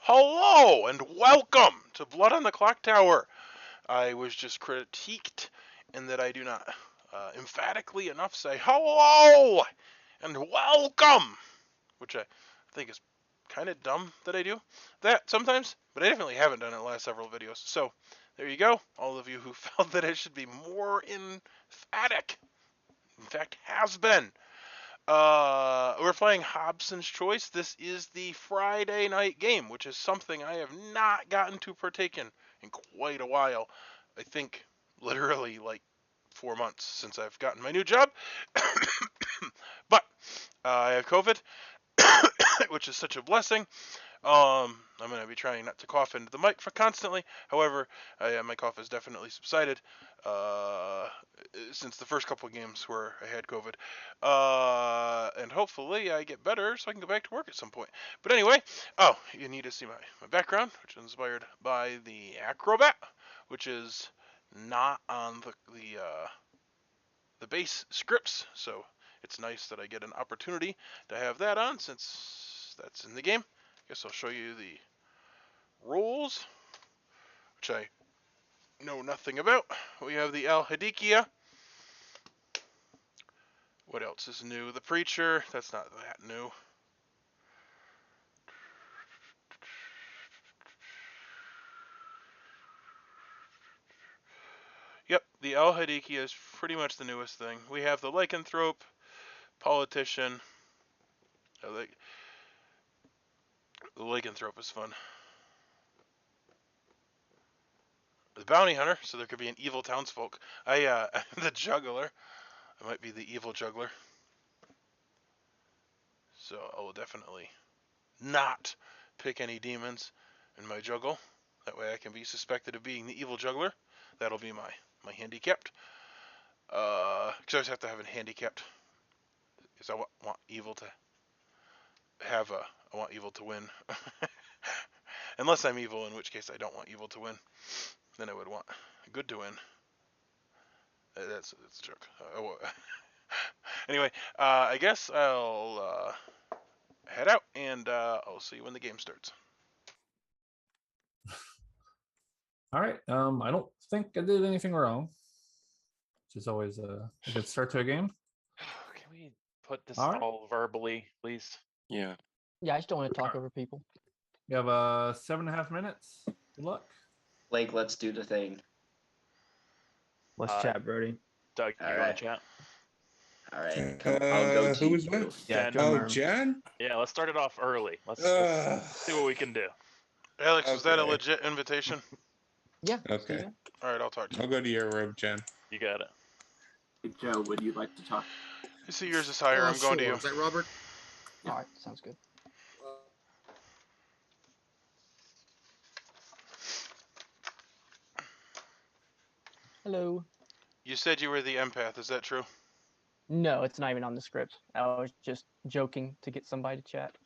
Hello and welcome to Blood on the Clocktower. I was just critiqued in that I do not emphatically enough say hello and welcome, which I think is kind of dumb that I do that sometimes, but I definitely haven't done it in the last several videos. So there you go, all of you who felt that it should be more emphatic. In fact, has been. We're playing Hobson's Choice. This is the Friday night game, which is something I have not gotten to partake in quite a while. I think literally like 4 months since I've gotten my new job. But I have COVID, which is such a blessing. I'm going to be trying not to cough into the mic for constantly. However, my cough has definitely subsided since the first couple of games where I had COVID. And hopefully I get better so I can go back to work at some point. But anyway, you need to see my background, which is inspired by the Acrobat, which is not on the base scripts. So it's nice that I get an opportunity to have that on since that's in the game. Guess I'll show you the rules, which I know nothing about. We have the Al Hadikia. What else is new? The Preacher. That's not that new. Yep, the Al Hadikia is pretty much the newest thing. We have the Lycanthrope, Politician. The Lycanthrope is fun. The Bounty Hunter, so there could be an evil townsfolk. I'm the Juggler. I might be the evil Juggler. So I will definitely not pick any demons in my juggle. That way I can be suspected of being the evil Juggler. That'll be my handicapped. Because I always have to have it handicapped. Because I want evil to have I want evil to win. Unless I'm evil, in which case I don't want evil to win. Then I would want good to win. That's a joke. Anyway, I guess I'll head out and I'll see you when the game starts. All right. I don't think I did anything wrong, which is always a good start to a game. Can we put this All right. all verbally, please? Yeah. Yeah, I just don't want to talk over people. You have 7.5 minutes. Good luck. Blake, let's do the thing. Let's chat, Brody. Doug, you All want right. to chat? All right, I'll go to who was you. with? Yeah, Jen. John Oh, Merm. Jen? Yeah, let's start it off early. Let's see what we can do. Alex, was that a Okay. legit invitation? Yeah. Okay. Steven? All right, I'll talk to you. I'll go to your room, Jen. You got it. Hey, Joe, would you like to talk? I see yours is higher. I'm going to you. Is that Robert? All right, sounds good. Hello. You said you were the empath. Is that true? No, it's not even on the script. I was just joking to get somebody to chat.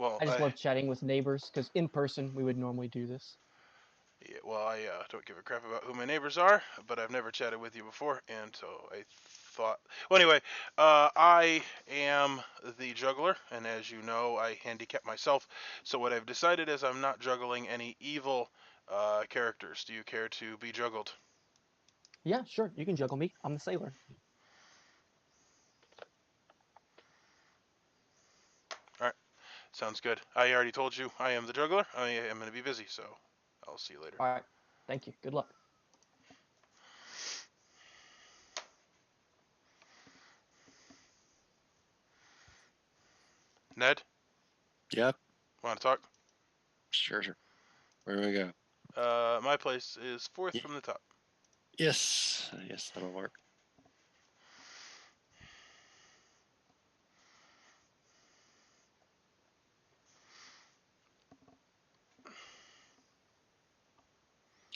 Well, I just love chatting with neighbors because in person we would normally do this. yeah, well, I don't give a crap about who my neighbors are, but I've never chatted with you before, and so I thought. Well, anyway, I am the juggler, and as you know, I handicap myself. So what I've decided is I'm not juggling any evil characters. Do you care to be juggled? Yeah, sure. You can juggle me. I'm the sailor. Sounds good. I already told you I am the juggler. I am going to be busy, so I'll see you later. All right. Thank you. Good luck. Ned, Yep. want to talk? Sure. Where do we go? My place is fourth from the top. Yes. Yes, that'll work.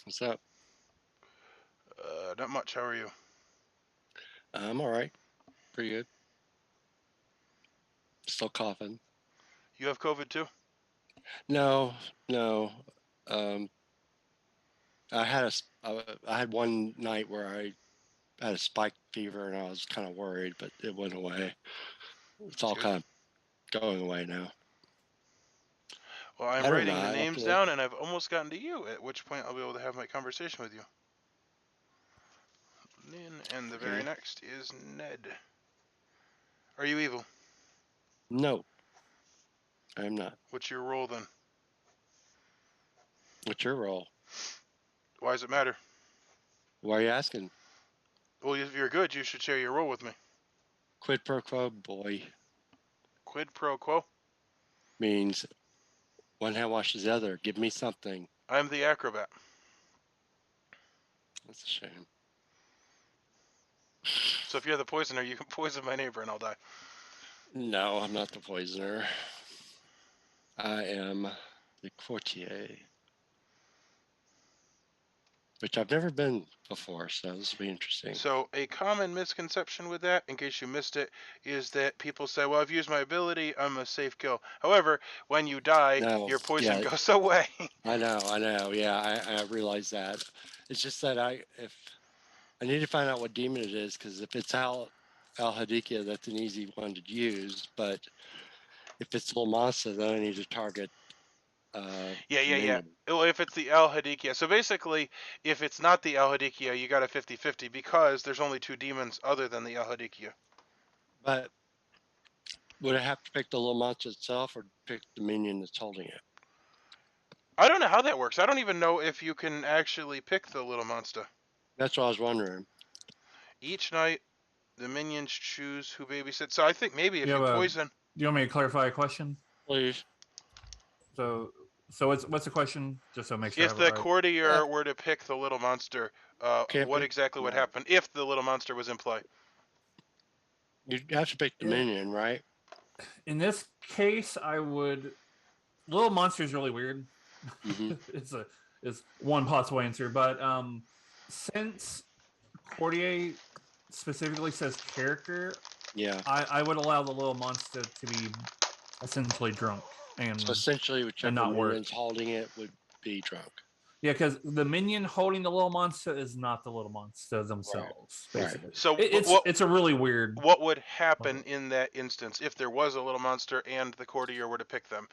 What's up? Not much. How are you? I'm all right. Pretty good. Still coughing. You have COVID too? No. I had one night where I had a spike fever and I was kind of worried, but it went away. It's all kind of going away now. Well, I'm Better writing not, the I'll names do it. down, and I've almost gotten to you, at which point I'll be able to have my conversation with you. And the very Okay. next is Ned. Are you evil? No, I'm not. What's your role then? What's your role? Why does it matter? Why are you asking? Well, if you're good, you should share your role with me. Quid pro quo, boy, Quid pro quo. means one hand washes the other. Give me something. I'm the acrobat. That's a shame. So if you're the poisoner, you can poison my neighbor and I'll die. No, I'm not the poisoner. I am the courtier, which I've never been before, so this will be interesting. So a common misconception with that, in case you missed it, is that people say, well, I've used my ability, I'm a safe kill. However, when you die, No, your poison yeah. goes away. I know. Yeah, I realize that. It's just that I need to find out what demon it is, because if it's Al Hadikia, that's an easy one to use. But if it's a little monster, then I need to target. Yeah. Minion. Well, if it's the Al Hadikia. So basically, if it's not the Al Hadikia, you got a 50-50 because there's only 2 demons other than the Al Hadikia. But would I have to pick the little monster itself, or pick the minion that's holding it? I don't know how that works. I don't even know if you can actually pick the little monster. That's what I was wondering. Each night, the minions choose who babysits. So I think maybe if You you have a- poison... Do you want me to clarify a question? Please. So what's the question? Just so I make sure I If have the it right. courtier were to pick the little monster, Can't what pick- exactly would Yeah. happen if the little monster was in play? You have to pick the minion, right? In this case, I would. Little monster is really weird. Mhm. It's one possible answer, but since Courtier specifically says character, Yeah. I would allow the little monster to be essentially drunk and So essentially, whichever not work. minion's holding it would be drunk. yeah, because the minion holding the little monster is not the little monster themselves. Right. Basically, So it's a really weird. what would happen in that instance if there was a little monster and the courtier were to pick them?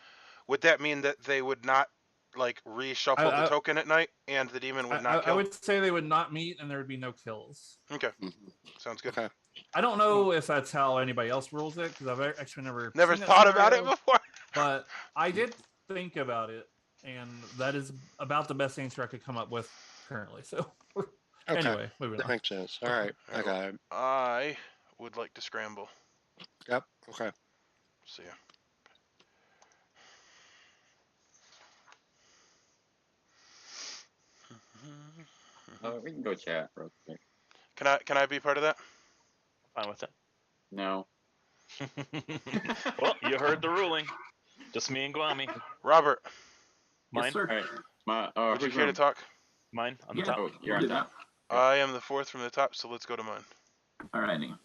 Would that mean that they would not like reshuffle the token at night and the demon would not I kill? would say they would not meet and there would be no kills. Okay, Mhm. sounds good. Okay. I don't know if that's how anybody else rules it because I've actually never Never seen that thought about it scenario, before. but I did think about it, and that is about the best answer I could come up with currently. So Okay. anyway, moving That on. makes sense. All right. All right, I got it. I would like to scramble. Yep. Okay. See ya. We can go chat real quick. Can I be part of that? Fine with it. No. Well, you heard the ruling. Just me and Guami. Robert, Mine. Yes, sir. All right. My, would you who's care to on? talk? Mine on the Yeah. top. Oh, you're We'll on do top. I am the 4th from the top, so let's go to mine. Alrighty.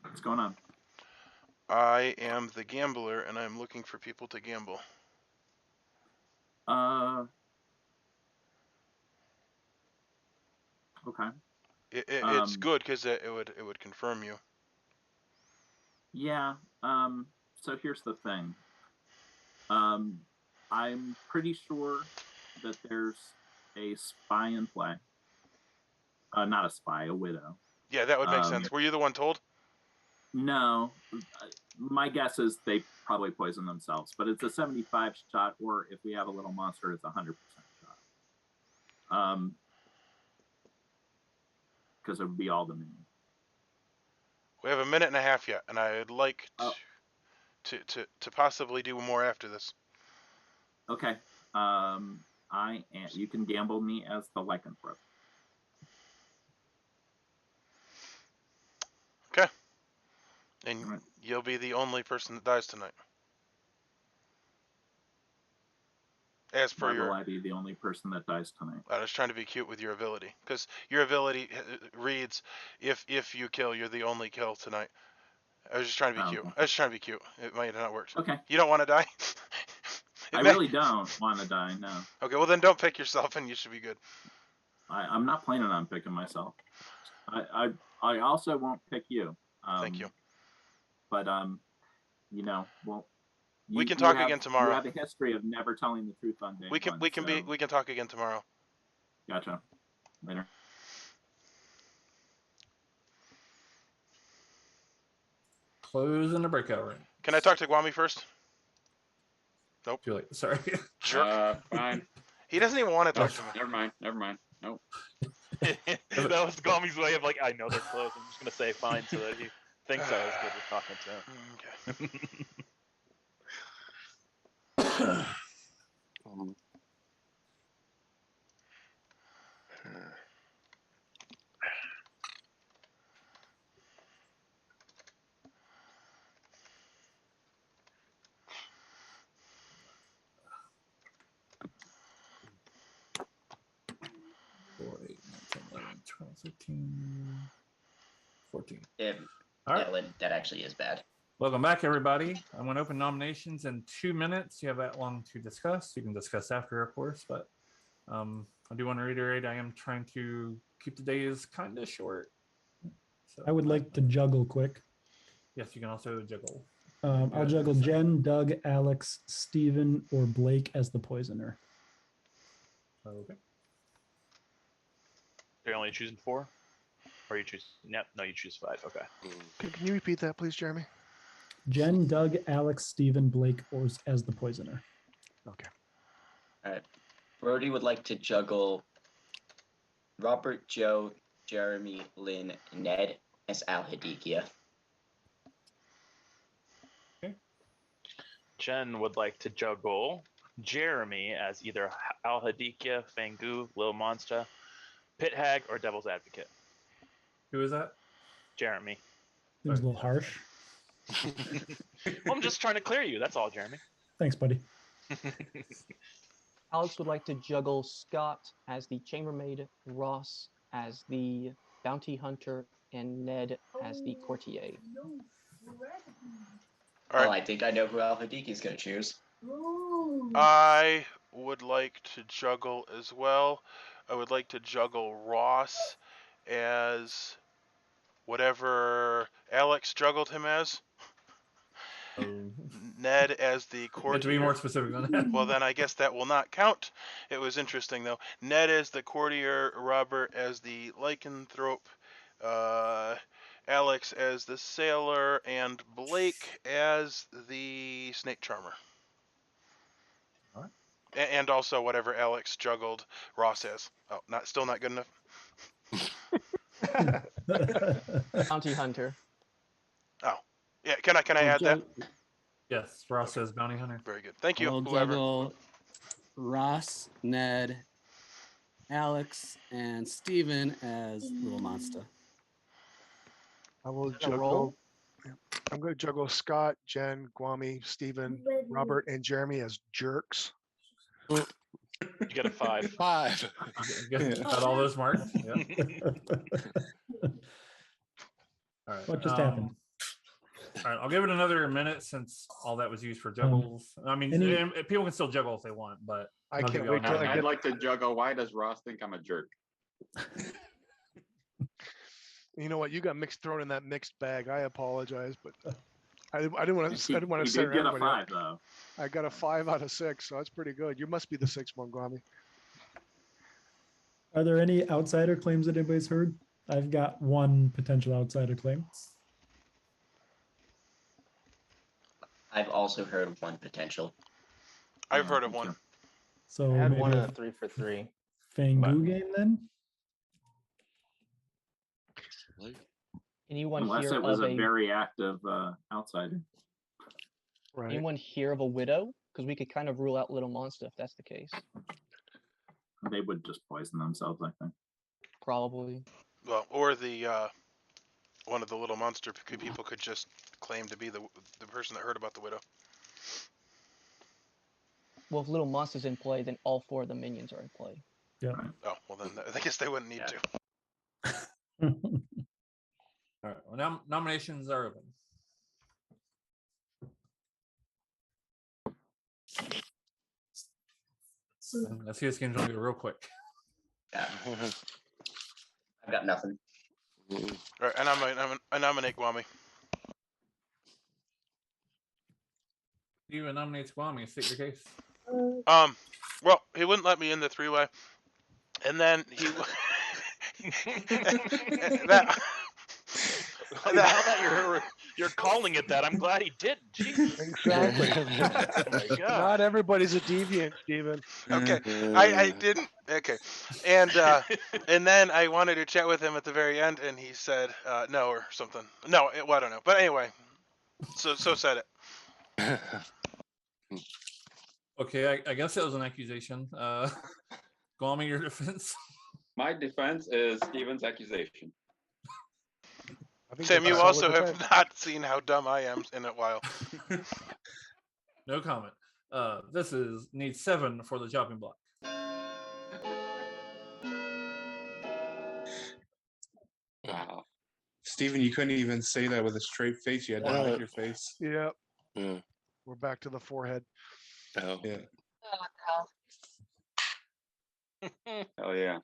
What's going on? I am the gambler, and I'm looking for people to gamble. Okay. It's good because it would confirm you. Yeah. So here's the thing. I'm pretty sure that there's a spy in play. Not a spy, a widow. Yeah, that would make sense. Were you the one told? No, my guess is they probably poison themselves, but it's a 75 shot, or if we have a little monster, it's a 100% shot. Because it would be all the minion. We have a minute and a half yet, and I'd like Oh. to possibly do more after this. Okay. You can gamble me as the lycanthrope. Okay. And Alright. you'll be the only person that dies tonight. As per Why your... will I be the only person that dies tonight? I was trying to be cute with your ability, because your ability reads, if you kill, you're the only kill tonight. I was just trying to be Oh, cute. okay. I was just trying to be cute. It might not work. Okay. You don't want to die? I really don't want to die, no. Okay, well then don't pick yourself and you should be good. I'm not planning on picking myself. I also won't pick you. Thank you. But you know, well, We can talk again You tomorrow. have a history of never telling the truth on day We can one. we can talk again tomorrow. Gotcha. Later. Closing the breakout room. Can I talk to Guami first? Nope. Too late. Sorry. Jerk. Fine. He doesn't even want to Nope, talk to me. never mind. Nope. That was Gomi's way of like, I know they're close. I'm just gonna say fine so that he thinks I was good with talking to him. Okay. Four, 8, 9, 10, 11, 12, 13, 14. Yeah, All right. that actually is bad. Welcome back, everybody. I'm going to open nominations in 2 minutes. You have that long to discuss. You can discuss after, of course, but I do want to reiterate, I am trying to keep the days kind of short. So I would like to juggle quick. Yes, you can also juggle. I'll juggle Jen, Doug, Alex, Steven, or Blake as the poisoner. Okay. You're only choosing 4? Or you choose, no, you choose 5. Okay. Can you repeat that, please, Jeremy? Jen, Doug, Alex, Steven, Blake, or as the poisoner. Okay. All right. Brody would like to juggle Robert, Joe, Jeremy, Lynn, Ned as Al Hadikia. Jen would like to juggle Jeremy as either Al Hadikia, Fangu, Lil Monster, Pit Hag, or Devil's Advocate. Who is that? Jeremy. Seems a little harsh. Well, I'm just trying to clear you. That's all, Jeremy. Thanks, buddy. Alex would like to juggle Scott as the chambermaid, Ross as the bounty hunter, and Ned as the courtier. All right. Oh, I think I know who Al Hadikia is going to choose. I would like to juggle as well. I would like to juggle Ross as whatever Alex juggled him as. Ned as the courtier. To be more specific than that. Well, then I guess that will not count. It was interesting, though. Ned as the courtier, Robert as the lycanthrope, Alex as the sailor, and Blake as the snake charmer. All right. And also whatever Alex juggled Ross as. Oh, still not good enough. Bounty hunter. Oh, yeah. Can I add that? Yes, Ross says bounty hunter. Very good. Thank you. I'll Whoever. juggle Ross, Ned, Alex, and Steven as Little Monster. I will that a roll? juggle. I'm going to juggle Scott, Jen, Guami, Steven, Robert, and Jeremy as jerks. You get a 5. 5. Got all those marked. Yeah. All right. What just happened? All right, I'll give it another minute since all that was used for juggles. I mean, people can still juggle if they want, but I I'll can't give you wait till all I nine. I'd like to juggle. Why does Ross think I'm a jerk? You know what? You got mixed thrown in that mixed bag. I apologize, but I didn't want to. I didn't want to You set did get a everybody up. 5 though. I got a 5 out of 6, so that's pretty good. You must be the 6th one, Guami. Are there any outsider claims that anybody's heard? I've got one potential outsider claim. I've also heard one potential. I've heard of one. So I had maybe one in a a 3 for 3. Fangu game then? Anyone Unless here it was of a very active outsider. Right. anyone here of a widow? Because we could kind of rule out Little Monster if that's the case. They would just poison themselves, I think. Probably. Well, or the one of the little monster people could just claim to be the person that heard about the widow. Well, if Little Monster's in play, then all 4 of the minions are in play. Yeah. Oh, well then I guess they wouldn't need to. All right. Well, now nominations are open. Let's see this game's gonna be real quick. Yeah. I've got nothing. All right, I nominate Guami. You nominate Squammy. State your case. Well, he wouldn't let me in the three-way, and then he that. Now that you're calling it that, I'm glad he didn't. Jesus. Exactly. Oh my God. Not everybody's a deviant, Steven. Okay, I didn't. Okay, and then I wanted to chat with him at the very end, and he said no or something. No, well, I don't know. But anyway, so said it. Okay, I guess that was an accusation. Guami, your defense. My defense is Steven's accusation. Sam, you also have not seen how dumb I am in a while. No comment. This needs 7 for the chopping block. Wow. Steven, you couldn't even say that with a straight face. You had to hide your face. Yep. We're back to the forehead. Oh. Yeah. Oh yeah.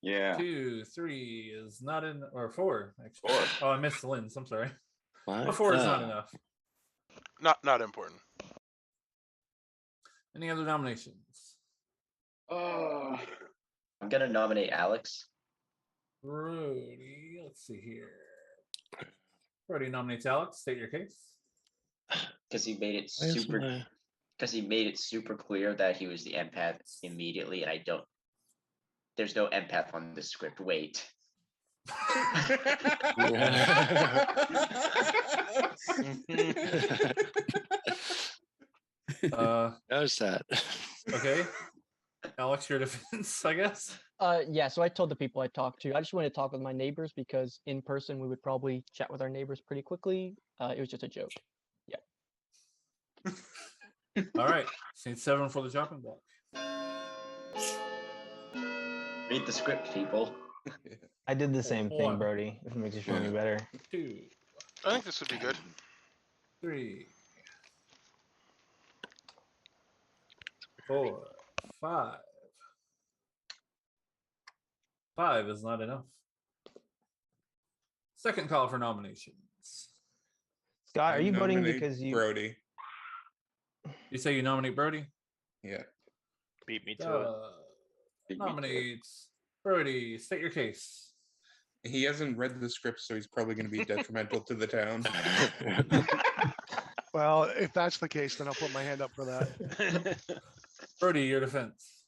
Yeah. 2, 3 is not in, or 4 actually. 4. Oh, I missed the lens. I'm sorry. What? But 4 is not enough. Not important. Any other nominations? I'm gonna nominate Alex. Brody, let's see here. Brody nominates Alex. State your case. Because he made it super. Because he made it super clear that he was the empath immediately, and I don't. There's no empath on the script. Wait. Notice that. Okay. Alex, your defense, I guess. Yeah, so I told the people I talked to, I just wanted to talk with my neighbors because in person we would probably chat with our neighbors pretty quickly. It was just a joke. Yeah. All right. Need 7 for the chopping block. Read the script, people. I did the same thing, 1, Brody, if it makes you feel any better. 2, I think this would be good. 3, 4, 5. 5 is not enough. Second call for nominations. Scott, are I you voting nominate because you Brody? You say you nominate Brody? Yeah. Beat me to it. Nominates Brody. State your case. He hasn't read the script, so he's probably going to be detrimental to the town. Well, if that's the case, then I'll put my hand up for that. Brody, your defense.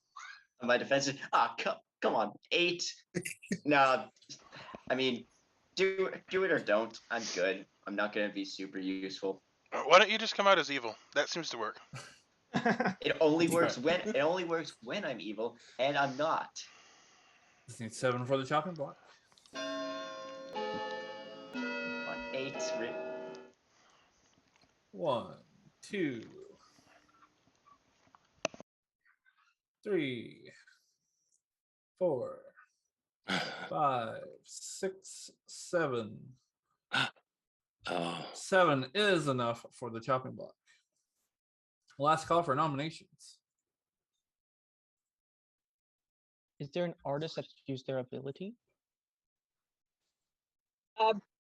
My defense is come on, 8. No, I mean, do it or don't. I'm good. I'm not gonna be super useful. Why don't you just come out as evil? That seems to work. It only works when I'm evil, and I'm not. Just need 7 for the chopping block. 8. 1, 2, 3, 4, 5, 6, 7. 7 is enough for the chopping block. Last call for nominations. Is there an artist that's used their ability?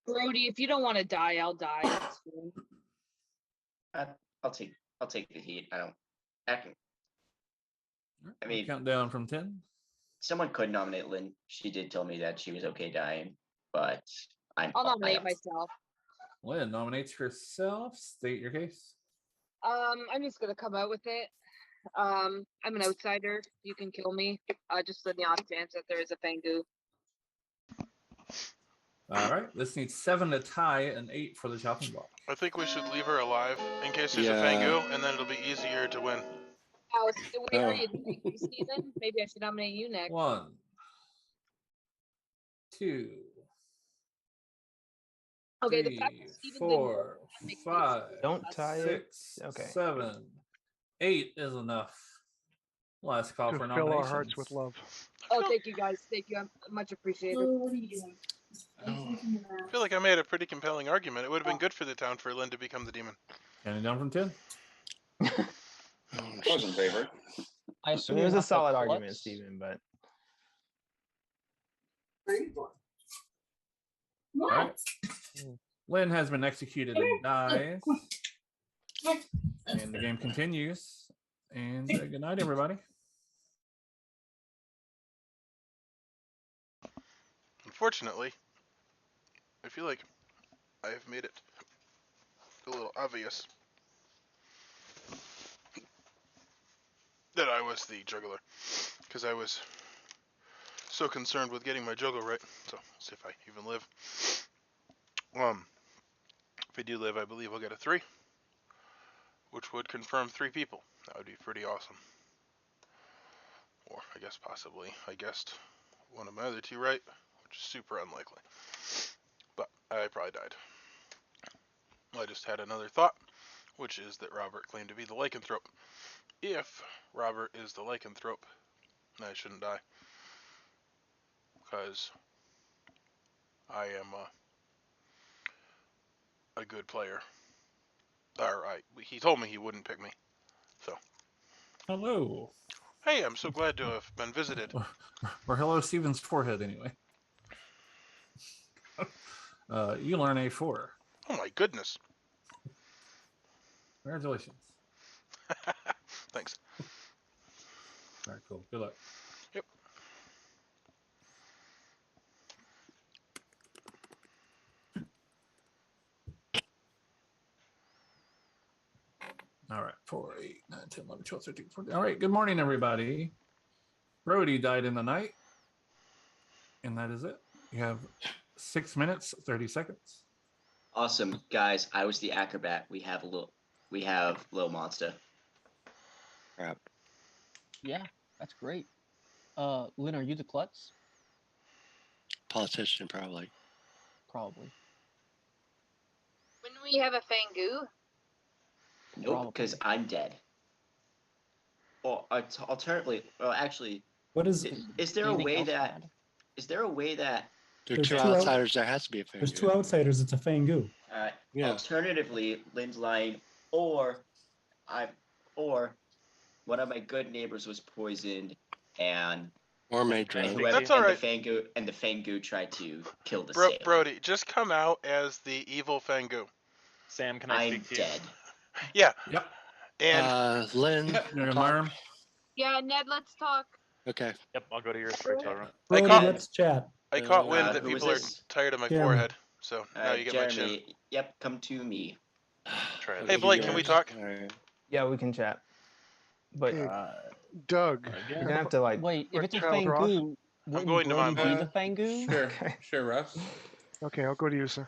Brody, if you don't want to die, I'll die. It's fine. I'll take the heat. I mean, count down from 10. Someone could nominate Lynn. She did tell me that she was okay dying, but I'll nominate myself. Lynn nominates herself. State your case. I'm just gonna come out with it. I'm an outsider. You can kill me. Just in the off chance that there is a Fangu. All right. This needs 7 to tie and 8 for the chopping block. I think we should leave her alive in case there's a Fangu, and then it'll be easier to win. Oh, we already nominated Steven. Maybe I should nominate you next. 1, 2. Okay, 3, the fact that Steven 4, 5, Don't tie 6, it. Okay. 7, 8 is enough. Last call To for fill nominations. our hearts with love. Oh, thank you guys. Thank you. I'm much appreciated. I feel like I made a pretty compelling argument. It would have been good for the town for Lynn to become the demon. Counting down from 10. I was in favor. I assume It was you a have to solid flux. argument, Steven, but All right. Lynn has been executed and dies. And the game continues. And good night, everybody. Unfortunately, I feel like I have made it a little obvious that I was the juggler, because I was so concerned with getting my juggler right. So, see if I even live. If I do live, I believe I'll get a 3, which would confirm 3 people. That would be pretty awesome. Or, I guess possibly, I guessed one of my other 2 right, which is super unlikely. But I probably died. I just had another thought, which is that Robert claimed to be the lycanthrope. If Robert is the lycanthrope, I shouldn't die. Because I am a good player. He told me he wouldn't pick me. So. Hello. Hey, I'm so glad to have been visited. Or hello, Steven's forehead, anyway. You learn A4. Oh my goodness. Congratulations. Thanks. All right, cool. Good luck. Yep. All right, 4, 8, 9, 10, 11, 12, 13, 14. All right, good morning, everybody. Brody died in the night. And that is it. You have 6 minutes, 30 seconds. Awesome, guys. I was the acrobat. We have little monster. Crap. Yeah, that's great. Lynn, are you the klutz? Politician, probably. Probably. Wouldn't we have a Fangu? Nope, because I'm dead. Or alternately, well, actually, What is? Is there a way that? Is there a way that? There's two outsiders. There has to be a There's Fangu. 2 outsiders. It's a Fangu. Yeah. Alternatively, Lynn's lying, or one of my good neighbors was poisoned, and or made drunk. That's all right. And the Fangu tried to kill the sailor. Brody, just come out as the evil Fangu. Sam, can I speak to you? I'm dead. Yeah. Yep. And Lynn, Yeah, Ned, let's talk. Okay. Yep, I'll go to your storyteller room. Let's chat. I caught wind that who people was are this? tired of my Jeremy. forehead, so now you get my chin. Jeremy, yep, come to me. Hey Blake, can we talk? Yeah, we can chat. But Hey, Doug. you're gonna have to like. Wait, if it's a Child Ross? Fangu, wouldn't going to Brody my be the Fangu? Sure, Okay. sure, Russ. Okay, I'll go to you, sir.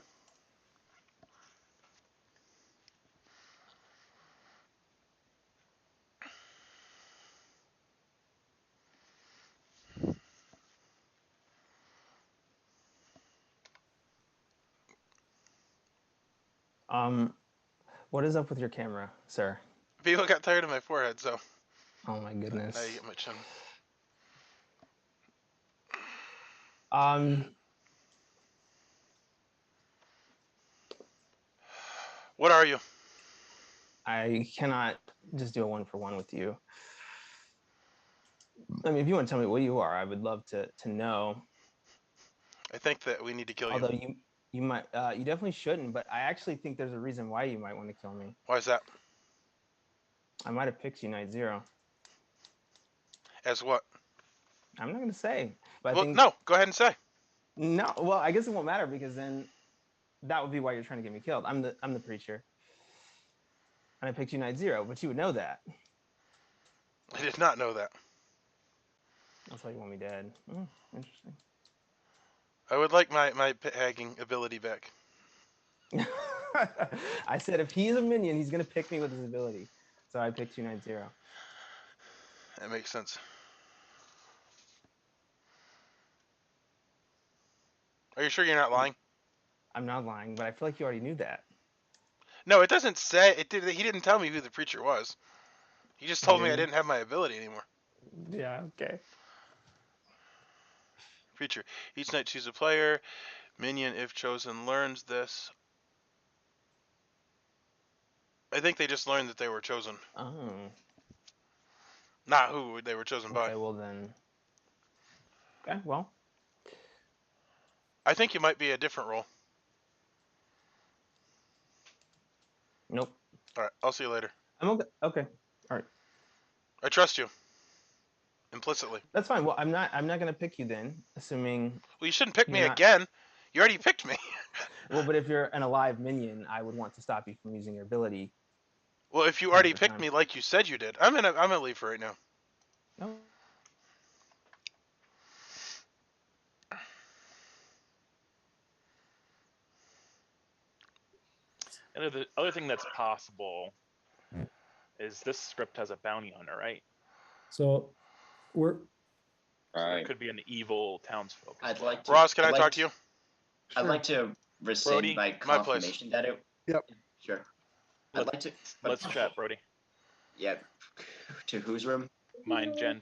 What is up with your camera, sir? People got tired of my forehead, so. Oh my goodness. Now you get my chin. What are you? I cannot just do a 1-for-1 with you. I mean, if you want to tell me what you are, I would love to know. I think that we need to kill you. Although you might, you definitely shouldn't. But I actually think there's a reason why you might want to kill me. Why is that? I might have picked you night 0. As what? I'm not gonna say. But Well, I think no. Go ahead and say. no. Well, I guess it won't matter because then that would be why you're trying to get me killed. I'm the preacher, and I picked you night 0. But you would know that. I did not know that. That's why you want me dead. Interesting. I would like my pit hagging ability back. I said if he's a minion, he's gonna pick me with his ability. So I picked you night 0. That makes sense. Are you sure you're not lying? I'm not lying, but I feel like you already knew that. No, it doesn't say. He didn't tell me who the preacher was. He just told me I didn't? didn't have my ability anymore. Yeah. Okay. Preacher. Each night choose a player. Minion, if chosen, learns this. I think they just learned that they were chosen. Oh. Not who they were chosen by. Okay. Well then. Okay. Well. I think you might be a different role. Nope. All right, I'll see you later. I'm okay. Okay. All right. I trust you. Implicitly. That's fine. Well, I'm not gonna pick you then, assuming. Well, you shouldn't pick me you're not- again. You already picked me. Well, but if you're an alive minion, I would want to stop you from using your ability. Well, if you Time already for picked time. me like you said you did, I'm gonna leave for right now. No. And the other thing that's possible is this script has a bounty hunter, right? So we're So there could be an evil townsfolk. as I'd well. like to. Ross, can I'd I like talk to you? I'd like to rescind Brody, my my place. confirmation that it. Yep. Sure. I'd like to. Let's chat, Brody. Yeah. To whose room? Mine, Jen.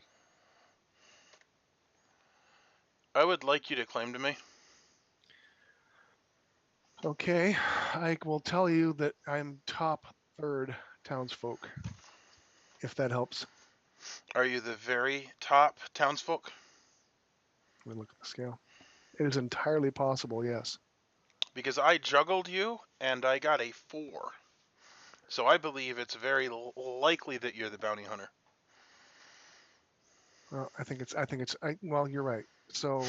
I would like you to claim to me. Okay, I will tell you that I'm top third townsfolk, if that helps. Are you the very top townsfolk? Let me look at the scale. It is entirely possible, yes. Because I juggled you and I got a 4. So I believe it's very likely that you're the bounty hunter. Well, well, you're right. So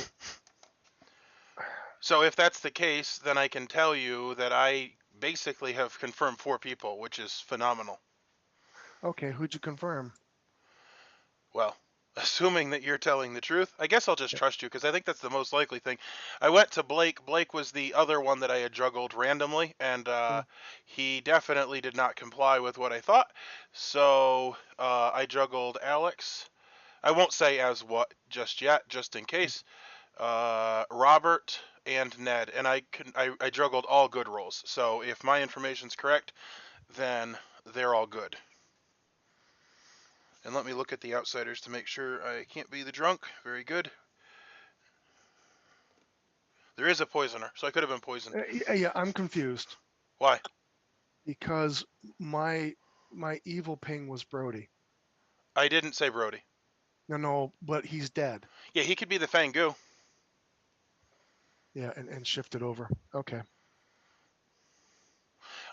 So if that's the case, then I can tell you that I basically have confirmed 4 people, which is phenomenal. okay, who'd you confirm? Well, assuming that you're telling the truth, I guess I'll just trust you because I think that's the most likely thing. I went to Blake. Blake was the other one that I had juggled randomly, and he definitely did not comply with what I thought. So I juggled Alex. I won't say as what just yet, just in case. Robert and Ned, and I juggled all good rolls. So if my information's correct, then they're all good. And let me look at the outsiders to make sure I can't be the drunk. Very good. There is a poisoner, so I could have been poisoned. Yeah, I'm confused. Why? Because my evil ping was Brody. I didn't say Brody. No, but he's dead. Yeah, he could be the Fangu. Yeah, and shifted over. Okay.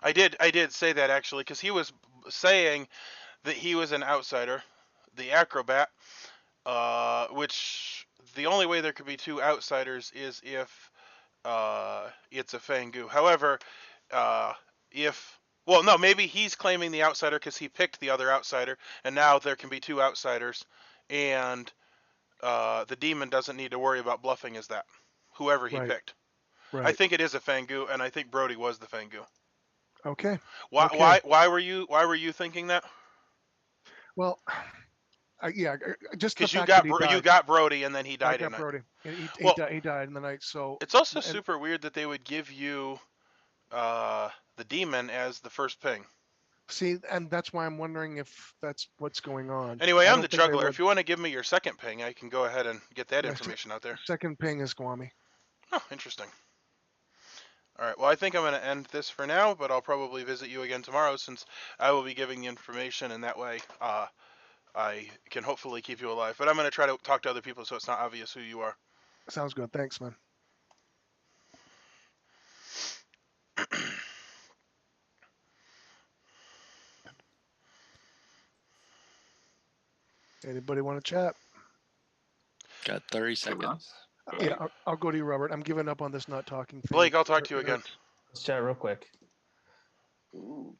I did say that actually, because he was saying that he was an outsider, the acrobat, which the only way there could be 2 outsiders is if it's a Fangu. However, maybe he's claiming the outsider because he picked the other outsider, and now there can be 2 outsiders, and the demon doesn't need to worry about bluffing as that, whoever he picked. Right. I think it is a Fangu, and I think Brody was the Fangu. Okay. Why were you thinking that? Well, just because the you fact got that you got Brody and then he I died. got Brody. He died in the night. So it's also super weird that they would give you the demon as the first ping. See, and that's why I'm wondering if that's what's going on. Anyway, I'm the juggler. If you want to give me your second ping, I can go ahead and get that information out there. Second ping is Guami. Oh, interesting. All right, well, I think I'm going to end this for now, but I'll probably visit you again tomorrow since I will be giving the information, and that way I can hopefully keep you alive. But I'm going to try to talk to other people so it's not obvious who you are. Sounds good. Thanks, man. Anybody want to chat? Got 30 seconds. Yeah, I'll go to you, Robert. I'm giving up on this not talking thing. Blake, I'll talk to you again. Let's chat real quick.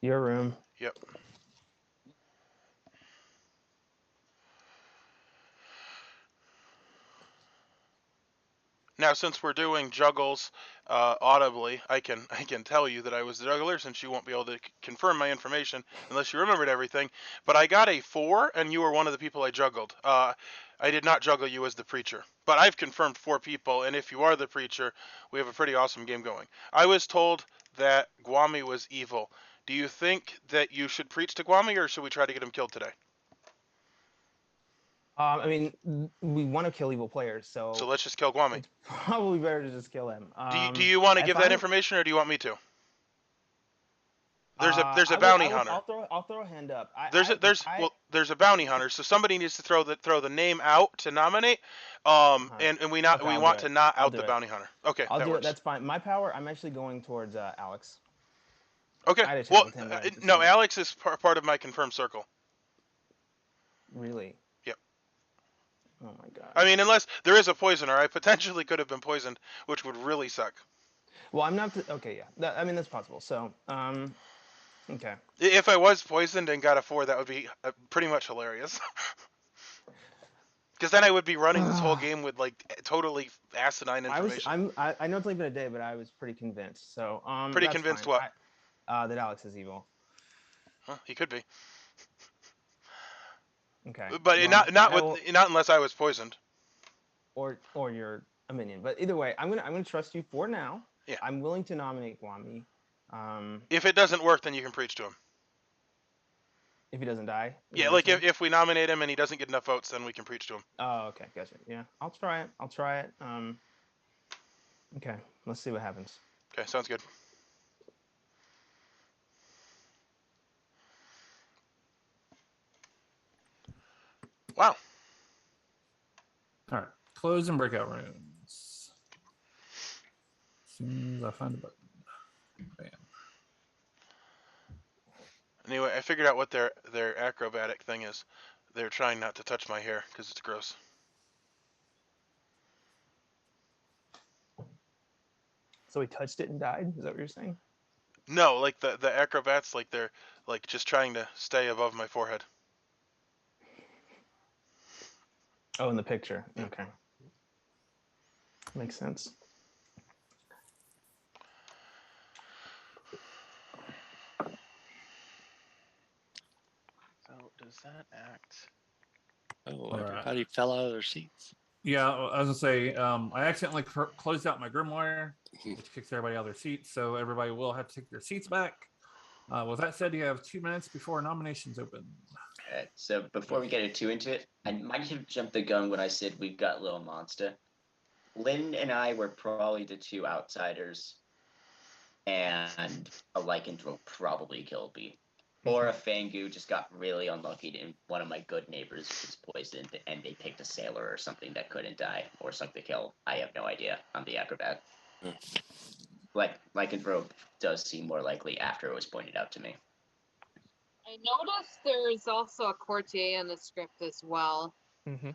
Your room. Yep. Now, since we're doing juggles audibly, I can tell you that I was the juggler since you won't be able to confirm my information unless you remembered everything. But I got a 4, and you were one of the people I juggled. I did not juggle you as the preacher, but I've confirmed 4 people, and if you are the preacher, we have a pretty awesome game going. I was told that Guami was evil. Do you think that you should preach to Guami, or should we try to get him killed today? I mean, we want to kill evil players, so let's just kill Guami. It's probably better to just kill him. Do you want to give that information, or do you want me to? There's a I will- bounty I will- hunter. I'll throw a hand up. There's a bounty hunter. So somebody needs to throw the name out to nominate. And we Okay, we I'll want do to it. not I'll out do the it. bounty hunter. Okay, I'll that do works. it. That's fine. My power. I'm actually going towards Alex. Okay. I had a chat Well, with him, but I just no, didn't- Alex is part of my confirmed circle. Really? Yep. Oh my god. I mean, unless there is a poisoner, I potentially could have been poisoned, which would really suck. Well, I'm not. Okay, yeah. I mean, that's possible. So, okay. If I was poisoned and got a 4, that would be pretty much hilarious. Because then I would be running this whole game with like totally asinine information. I know it's only been a day, but I was pretty convinced. So, Pretty that's convinced fine. what? That Alex is evil. Huh, he could be. Okay. But well, not unless I was poisoned. Or you're a minion. But either way, I'm gonna trust you for now. Yeah. I'm willing to nominate Guami. If it doesn't work, then you can preach to him. If he doesn't die. Yeah, like if we nominate him and he doesn't get enough votes, then we can preach to him. Oh, okay, gotcha. Yeah, I'll try it. Okay, let's see what happens. Okay, sounds good. Wow. All right, close and breakout rooms. As soon as I find a button. Bam. Anyway, I figured out what their acrobatic thing is. They're trying not to touch my hair because it's gross. So he touched it and died? Is that what you're saying? No, like the acrobats, like they're like just trying to stay above my forehead. Oh, in the picture. Okay. Makes sense. So does that act? Oh, Alright. everybody fell out of their seats. Yeah, I was gonna say, I accidentally closed out my Grimoire, which kicks everybody out of their seats, so everybody will have to take their seats back. With that said, you have 2 minutes before nominations open. Alright, so before we get too into it, I might have jumped the gun when I said we've got Little Monster. Lynn and I were probably the 2 outsiders, and a lycanthrope probably killed me. Or a Fangu just got really unlucky and one of my good neighbors was poisoned and they picked a sailor or something that couldn't die or sunk the kill. I have no idea. I'm the acrobat. Lycanthrope does seem more likely after it was pointed out to me. I noticed there's also a courtier in the script as well. Mm-hmm.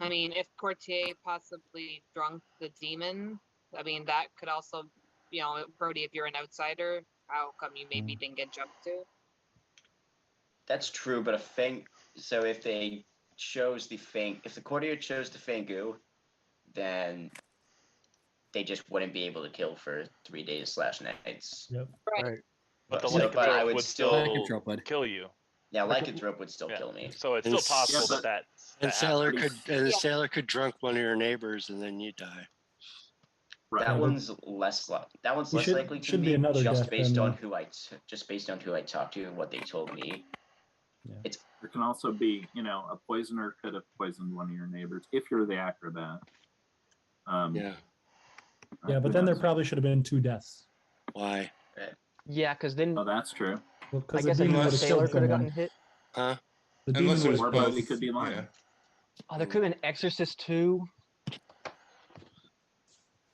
I mean, if courtier possibly drunk the demon, I mean, that could also, Brody, if you're an outsider, how come you maybe didn't get jumped to? That's true, but so if they chose if the courtier chose the Fangu, then they just wouldn't be able to kill for 3 days / nights. Yep. Right. But the So, but I lycanthrope would would still still kill you. Yeah, lycanthrope would still kill me. So it's And still possible s- that And sailor could happens. the sailor could drunk one of your neighbors and then you die. That one's less You likely to should be me, another just death based then, on who I talked to and what they told me. There can also be, a poisoner could have poisoned one of your neighbors if you're the acrobat. Yeah. Yeah, but then there probably should have been 2 deaths. Why? Yeah, because then Oh, that's true. Well, I because the guess a demon would have sailor killed could have someone. gotten hit. Huh? The demon Unless it was would Or have Brody could be lying. Yeah. Oh, there could have been Exorcist too.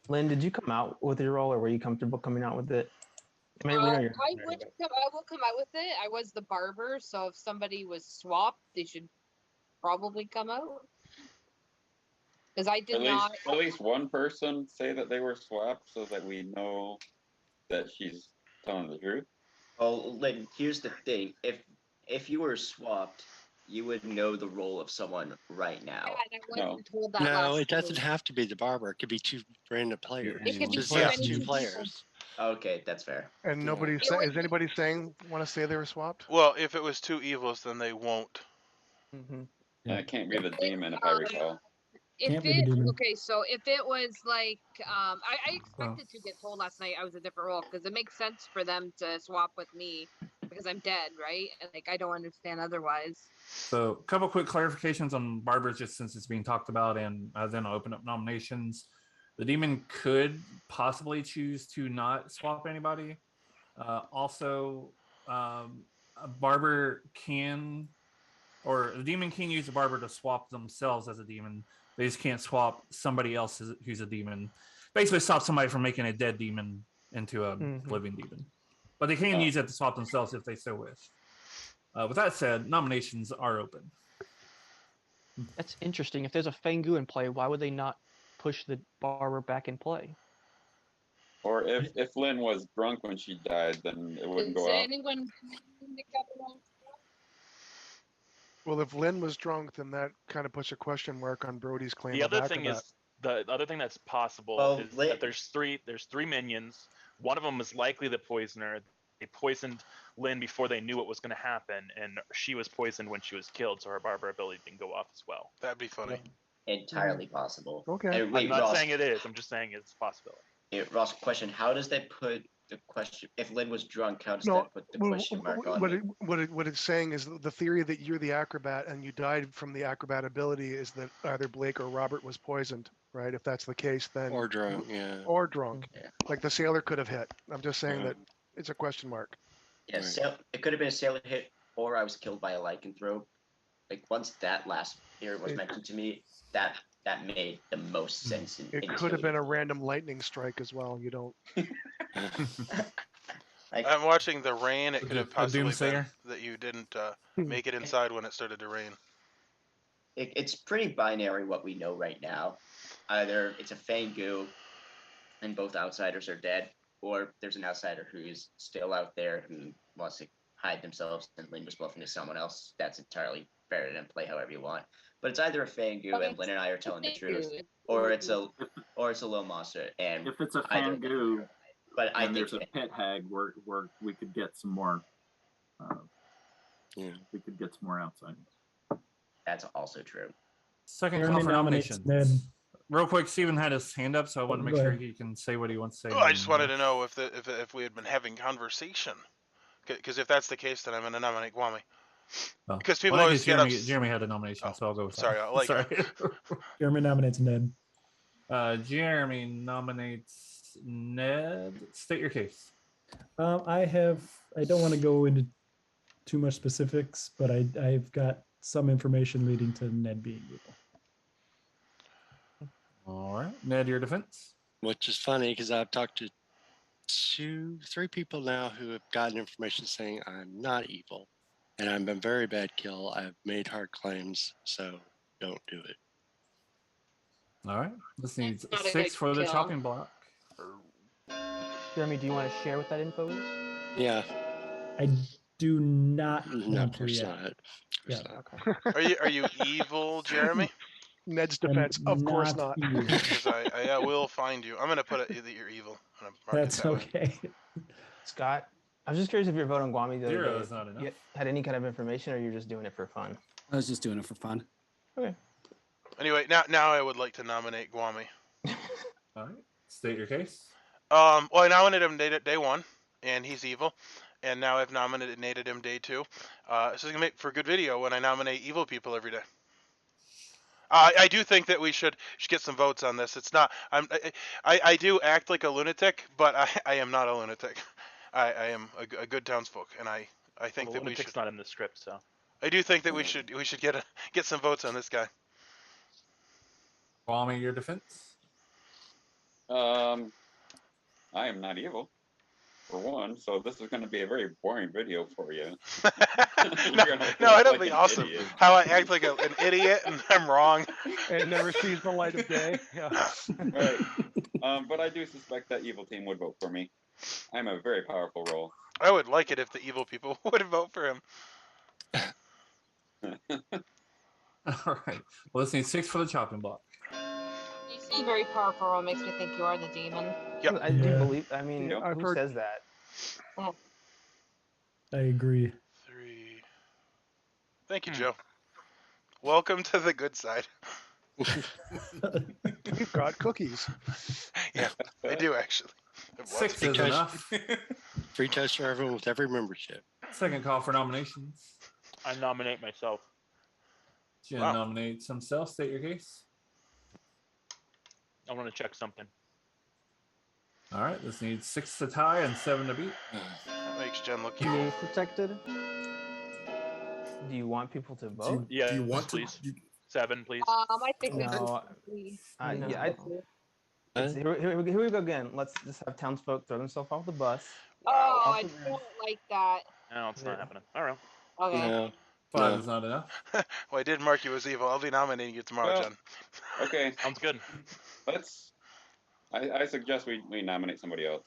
Lynn, did you come out with your role, or were you comfortable coming out with it? I mean, we know you're. I will come out with it. I was the barber, so if somebody was swapped, they should probably come out. Because I did not. At least one person say that they were swapped so that we know that she's telling the truth. Well, Lynn, here's the thing: if you were swapped, you would know the role of someone right now. Yeah, and I wasn't told that No, last it doesn't week. have to be the barber. It could be 2 random players. It could be Just two say random 2 people. players. Okay, that's fair. And is anybody saying want to say they were swapped? Well, if it was 2 evils, then they won't. Mm-hmm. Yeah, it can't be the demon if I recall. Can't be the demon. Okay, so if it was like, I expected to get told last night I was a different role because it makes sense for them to swap with me because I'm dead, right? And like I don't understand otherwise. So, a couple quick clarifications on barbers, just since it's being talked about, and then I'll open up nominations. The demon could possibly choose to not swap anybody. Also, a barber can, or a demon can use a barber to swap themselves as a demon. They just can't swap somebody else who's a demon. Basically, stop somebody from making a dead demon into a living demon. But they can use it to swap themselves if they so wish. With that said, nominations are open. That's interesting. If there's a Fangu in play, why would they not push the barber back in play? Or if Lynn was drunk when she died, then it wouldn't Is go out. anyone make up their own Well, if Lynn was drunk, then that kind of puts a question mark on Brody's claim. The of other thing Acrobat. is the other thing that's possible Well, is that there's three minions. One of them is likely the poisoner. They poisoned Lynn before they knew what was going to happen, and she was poisoned when she was killed, so her barber ability didn't go off as well. That'd be funny. Entirely possible. Okay. And wait, I'm not Ross, saying it is. I'm just saying it's a possibility. Ross, question: how does that put the question? If Lynn was drunk, how does No, that put the question mark on what it? what it's saying is the theory that you're the acrobat and you died from the acrobat ability is that either Blake or Robert was poisoned, right? If that's the case, then Or drunk, yeah. or drunk, Yeah. like the sailor could have hit. I'm just saying that it's a question mark. Yeah, it could have been a sailor hit, or I was killed by a lycanthrope. Like once that last theory was mentioned to me, that made the most sense. It could have been a random lightning strike as well. You don't. I'm watching the rain. It could have possibly been doomsayer? that you didn't make it inside when it started to rain. It's pretty binary what we know right now. Either it's a Fangu, and both outsiders are dead, or there's an outsider who is still out there who wants to hide themselves and Lynn was bluffing to someone else. That's entirely fair and play however you want. But it's either a Fangu and Lynn and I are telling the truth, or it's a little monster. And If it's a either- Fangu, but I and think there's a pit hag, where we could get some more. We could get some more outsiders. that's also true. Second Jeremy call for nominates nominations. Ned. Real quick, Steven had his hand up, so I want to Oh, make go sure ahead. he can say what he wants to say. Oh, I just wanted to know if we had been having conversation, because if that's the case, then I'm going to nominate Gwami. Oh. Because people Well, I always think get Jeremy had a nomination, so I'll go with sorry, that. I like Sorry. Jeremy nominates Ned. Jeremy nominates Ned. State your case. I don't want to go into too much specifics, but I've got some information leading to Ned being evil. All right, Ned, your defense. Which is funny because I've talked to 3 people now who have gotten information saying I'm not evil, and I'm a very bad kill. I've made hard claims, so don't do it. All right, this needs not a 6 good for the kill. chopping block. Jeremy, do you want to share what that info is? Yeah. I do not No, want of course to yet. not. Yeah. Are you evil, Jeremy? Ned's defense, of course not. Because I will find you. I'm going to put it that you're evil. I'm gonna mark it That's that way. okay. Scott, I was just curious if your vote on Guami the other 0 day is not enough. had any kind of information, or you're just doing it for fun. I was just doing it for fun. Okay. Anyway, now I would like to nominate Gwami. All right, state your case. Well, I nominated him day 1, and he's evil. And now I've nominated him day 2. So it's gonna make for a good video when I nominate evil people every day. I do think that we should get some votes on this. It's not. I do act like a lunatic, but I am not a lunatic. I am a good townsfolk, and I think that we should. Not in the script, so. I do think that we should get some votes on this guy. Kwame, your defense. I am not evil, for one, so this is going to be a very boring video for you. No, it'll be awesome. How I act like an idiot and I'm wrong. It never sees the light of day. Yeah. Right. But I do suspect that evil team would vote for me. I'm a very powerful role. I would like it if the evil people would vote for him. All right. Well, this needs 6 for the chopping block. You see, very powerful role makes me think you are the demon. Yep. I do believe. I mean, Yeah, I've who heard- says that? I agree. 3. Thank you, Joe. Welcome to the good side. We've got cookies. Yeah, I do actually. 6 Free is toast- enough. Free toast for everyone with every membership. Second call for nominations. I nominate myself. Jen Wow. nominates himself. State your case. I want to check something. All right, this needs 6 to tie and 7 to beat. That makes Jen look evil. Name protected. Do you want people to vote? Yeah, do you want to? please. 7, please. I think we No, should. yeah, here we go again. Let's just have townsfolk throw themselves off the bus. Oh, Off I the don't like that. No, it's not happening. All right. Okay. No. 5 is not enough. Well, I did mark you as evil. I'll be nominating you tomorrow, Well, Jen. Okay, Sounds good. let's. I suggest we nominate somebody else.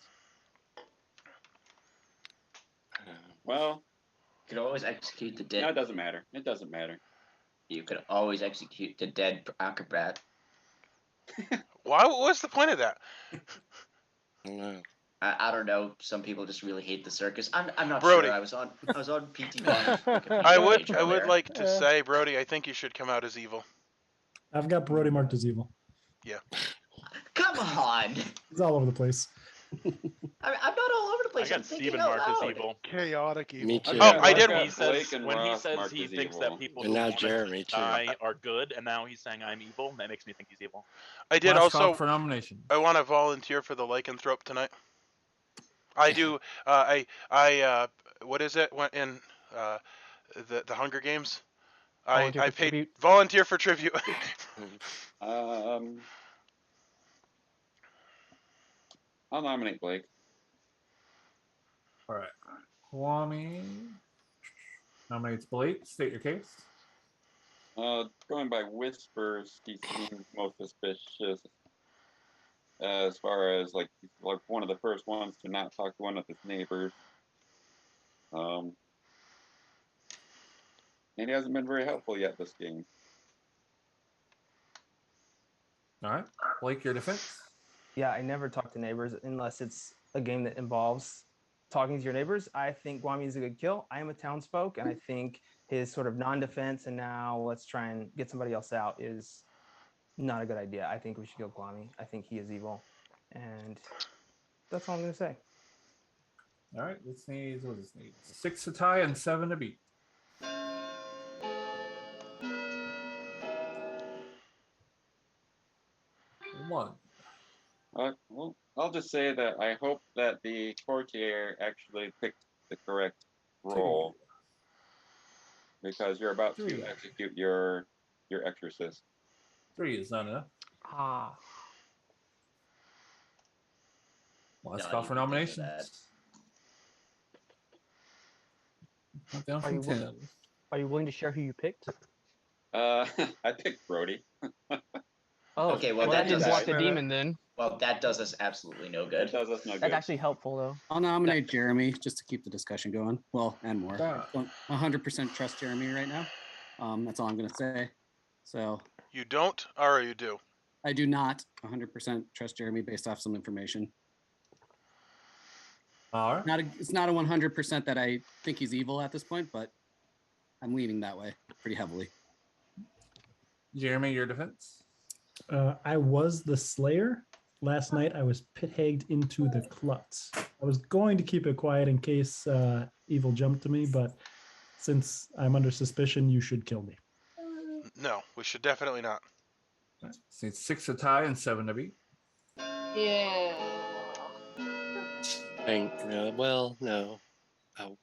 Well, You could always execute the no, dead. it doesn't matter. It doesn't matter. You could always execute the dead acrobat. Why? What's the point of that? No. I don't know. Some people just really hate the circus. I'm not Brody. sure. I was on PT Bonnie's Wikipedia I page would earlier. like to say, Brody, I think you should come out as evil. I've got Brody marked as evil. Yeah. Come on. He's all over the place. I'm not all over the I place. I'm got thinking Steven out marked as loud. evil. Chaotic evil. Me too. Oh, I did. He says, Blake and when he Ross says marked he as thinks evil. that people And who now want Jeremy, to too. die are good, and now he's saying I'm evil. That makes me think he's evil. I did Last call also. for nomination. I want to volunteer for the lycanthrope tonight. I do. What is it? When in the Hunger Games? Volunteer I for paid tribute. volunteer for tribute. I'll nominate Blake. All right. Kwame nominates Blake. State your case. Going by whispers, he seems most suspicious. As far as like he's like one of the first ones to not talk to one of his neighbors. And he hasn't been very helpful yet this game. All right. Blake, your defense. Yeah, I never talk to neighbors unless it's a game that involves talking to your neighbors. I think Guami is a good kill. I am a townsfolk, and I think his sort of non-defense and now let's try and get somebody else out is not a good idea. I think we should kill Guami. I think he is evil, and that's all I'm going to say. All right. This needs, what does this need? 6 to tie and 7 to beat. One. Well, I'll just say that I hope that the courtier actually picked the correct role because you're about to execute your exorcist. 3 is not enough. Last call for nominations. Count down from 10. Are you willing to share who you picked? I picked Brody. Oh, Okay, well, that that didn't does block us- the demon then. Well, that does us absolutely no good. That does us no good. That's actually helpful though. I'll nominate Jeremy just to keep the discussion going. Well, and more. Ah. I don't 100% trust Jeremy right now. That's all I'm going to say. So You don't, or you do? I do not 100% trust Jeremy based off some information. All right. It's not a 100% that I think he's evil at this point, but I'm leaning that way pretty heavily. Jeremy, your defense. I was the Slayer. Last night I was pit-hagged into the Klutz. I was going to keep it quiet in case evil jumped to me, but since I'm under suspicion, you should kill me. No, we should definitely not. All right. This needs 6 to tie and 7 to beat. Yeah. Well, no. Oh.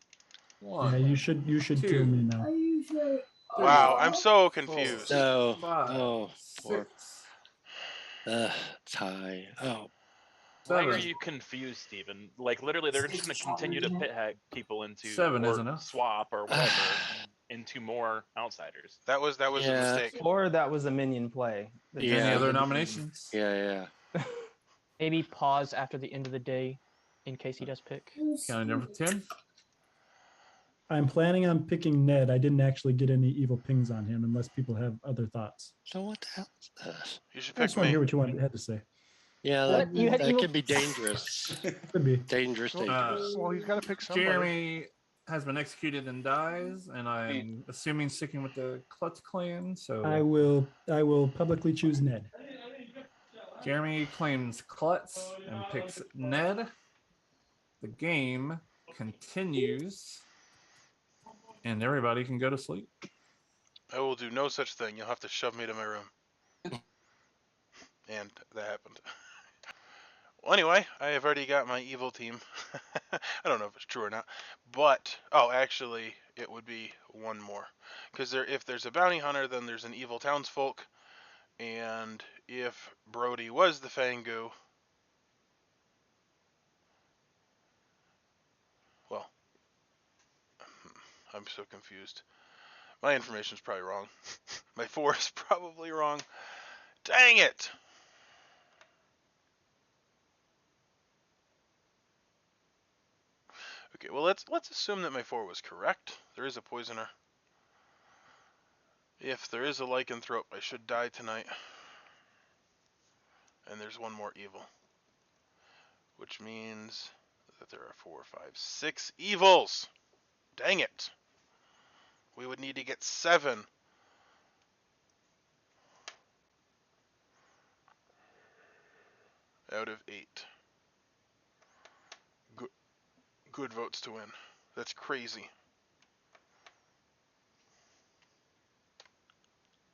Yeah, you should kill me now. Wow, I'm so confused. No. 5, Oh. 6, Tie. Oh. Why are 7. you confused, Steven? Like, literally, they're just going to continue to pit hack people into 7 or is enough. swap or whatever into more outsiders. That was a mistake. Or that was a minion play. Any other nominations? Yeah. Maybe pause after the end of the day in case he does pick. Counting down from 10. I'm planning on picking Ned. I didn't actually get any evil pings on him unless people have other thoughts. So what the hell is this? You should I pick just want to me. hear what you had to say. Yeah, What? You had that evil- could be dangerous. Could be. Dangerous. Well, you got to pick somebody. Jeremy has been executed and dies, and I'm assuming sticking with the Klutz clan. So I will publicly choose Ned. Jeremy claims Klutz and picks Ned. The game continues, and everybody can go to sleep. I will do no such thing. You'll have to shove me to my room. And that happened. Well, anyway, I have already got my evil team. I don't know if it's true or not, but actually, it would be one more, because if there's a bounty hunter, then there's an evil townsfolk, and if Brody was the Fangu, well, I'm so confused. My information is probably wrong. My 4 is probably wrong. Dang it! Okay, well let's assume that my 4 was correct. There is a poisoner. If there is a lycanthrope, I should die tonight. And there's one more evil, which means that there are 4, 5, 6 evils. Dang it! We would need to get 7. Out of 8. Good votes to win. That's crazy.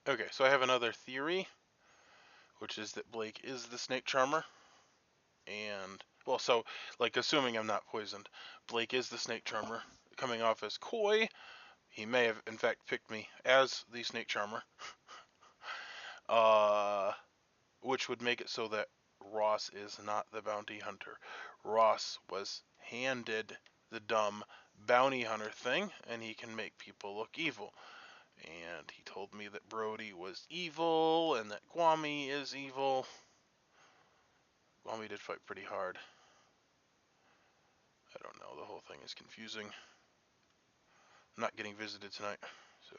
Okay, so I have another theory, which is that Blake is the snake charmer. And, well, so, like, assuming I'm not poisoned, Blake is the snake charmer. Coming off as coy, he may have, in fact, picked me as the snake charmer. Which would make it so that Ross is not the bounty hunter. Ross was handed the dumb bounty hunter thing, and he can make people look evil. And he told me that Brody was evil, and that Kwame is evil. Kwame did fight pretty hard. I don't know, the whole thing is confusing. I'm not getting visited tonight, so.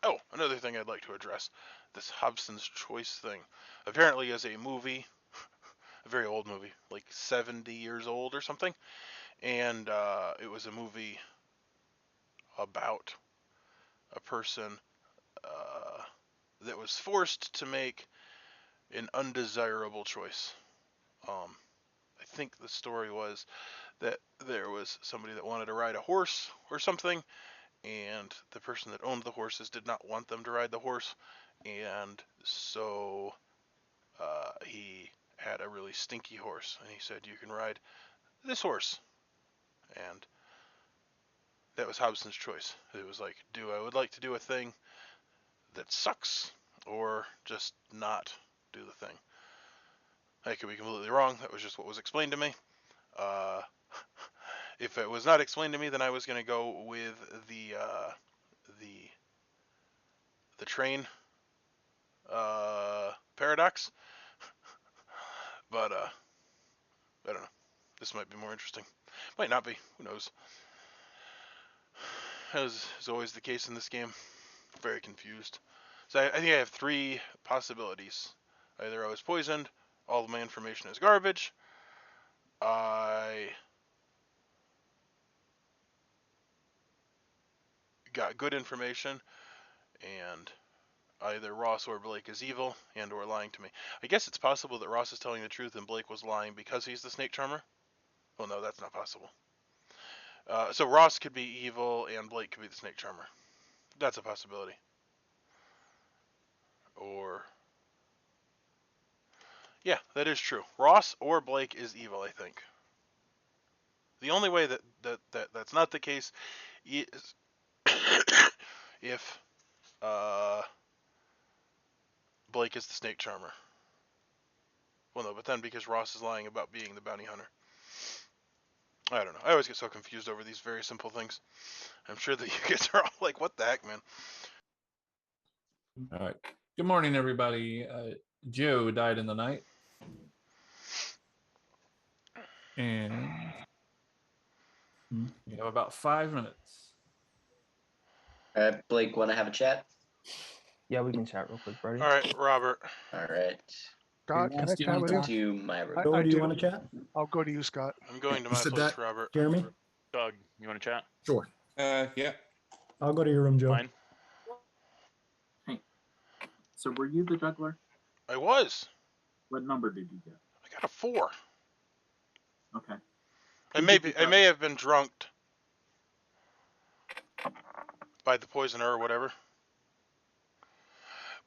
Oh, another thing I'd like to address. This Hobson's Choice thing. Apparently is a movie, a very old movie, like 70 years old or something. And it was a movie about a person that was forced to make an undesirable choice. I think the story was that there was somebody that wanted to ride a horse or something, and the person that owned the horses did not want them to ride the horse, and so he had a really stinky horse, and he said, "You can ride this horse," and that was Hobson's choice. It was like, I would like to do a thing that sucks, or just not do the thing. I could be completely wrong. That was just what was explained to me. If it was not explained to me, then I was going to go with the train paradox. But I don't know. This might be more interesting. Might not be. Who knows? As is always the case in this game. Very confused. So I think I have 3 possibilities. Either I was poisoned, all of my information is garbage, I got good information, and either Ross or Blake is evil and or lying to me. I guess it's possible that Ross is telling the truth and Blake was lying because he's the snake charmer. Well, no, that's not possible. So Ross could be evil and Blake could be the snake charmer. That's a possibility. Or, yeah, that is true. Ross or Blake is evil, I think. The only way that's not the case is if Blake is the snake charmer. Well, no, but then because Ross is lying about being the bounty hunter. I don't know. I always get so confused over these very simple things. I'm sure that you guys are all like, what the heck, man? All right. Good morning, everybody. Joe died in the night. And you have about 5 minutes. Blake, want to have a chat? Yeah, we can chat real quick, Brody. All right, Robert. All right. Scott, can I chat with you? Do my Joe, do you want to chat? I'll go to you, Scott. I'm going to my said place, that? Robert. Jeremy? Doug, you want to chat? Sure. Yeah. I'll go to your room, Joe. Fine. Hey, so were you the juggler? I was. What number did you get? I got a 4. Okay. I may have been drunked by the poisoner or whatever.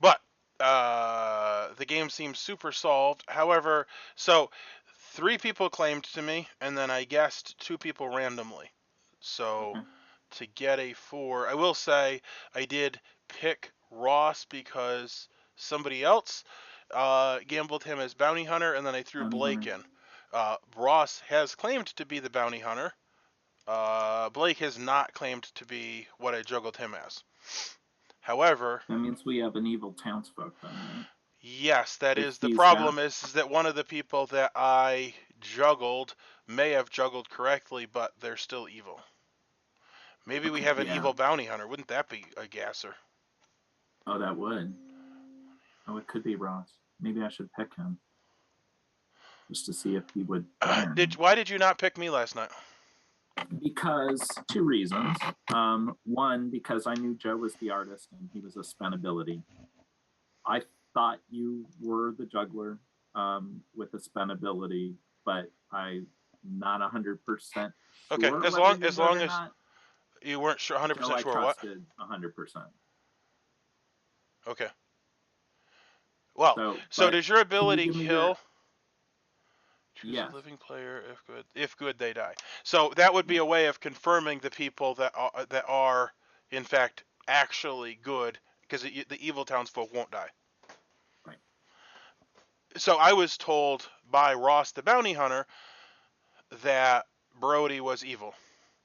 But the game seems super solved. However, so 3 people claimed to me, and then I guessed 2 people randomly. So to get a 4, I will say I did pick Ross because somebody else gambled him as bounty hunter, and then I threw Bounty Blake hunter. in. Ross has claimed to be the bounty hunter. Blake has not claimed to be what I juggled him as. However, That means we have an evil townsfolk then, right? yes, that If is the he's problem. got- Is that one of the people that I juggled may have juggled correctly, but they're still evil. Maybe we Okay, have an yeah. evil bounty hunter. Wouldn't that be a gasser? Oh, that would. Oh, it could be Ross. Maybe I should pick him. Just to see if he would die or not. Why did you not pick me last night? Because 2 reasons. One, because I knew Joe was the artist and he was a spendability. I thought you were the juggler with the spendability, but I'm not 100% sure. Okay, as long as you weren't sure 100% Joe, I sure what. trusted 100%. Okay. Well, so but does your can you ability give me kill? your- Choose Yes. a living player if good. If good, they die. So that would be a way of confirming the people that are in fact actually good, because the evil townsfolk won't die. Right. So I was told by Ross the bounty hunter that Brody was evil,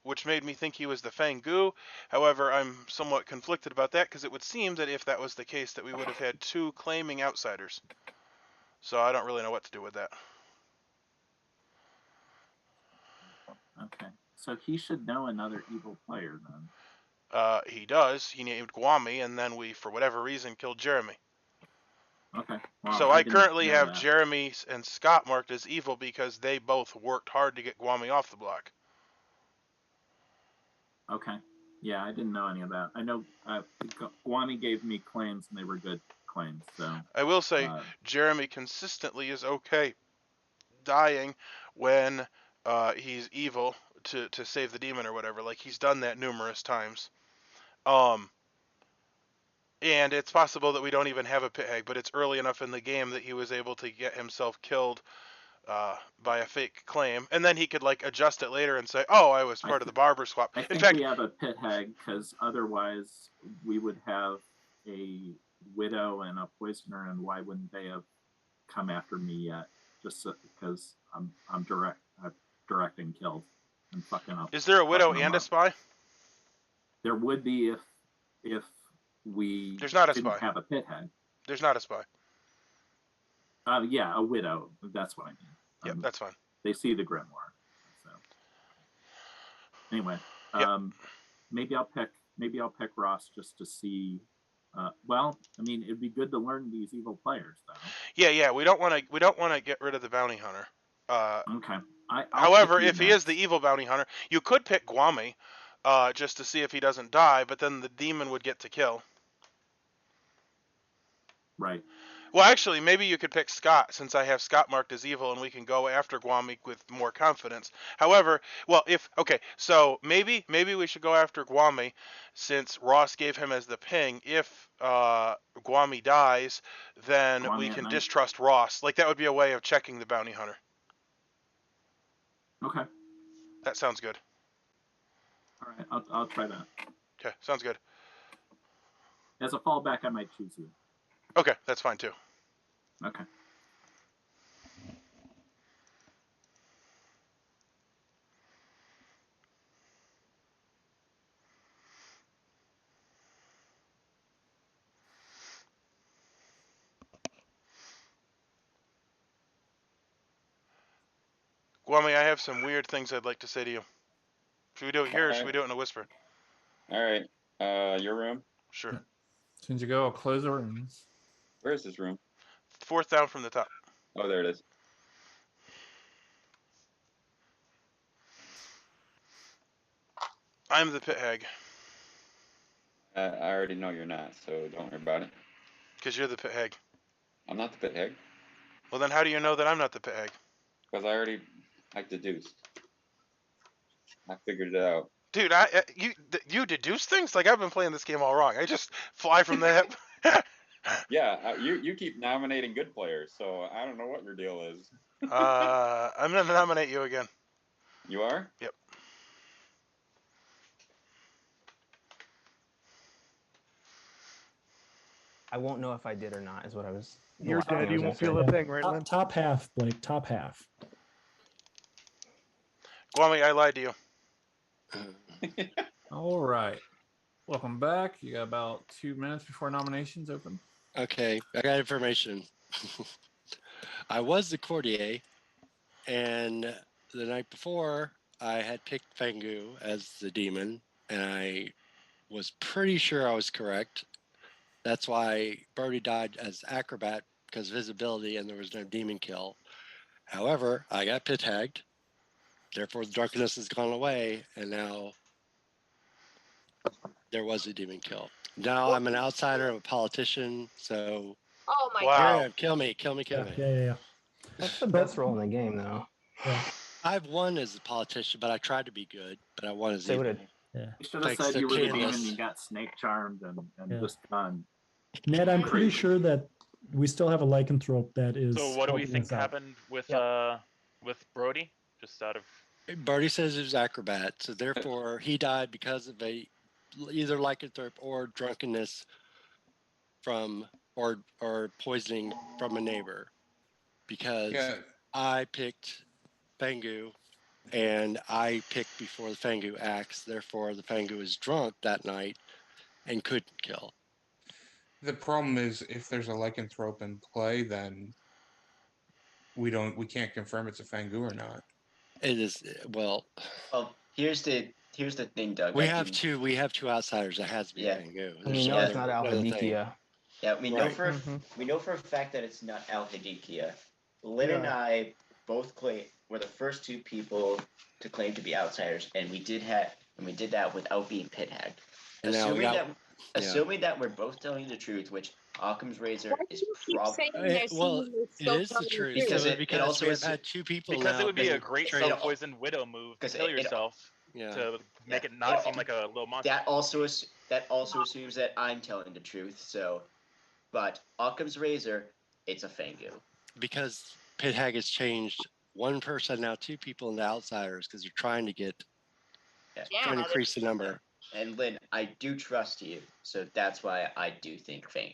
which made me think he was the Fang Goo. However, I'm somewhat conflicted about that, because it would seem that if that was the case, that we would have had 2 claiming outsiders. So I don't really know what to do with that. Okay. So he should know another evil player then. He does. He named Guami, and then we, for whatever reason, killed Jeremy. Okay. Well, So I didn't currently know have that. Jeremy and Scott marked as evil because they both worked hard to get Guami off the block. Okay. Yeah, I didn't know any of that. I know Guami gave me claims and they were good claims. So I will say Jeremy consistently is okay dying when he's evil to save the demon or whatever. Like, he's done that numerous times. And it's possible that we don't even have a pit hag, but it's early enough in the game that he was able to get himself killed by a fake claim, and then he could like adjust it later and say, "Oh, I was part of the barber swap." I In think fact, we have a pit hag because otherwise we would have a widow and a poisoner, and why wouldn't they have come after me yet? Just because I'm directing kills and fucking up. Is there a widow fucking them and a up. spy? There would be if we There's not a didn't spy. have a pit hag. There's not a spy. Yeah, a widow. That's what I mean. Yep, that's fine. They see the grimoire. So anyway, maybe I'll pick Ross just to see. Well, I mean, it'd be good to learn these evil players, though. Yeah. We don't want to get rid of the bounty hunter. Okay. However, if he is the evil bounty hunter, you could pick Guami, just to see if he doesn't die. But then the demon would get to kill. Right. Well, actually, maybe you could pick Scott, since I have Scott marked as evil, and we can go after Guami with more confidence. However, well, so maybe we should go after Guami, since Ross gave him as the ping. If Guami dies, then Guami we at can night. distrust Ross. Like, that would be a way of checking the bounty hunter. Okay. That sounds good. All right, I'll try that. Okay, sounds good. As a fallback, I might choose you. Okay, that's fine too. Okay. Guami, I have some weird things I'd like to say to you. Should we do it here, or should we do it in a whisper? All right. Your room? Sure. As soon as you go, I'll close the rooms. Where is this room? 4th down from the top. Oh, there it is. I'm the pit hag. I already know you're not, so don't worry about it. Because you're the pit hag. I'm not the pit hag. Well, then how do you know that I'm not the pit hag? Because I already deduced. I figured it out. Dude, you deduce things? Like, I've been playing this game all wrong. I just fly from the hip. Yeah, you keep nominating good players, so I don't know what your deal is. I'm gonna nominate you again. You are? Yep. I won't know if I did or not. Is what I was. the You're last thing I dead. You was won't gonna feel say. a thing, right, Lynn? Top half, Blake. Top half. Guami, I lied to you. All right. Welcome back. You got about 2 minutes before nominations open. Okay, I got information. I was the courtier, and the night before, I had picked Fangu as the demon, and I was pretty sure I was correct. That's why Brody died as acrobat because visibility, and there was no demon kill. However, I got pit tagged. Therefore, the drunkenness has gone away, and now there was a demon kill. Now I'm an outsider, I'm a politician, so Oh my Wow. god. here I am. Kill me, kill me, kill Yeah, me. yeah. That's the best role in the game, though. Yeah. I've won as a politician, but I tried to be good, but I won as So evil. did. Yeah. You should have Thanks said to you were the Candace. demon and got snake charmed and Yeah. just gone. Ned, I'm pretty Crazy. sure that we still have a lycanthrope that is. So what do we helping think us out. happened with Brody? Just out of Brody says it was acrobat, so therefore he died because of either lycanthrope or drunkenness from or poisoning from a neighbor. Because Yeah. I picked Fangu, and I picked before the Fangu acts. Therefore, the Fangu is drunk that night and couldn't kill. The problem is if there's a lycanthrope in play, then we can't confirm it's a Fangu or not. It is well. Well, here's the thing, Doug. We have two outsiders. That has to be Yeah. a Fangu. And we There's know no it's not other thing. Al-Hadikia. Yeah, we know Right. for a fact that it's not Al-Hadikia. Lynn and I both were the first two people to claim to be outsiders, and we did that without being pit hagged. And now we got, Assuming that we're both telling the truth, which Occam's razor Why do is you keep probably saying that? well, Assuming you're it still is the telling truth. Because So it also we've is- had two people because now. it would be a because great it- self-poisoned widow move to because kill it- yourself Yeah. to make it not seem like a little monster. That also assumes that I'm telling the truth. So, but Occam's razor, it's a Fangu. Because pit hag has changed one person now two people into outsiders because they're trying to get Yeah, to increase the number. And Lynn, I do trust you, so that's why I do think Fangu.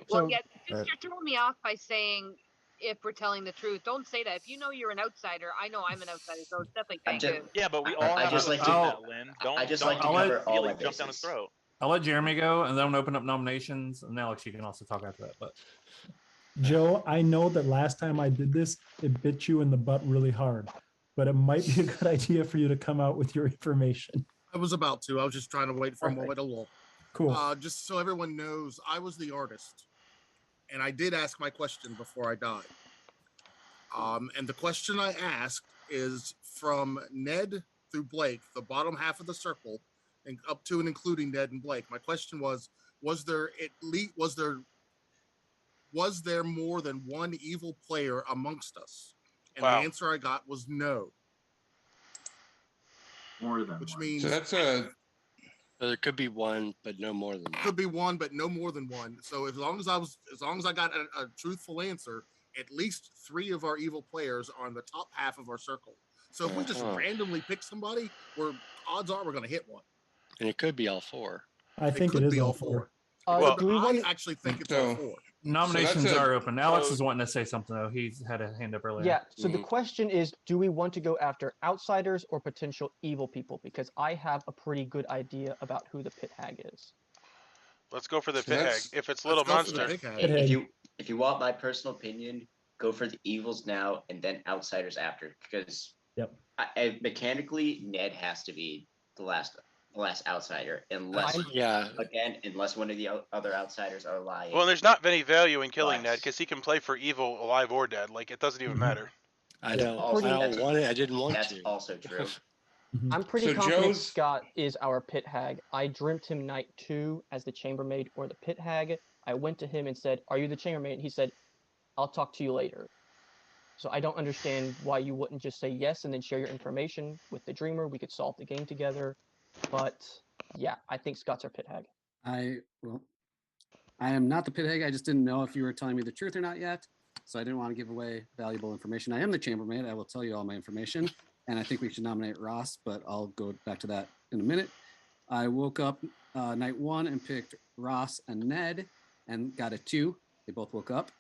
Well, yeah, you're throwing me off by saying if we're telling the truth. Don't say that. If you know you're an outsider, I know I'm an outsider, so it's definitely Fangu. Yeah, but we all have to assume that, Lynn. Don't jump down his throat. I'll let Jeremy go, and then I'm gonna open up nominations, and Alex, you can also talk after that. But Joe, I know that last time I did this, it bit you in the butt really hard, but it might be a good idea for you to come out with your information. I was about to. I was just trying to wait for a moment to lull. Cool. Just so everyone knows, I was the artist, and I did ask my question before I died. And the question I asked is from Ned through Blake, the bottom half of the circle, and up to and including Ned and Blake. My question was there more than one evil player amongst us? And Wow. the answer I got was no. More than which one. means So that's a. So there could be one, but no more than one. Could be one, but no more than one. So as long as I got a truthful answer, at least three of our evil players are on the top half of our circle. So if we just randomly pick somebody, odds are we're going to hit one. And it could be all four. I think it is all four. I actually think it's all four. Nominations are open. Alex is wanting to say something though. He's had a hand up earlier. Yeah. So the question is, do we want to go after outsiders or potential evil people? Because I have a pretty good idea about who the pit hag is. Let's go for the pit hag. If it's Little Let's go for Monster. the pit hag. If you want my personal opinion, go for the evils now and then outsiders after. Because mechanically, Ned has to be the last outsider, unless unless one of the other outsiders are lying. Well, there's not any value in killing Ned because he can play for evil, alive or dead. Like it doesn't even matter. I don't want it. I didn't want That's to. also true. I'm pretty confident Scott is our pit hag. I dreamt him night 2 as the chambermaid or the pit hag. I went to him and said, "Are you the chambermaid?" He said, "I'll talk to you later." So I don't understand why you wouldn't just say yes and then share your information with the dreamer. We could solve the game together. But yeah, I think Scott's our pit hag. I'm I am not the pit hag. I just didn't know if you were telling me the truth or not yet. So I didn't want to give away valuable information. I am the chambermaid. I will tell you all my information. And I think we should nominate Ross, but I'll go back to that in a minute. I woke up night 1 and picked Ross and Ned and got a 2. They both woke up.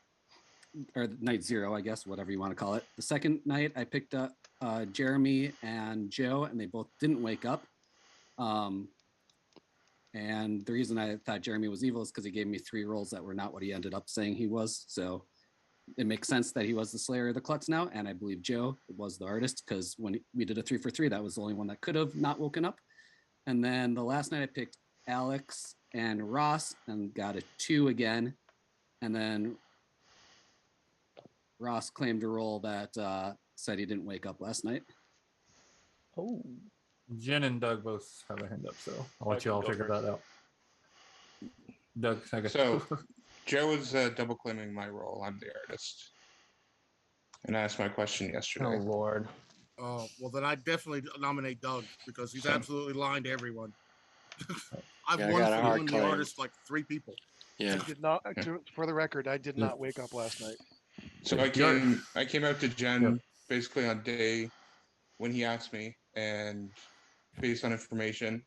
Or night 0, I guess, whatever you want to call it. The second night I picked up Jeremy and Joe, and they both didn't wake up. And the reason I thought Jeremy was evil is because he gave me 3 rolls that were not what he ended up saying he was. So it makes sense that he was the Slayer of the Klutz now. And I believe Joe was the artist because when we did a 3 for 3, that was the only one that could have not woken up. And then the last night I picked Alex and Ross and got a 2 again. And then Ross claimed a roll that said he didn't wake up last night. Oh. Jen and Doug both have a hand up, so I'll let you all figure that out. Doug, I guess. So Joe is double claiming my role. I'm the artist. And I asked my question yesterday. Oh, Lord. Oh, well, then I definitely nominate Doug because he's absolutely lying to everyone. I've Yeah, I won got a for hard doing claim. the artist like 3 people. Yeah. I did not. For the record, I did not wake up last night. So I came out to Jen basically on day when he asked me, and based on information,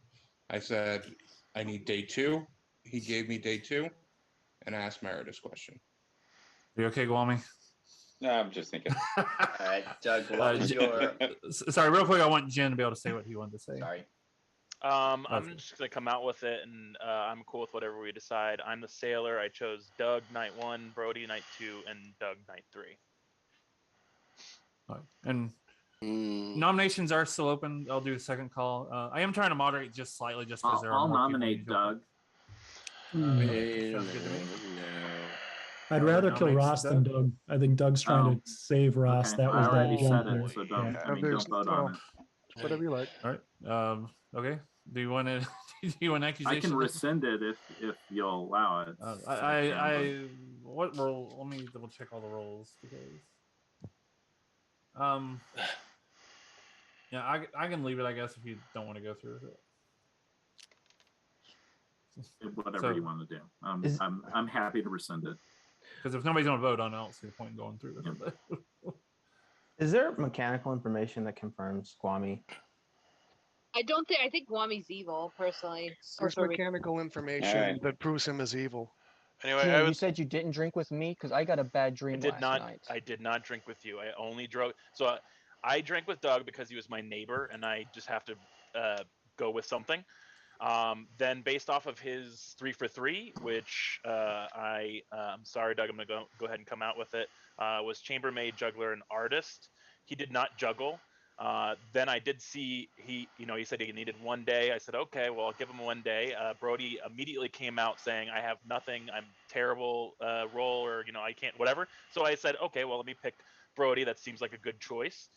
I said I need day 2. He gave me day 2, and I asked my artist question. Are you okay, Gwami? No, I'm just thinking. All right, Doug, what was your... Sorry, real quick, I want Jen to be able to say what he wanted to say. Sorry. I'm just gonna come out with it, and I'm cool with whatever we decide. I'm the sailor. I chose Doug night 1, Brody night 2, and Doug night 3. And nominations are still open. I'll do a second call. I am trying to moderate just slightly, just because there are I'll more nominate people Doug. sounds good to me. I'd rather kill nominates Ross than Doug. I think Doug's trying to save Ross. Okay. That was I already that said jump. it, so don't. Yeah. I mean, don't vote on it. Whatever you like. All right. Okay. Do you want to? Do you want accusation? I can rescind it if you'll allow it. What role? Let me double check all the roles because. Yeah, I can leave it, I guess, if you don't want to go through with it. Whatever you want to do. I'm happy to rescind it. Because if nobody's going to vote on it, I don't see the point in going through with it. Is there mechanical information that confirms Gwami? I don't think. I think Guami's evil, personally. There's mechanical information that proves him as evil. Anyway, Jim, you said you didn't drink with me because I got a bad dream last night. I did not drink with you. I only drove. So I drank with Doug because he was my neighbor, and I just have to go with something. Then, based off of his 3 for 3, which I'm sorry, Doug, I'm gonna go ahead and come out with it. Was Chambermaid, Juggler, and Artist. He did not juggle. Then I did see he said he needed 1 day. I said, okay, well, I'll give him 1 day. Brody immediately came out saying, I have nothing. I'm terrible roll, or, I can't, whatever. So I said, okay, well, let me pick Brody. That seems like a good choice.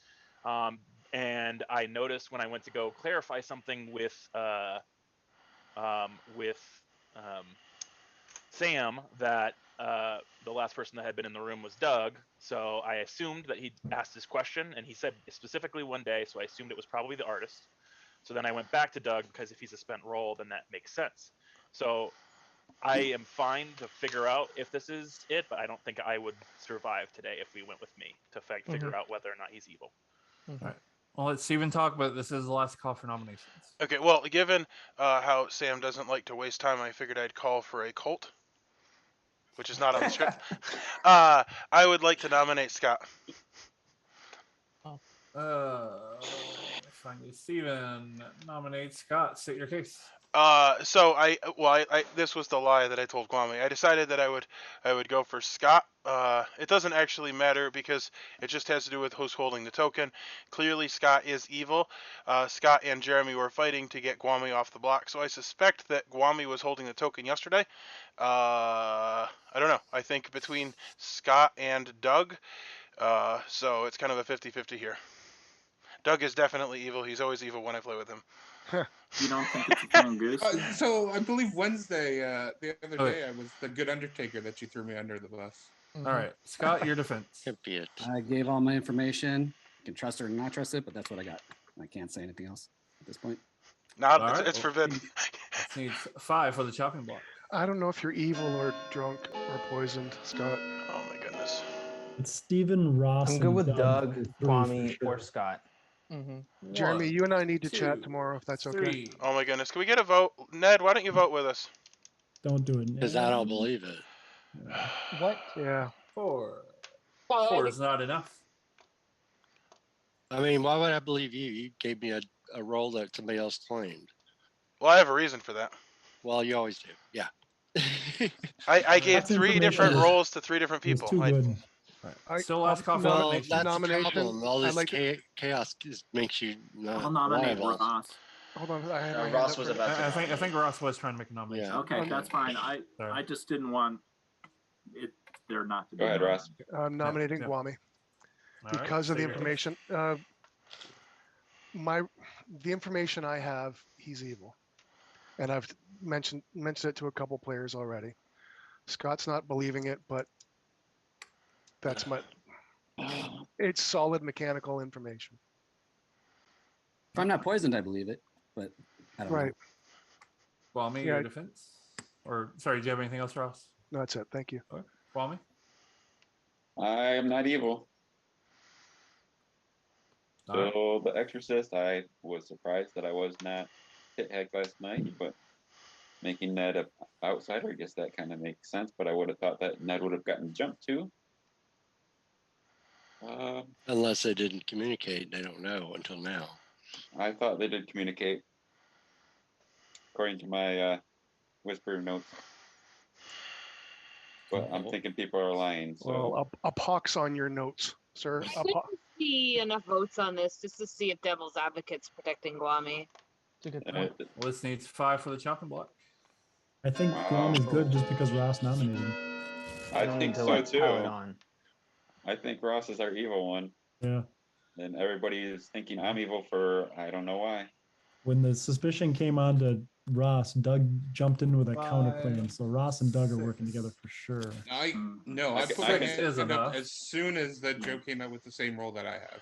And I noticed when I went to go clarify something with Sam that the last person that had been in the room was Doug. So I assumed that he'd asked this question, and he said specifically 1 day, so I assumed it was probably the artist. So then I went back to Doug because if he's a spent roll, then that makes sense. So I am fine to figure out if this is it, but I don't think I would survive today if we went with me to figure out whether or not he's evil. All right. Well, let Steven talk, but this is the last call for nominations. Okay, well, given how Sam doesn't like to waste time, I figured I'd call for a cult, which is not on the script. I would like to nominate Scott. Finally, Steven nominates Scott. State your case. So this was the lie that I told Kwame. I decided that I would go for Scott. It doesn't actually matter because it just has to do with who's holding the token. Clearly, Scott is evil. Scott and Jeremy were fighting to get Gwami off the block, so I suspect that Gwami was holding the token yesterday. I don't know. I think between Scott and Doug, so it's kind of a 50-50 here. Doug is definitely evil. He's always evil when I play with him. You don't think it's a phone goose? So I believe Wednesday, the other day, I was the good Undertaker that you threw me under the bus. All right, Scott, your defense. I gave all my information. You can trust it or not trust it, but that's what I got. I can't say anything else at this point. It's forbidden. Needs 5 for the chopping block. I don't know if you're evil or drunk or poisoned, Scott. Oh my goodness. It's Steven, Ross, I'm good and with Doug, for three for Kwame, or sure. Scott. Jeremy, One, you and I need to chat two, tomorrow if that's okay. three. Oh my goodness. Can we get a vote? Ned, why don't you vote with us? Don't do it. Because I don't believe it. What? Yeah. Four. Four is not enough. I mean, why would I believe you? You gave me a role that somebody else claimed. Well, I have a reason for that. Well, you always do. Yeah. I gave Enough 3 information different was- roles to 3 different It was people. too good. Still last call for Well, nomination. that's the Nomination, problem. All I'd this like to- chaos makes you not I'll nominate reliable. Ross. Hold on, I had my hand Ross up was for- about to I think nominate. Ross was trying to make a nomination. Yeah. Okay, that's fine. I just didn't want it there not to be. Go ahead, Ross. I'm nominating Yeah. Guami All right, because of the state your case. information. The information I have, he's evil, and I've mentioned it to a couple players already. Scott's not believing it, but that's it's solid mechanical information. If I'm not poisoned, I believe it, but I don't know. Right. Kwame, Yeah. your defense? Or, sorry, do you have anything else, Ross? No, that's it. Thank you. Okay. Kwame? I am not evil. All right. So the Exorcist, I was surprised that I was not hit heck last night, but making Ned an outsider, I guess that kind of makes sense. But I would have thought that Ned would have gotten jumped too. Unless they didn't communicate, they don't know until now. I thought they did communicate, according to my whisper notes. But I'm thinking people are lying. So Well, a pox on your notes, sir. I'd like to see enough votes on this just to see if Devil's Advocate's protecting Guami. It's a good point. Well, this needs 5 for the chopping block. I think Guam is good just because Ross nominated him. I don't think need to, so like, pile it too. on. I think Ross is our evil one. Yeah. And everybody is thinking I'm evil for I don't know why. When the suspicion came on to Ross, Doug jumped in with a counterclaim. So Ross and Doug are working together for sure. I put my hand up as soon as that Joe came out with the same role that I have.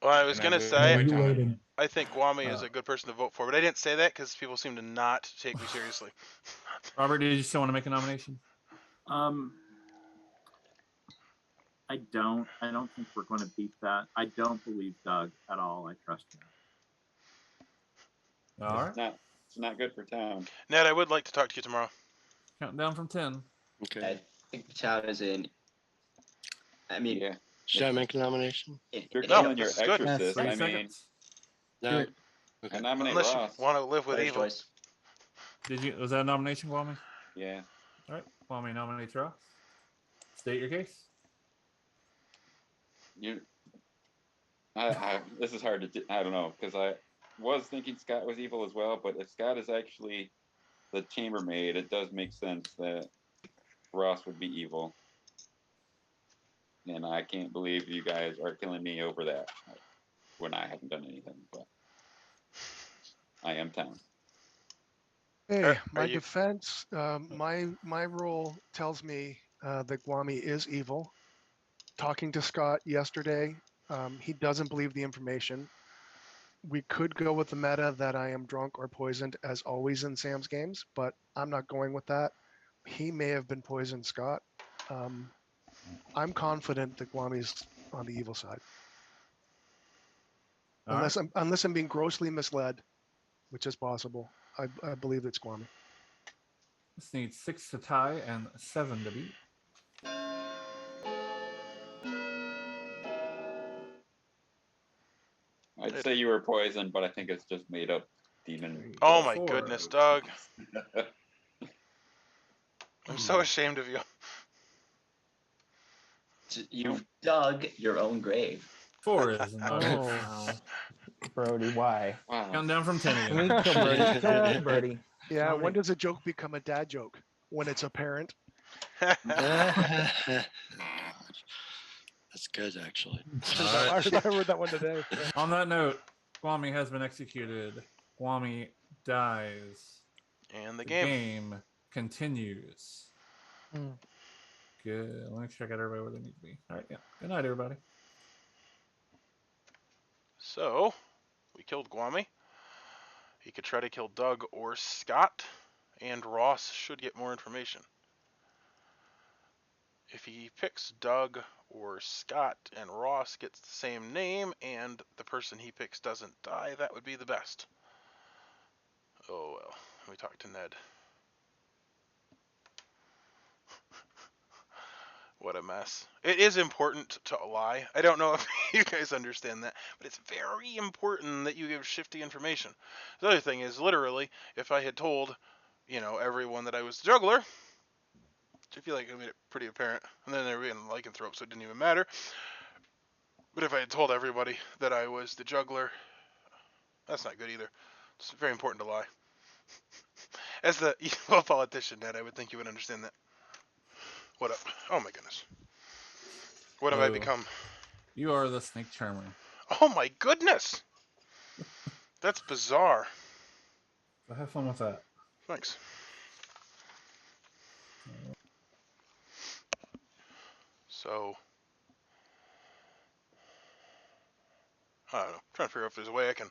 Well, I was And going to wasted say, my time. I think Guami is a good person to vote for, but I didn't say that because people seem to not take me seriously. Robert, did you still want to make a nomination? I don't think we're going to beat that. I don't believe Doug at all. I trust him. All right. It's not good for town. Ned, I would like to talk to you tomorrow. Count down from 10. Okay. I think the town is in. I mean, yeah. Should I make a nomination? You're killing your Exorcist. I mean, seconds. No. I nominate Unless Ross. you want to live with First evil. choice. Was that a nomination, Kwame? Yeah. All right. Kwame nominates Ross. State your case. This is hard to do. I don't know, because I was thinking Scott was evil as well, but if Scott is actually the chambermaid, it does make sense that Ross would be evil. And I can't believe you guys are killing me over that when I haven't done anything, but I am town. Hey, my defense, my role tells me that Guami is evil. Talking to Scott yesterday, he doesn't believe the information. We could go with the meta that I am drunk or poisoned as always in Sam's games, but I'm not going with that. He may have been poisoned, Scott. I'm confident that Guami's on the evil side. Unless I'm being grossly misled, which is possible. I believe it's Guami. This needs 6 to tie and 7 to beat. I'd say you were poisoned, but I think it's just made up demon. Oh my goodness, Doug. I'm so ashamed of you. You've dug your own grave. 4 is not. Oh, Brody, why? Wow. Count down from 10 Can we again. kill Brody? Kill Brody. Yeah, when does a joke become a dad joke? When it's apparent. That's good, actually. I heard that one today. On that note, Kwame has been executed. Kwame dies. And the game continues. Hmm. Good. Let me check out everybody where they need to be. All right, yeah. Good night, everybody. So, we killed Guami. He could try to kill Doug or Scott. and Ross should get more information. If he picks Doug or Scott and Ross gets the same name and the person he picks doesn't die, that would be the best. Oh well, let me talk to Ned. What a mess. It is important to lie. I don't know if you guys understand that, but it's very important that you give shifty information. The other thing is, literally, if I had told, everyone that I was the juggler, which I feel like I made it pretty apparent, and then they were in lycanthrope, so it didn't even matter. But if I had told everybody that I was the juggler, that's not good either. It's very important to lie. As the evil politician, Ned, I would think you would understand that. What up? Oh my goodness. What have I become? You are the snake charmer. Oh my goodness! That's bizarre. So have fun with that. Thanks. So, I don't know. I'm trying to figure out if there's a way I can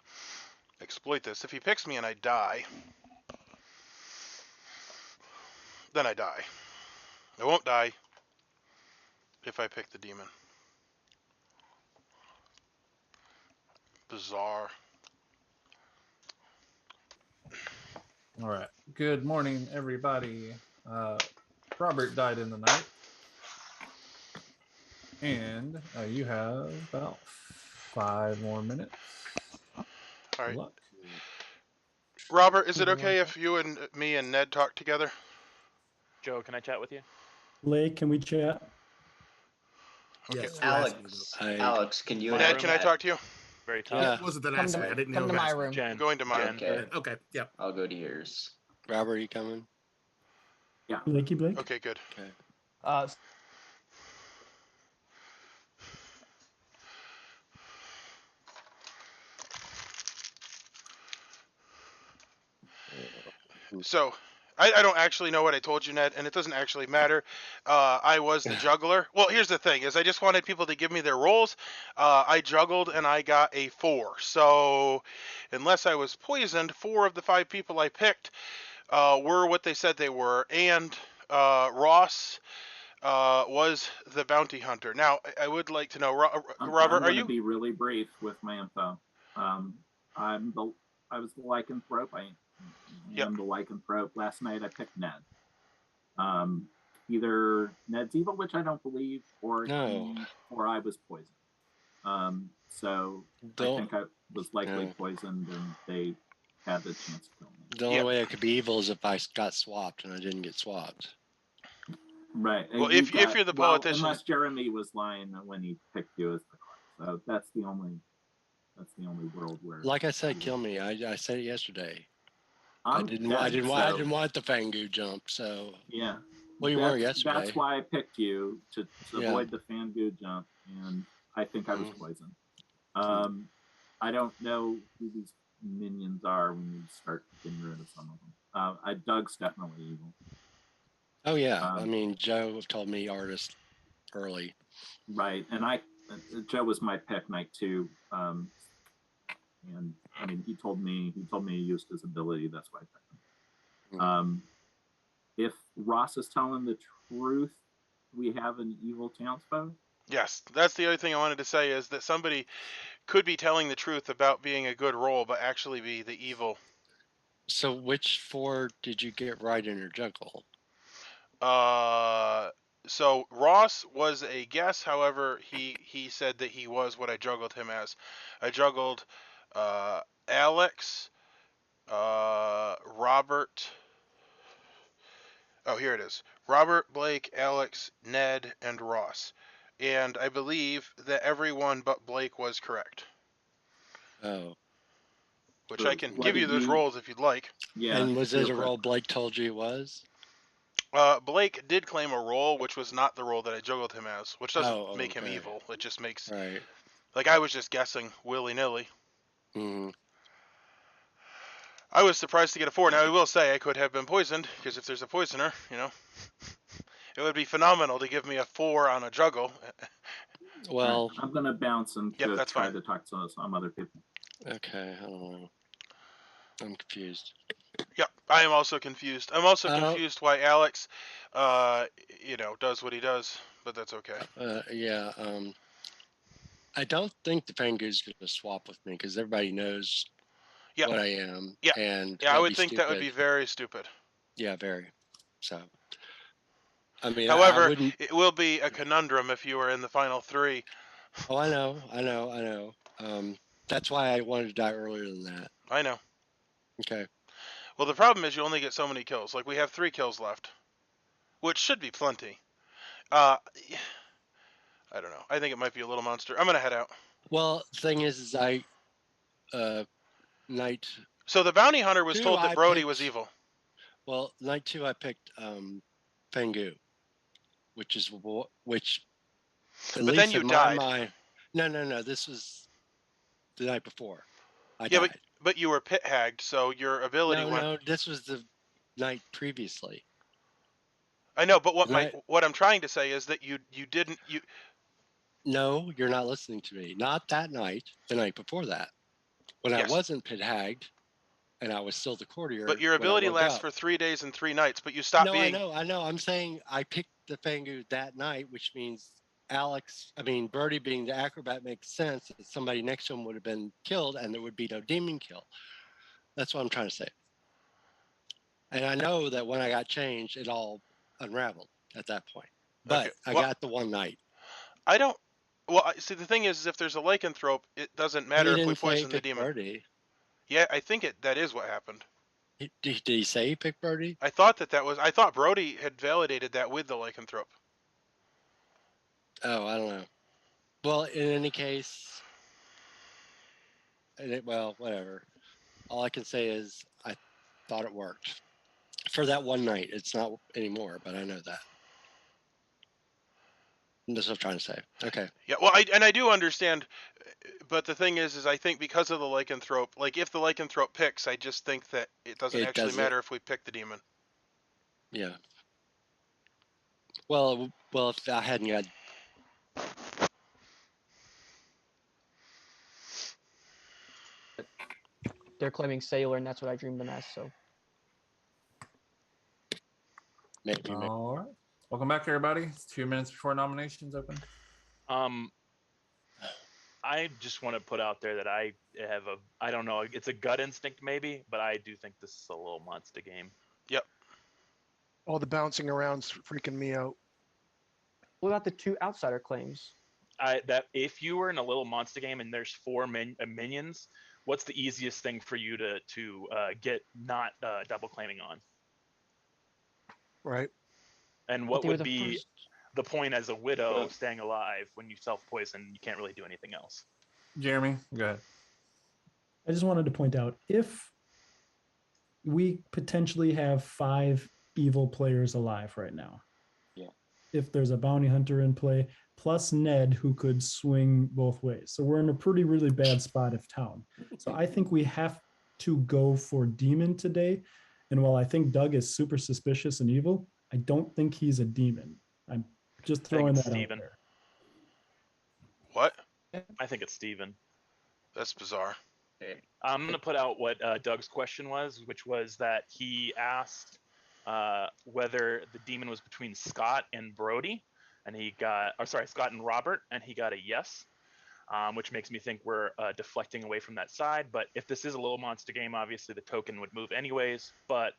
exploit this. If he picks me and I die, then I die. I won't die if I pick the demon. Bizarre. All right. Good morning, everybody. Robert died in the night. And you have about 5 more minutes. All right. Good luck. Robert, is it okay if you and me and Ned talk together? Joe, can I chat with you? Blake, can we chat? Okay. Yes, Alex, can you? Ned, can I talk to you? Very tough. Yeah. Wasn't that asked me? I didn't know. Come to my room. I'm going to mine. Okay. Yep. I'll go to yours. Robert, are you coming? Yeah. Blakey Blake? Okay, good. Okay. So, I don't actually know what I told you, Ned, and it doesn't actually matter. I was the juggler. Well, here's the thing, is I just wanted people to give me their rolls. I juggled, and I got a 4. So, unless I was poisoned, 4 of the 5 people I picked were what they said they were. And Ross was the bounty hunter. Now, I would like to know, Robert, I'm are you? to be really brief with my info. I was the lycanthrope. I am the lycanthrope. Last night I picked Ned. Either Ned's evil, which I don't believe, or I was poisoned. So I think I was likely poisoned, and they had the chance to kill me. The only way I could be evil is if I got swapped, and I didn't get swapped. Right. Well, if you're the politician, unless Jeremy was lying when he picked you as the card, so that's the only world where. Like I said, kill me. I said it yesterday. I didn't want the Fangu jump. So yeah. Well, you were yesterday. That's why I picked you to avoid the Fangu jump, and I think I was poisoned. I don't know who these minions are when you start getting rid of some of them. Doug's definitely evil. Oh yeah, I mean Joe told me artist early. Right, and Joe was my pick night 2, and I mean he told me he used his ability. That's why I picked him. If Ross is telling the truth, we have an evil townsfolk. Yes, that's the other thing I wanted to say, is that somebody could be telling the truth about being a good role, but actually be the evil. So which 4 did you get right in your juggle? So Ross was a guess. However, he said that he was what I juggled him as. I juggled Alex, Robert. Oh, here it is. Robert, Blake, Alex, Ned, and Ross. And I believe that everyone but Blake was correct. Oh. Which I can give you those rolls if you'd like. Yeah. And was it a role Blake told you it was? Blake did claim a role, which was not the role that I juggled him as, which doesn't make him evil. It just makes... Right. Like, I was just guessing willy-nilly. Mm-hmm. I was surprised to get a 4. Now, I will say I could have been poisoned, because if there's a poisoner, it would be phenomenal to give me a 4 on a juggle. Well... I'm going to bounce and try to talk to some other people. Okay, I don't know. I'm confused. Yep. I am also confused. I'm also confused why Alex, does what he does, but that's okay. Yeah. I don't think the Penguin's going to swap with me because everybody knows what I am. Yeah. And yeah, I would think that would be very stupid. Yeah, very. So, I mean, however, I wouldn't... it will be a conundrum if you were in the final 3. Oh, I know. That's why I wanted to die earlier than that. I know. Okay. Well, the problem is you only get so many kills. Like, we have 3 kills left, which should be plenty. I don't know. I think it might be a little monster. I'm going to head out. Well, the thing is night... So the bounty hunter was told that Brody was evil. Well, night 2, I picked Pengu, which... But then you died. No. This was the night before. I yeah, died. but you were pit hagged, so your ability went... No, this was the night previously. I know, but what I'm trying to say is that you didn't... No, you're not listening to me. Not that night, the night before that. When I wasn't pit hagged, and I was still the courtier. But your ability lasts for 3 days and 3 nights, but you stopped being... No, I know. I'm saying I picked the Pengu that night, which means Birdie being the acrobat makes sense. That somebody next to him would have been killed, and there would be no demon kill. That's what I'm trying to say. And I know that when I got changed, it all unraveled at that point. But I got the one night. I don't... Well, see, the thing is if there's a lycanthrope, it doesn't matter if we poison the demon. Birdie. Yeah, I think that is what happened. Did he say he picked Birdie? I thought I thought Brody had validated that with the lycanthrope. Oh, I don't know. Well, in any case, whatever. All I can say is I thought it worked for that one night. It's not anymore, but I know that. That's what I'm trying to say. Okay. Yeah, well, I do understand, but the thing is I think because of the lycanthrope, like if the lycanthrope picks, I just think that it doesn't matter if we pick the demon. Yeah. Well, if I hadn't got... They're claiming Sailor, and that's what I dreamed them as, so. Maybe. All right. Welcome back, everybody. It's 2 minutes before nominations open. I just want to put out there that I have I don't know, it's a gut instinct maybe, but I do think this is a little monster game. Yep. All the bouncing around's freaking me out. What about the 2 outsider claims? That if you were in a little monster game and there's 4 minions, what's the easiest thing for you to get not double claiming on? Right. And what would be the point as a widow staying alive when you self-poison? You can't really do anything else. Jeremy, go ahead. I just wanted to point out, if we potentially have 5 evil players alive right now, if there's a bounty hunter in play, plus Ned, who could swing both ways. So we're in a really bad spot of town. So I think we have to go for demon today. And while I think Doug is super suspicious and evil, I don't think he's a demon. I'm just throwing that out there. What? I think it's Steven. That's bizarre. I'm going to put out what Doug's question was, which was that he asked whether the demon was between Scott and Brody, and Scott and Robert, and he got a yes, which makes me think we're deflecting away from that side. But if this is a little monster game, obviously the token would move anyways. But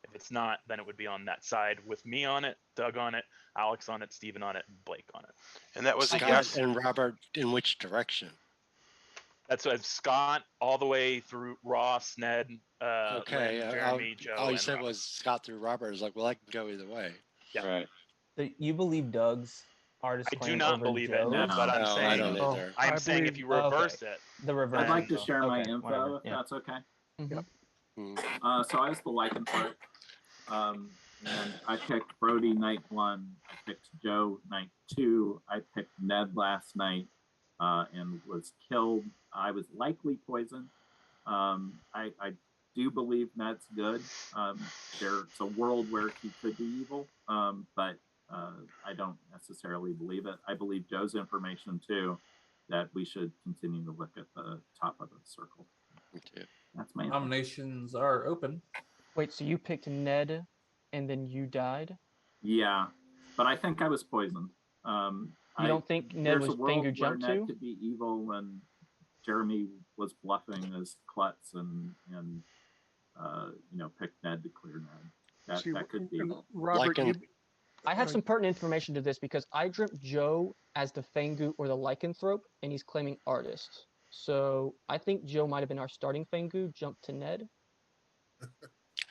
if it's not, then it would be on that side with me on it, Doug on it, Alex on it, Steven on it, and Blake on it. And that was a Scott yes. And Robert, in which direction? That's Scott all the way through Ross, Ned, okay, Lynn, Jeremy, Joe. All you said was Scott through Robert. I was like, well, I can go either way. Yeah. Right. So you believe Doug's artist I claim do not over believe Joe's? it, but I'm saying I don't either. I'm saying if you reverse it, the reverse. I'd like to share my Okay, info whatever, if yeah. that's okay. Yep. So I was the lycanthrope. And I picked Brody night 1. I picked Joe night 2. I picked Ned last night and was killed. I was likely poisoned. I do believe Ned's good. There's a world where he could be evil, but I don't necessarily believe it. I believe Joe's information too, that we should continue to look at the top of the circle. Me too. That's my Nominations are open. Wait, so you picked Ned, and then you died? Yeah, but I think I was poisoned. You don't think Ned was There's a world Fangu where jumped Ned to? could be evil and Jeremy was bluffing as Klutz and picked Ned to clear Ned. That could be. Robert, I have some pertinent information to this because I dreamt Joe as the Fangu or the Lycanthrope, and he's claiming artist. So I think Joe might have been our starting Fangu, jumped to Ned.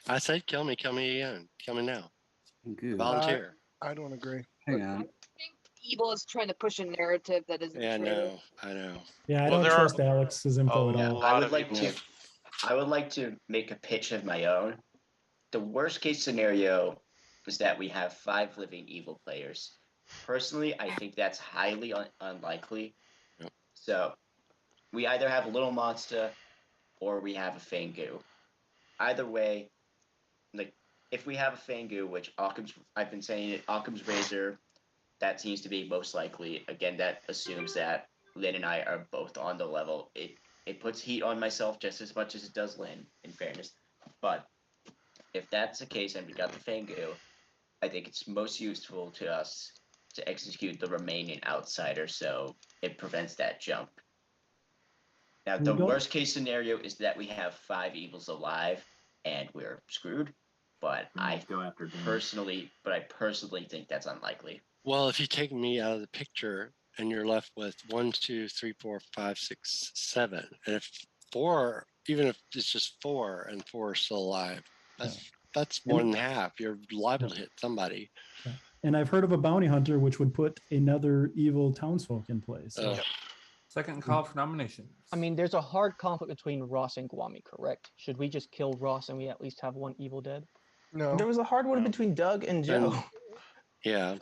I said, kill me again. Kill me now. Good. Volunteer. I don't agree. Hang on. Evil is trying to push a narrative that isn't Yeah, true. I know. Yeah, I don't trust Alex's info at all. I would like to make a pitch of my own. The worst case scenario is that we have 5 living evil players. Personally, I think that's highly unlikely. Yep. So we either have a little monster or we have a Fangu. Either way, like if we have a Fangu, which I've been saying it, Occam's Razor, that seems to be most likely. Again, that assumes that Lynn and I are both on the level. It puts heat on myself just as much as it does Lynn, in fairness. But if that's the case and we got the Fangu, I think it's most useful to us to execute the remaining outsider so it prevents that jump. Now, the worst case scenario is that we have 5 evils alive and we're screwed. But I personally think that's unlikely. Well, if you take me out of the picture and you're left with 1, 2, 3, 4, 5, 6, 7, and if 4, even if it's just 4 and 4 are still alive, that's more than half. You're liable to hit somebody. Yeah. And I've heard of a bounty hunter which would put another evil townsfolk in place. So. Second call for nominations. I mean, there's a hard conflict between Ross and Gwami, correct? Should we just kill Ross and we at least have 1 evil dead? No. There was a hard one between Doug and Joe. Yeah.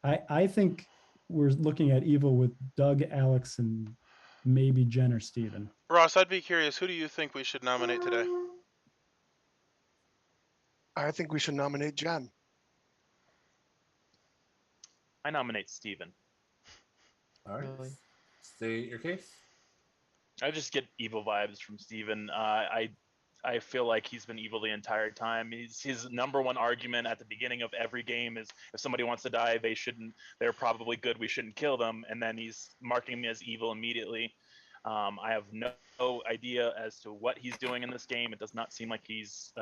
I think we're looking at evil with Doug, Alex, and maybe Jen or Steven. Ross, I'd be curious, who do you think we should nominate today? I think we should nominate Jen. I nominate Steven. All right. Really? State your case. I just get evil vibes from Steven. I feel like he's been evil the entire time. His number one argument at the beginning of every game is if somebody wants to die, they're probably good, we shouldn't kill them. And then he's marking me as evil immediately. I have no idea as to what he's doing in this game. It does not seem like he's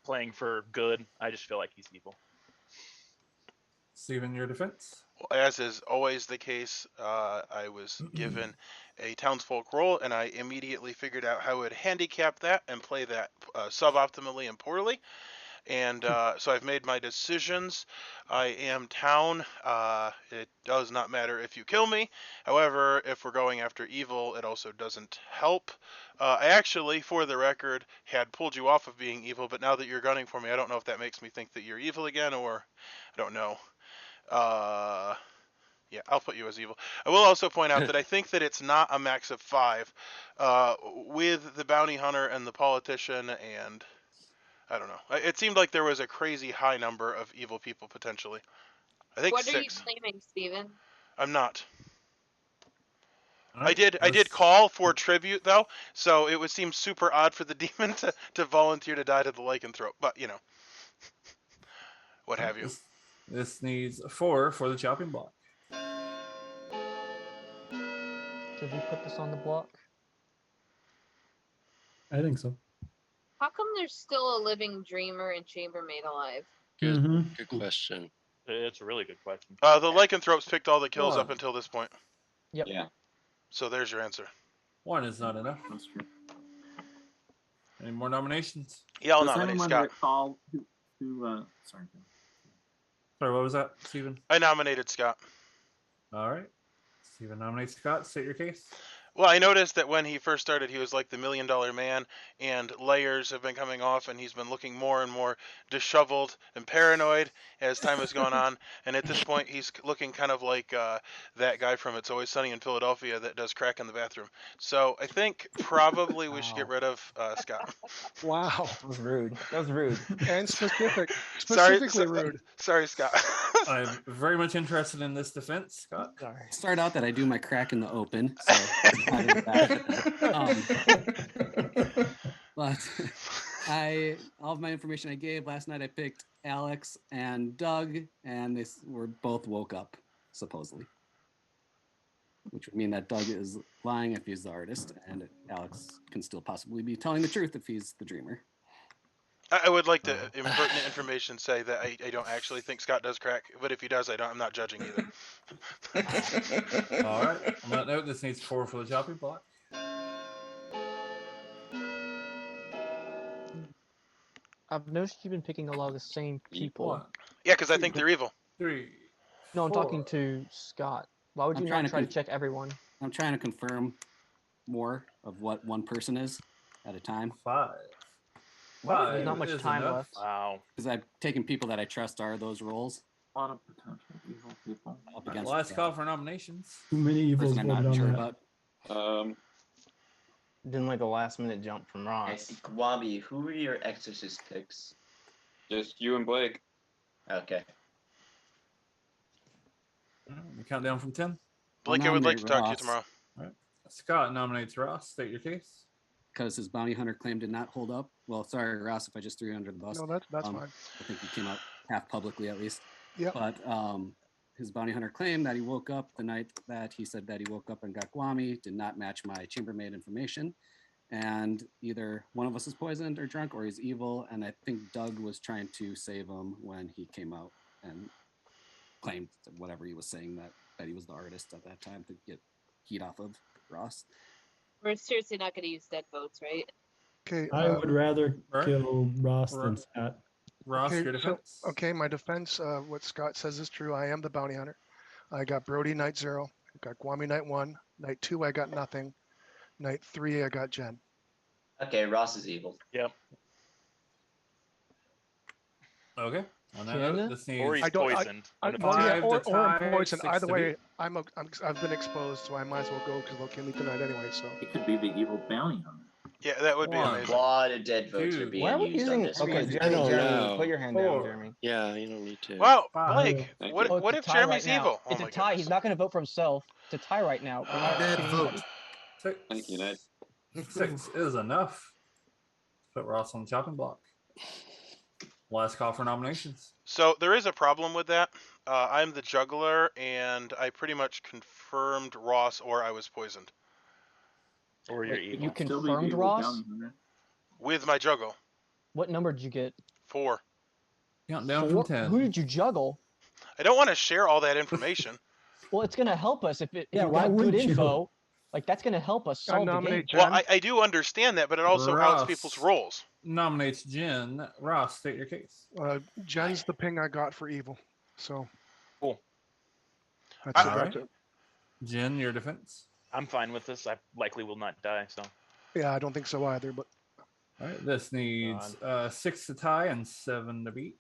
playing for good. I just feel like he's evil. Steven, your defense? Well, as is always the case, I was given a townsfolk role, and I immediately figured out how I would handicap that and play that suboptimally and poorly. And so I've made my decisions. I am town. It does not matter if you kill me. However, if we're going after evil, it also doesn't help. I actually, for the record, had pulled you off of being evil, but now that you're gunning for me, I don't know if that makes me think that you're evil again, or I don't know. Yeah, I'll put you as evil. I will also point out that I think that it's not a max of 5 with the bounty hunter and the politician, and I don't know. It seemed like there was a crazy high number of evil people potentially. I think What 6. are you claiming, Steven? I'm not. Right, I did call for tribute though, so it would seem super odd for the demon to volunteer to die to the lycanthrope, but you know. What have you. This needs 4 for the chopping block. Should we put this on the block? I think so. How come there's still a living dreamer and chambermaid alive? Good question. It's a really good question. The lycanthropes picked all the kills up until this point. Yep. Yeah. So there's your answer. 1 is not enough. That's true. Any more nominations? Yeah, I'll Does nominate anyone Scott. recall sorry. Sorry, what was that, Steven? I nominated Scott. All right. Steven nominates Scott. State your case. Well, I noticed that when he first started, he was like the $1 million man, and layers have been coming off, and he's been looking more and more disheveled and paranoid as time has gone on. And at this point, he's looking kind of like that guy from It's Always Sunny in Philadelphia that does crack in the bathroom. So I think probably we should get rid of Scott. Wow. That was rude. That was rude. And specifically rude. Sorry, Scott. I'm very much interested in this defense, Scott. Sorry. Start out that I do my crack in the open. So but all of my information I gave last night, I picked Alex and Doug, and they were both woke up, supposedly. Which would mean that Doug is lying if he's the artist, and Alex can still possibly be telling the truth if he's the dreamer. I would like to impertinent information say that I don't actually think Scott does crack, but if he does, I'm not judging either. All right. On that note, this needs 4 for the chopping block. I've noticed you've been picking a lot of the same people. 1, Yeah, because I think they're evil. 3. No, I'm 4. talking to Scott. Why would you not try to check everyone? I'm trying to confirm more of what one person is at a time. 5. There's not much time left. Wow. Because I've taken people that I trust are those roles. A lot of potential evil people. Up against Last call for nominations. Too many evils person I'm voted not on sure that. about. Didn't like a last minute jump from I Ross. see. Kwame, who were your exorcist picks? Just you and Blake. Okay. We count down from 10. Blake, I would like to talk to you Ross. tomorrow. All right. Scott nominates Ross. State your case. Because his bounty hunter claim did not hold up. Well, sorry, Ross, if I just threw you under the bus. No, that's fine. I think he came out half publicly at least. Yep. But his bounty hunter claim that he woke up the night that he said that he woke up and got Guami did not match my chambermaid information. And either one of us is poisoned or drunk or he's evil. And I think Doug was trying to save him when he came out and claimed whatever he was saying that he was the artist at that time to get heat off of Ross. We're seriously not going to use dead votes, right? Okay. I would rather Right. kill Ross than Scott. Ross, Okay, your defense. okay, my defense, what Scott says is true. I am the bounty hunter. I got Brody night 0. I got Guami night 1. Night 2, I got nothing. Night 3, I got Jen. Okay, Ross is evil. Yep. Okay. On that Jen? note, this Or needs he's poisoned. I've been Either way, I've been exposed, so I might as well go because they'll kill me tonight anyway. So It could be the evil bounty hunter. Yeah, that would be One. A amazing. lot of dead votes are Dude, being Why are we used on using? this Okay, one. I don't Jeremy, know. put your hand down, 4. Jeremy. Yeah, you don't need to. Wow, 5. Blake, Thank what you. It's what a if tie Jeremy's right now. evil? It's Oh a my tie. goodness. He's not going to vote for himself. It's a tie right now. We're not Dead picking vote. anybody. 6. Thank you, Ned. 6 is enough. Put Ross on the chopping block. Last call for nominations. So there is a problem with that. I'm the juggler, and I pretty much confirmed Ross, or I was poisoned Or you're Wait, evil. you Still be the confirmed evil Ross? bounty hunter. with my juggle. What number did you get? 4. Count down 4? from 10. Who did you juggle? I don't want to share all that information. Well, it's going to help us if Yeah, you why got good wouldn't you? info. Like, that's going to help us I solve the game. nominate Jen. Well, I do understand that, but it also helps Ross. people's roles. Nominates Jen. Ross, state your case. Jen's the ping I got for evil. So Cool. that's All right. it. Jen, your defense. I'm fine with this. I likely will not die. So Yeah, I don't think so either. But All right. This needs 6 to tie and 7 to beat.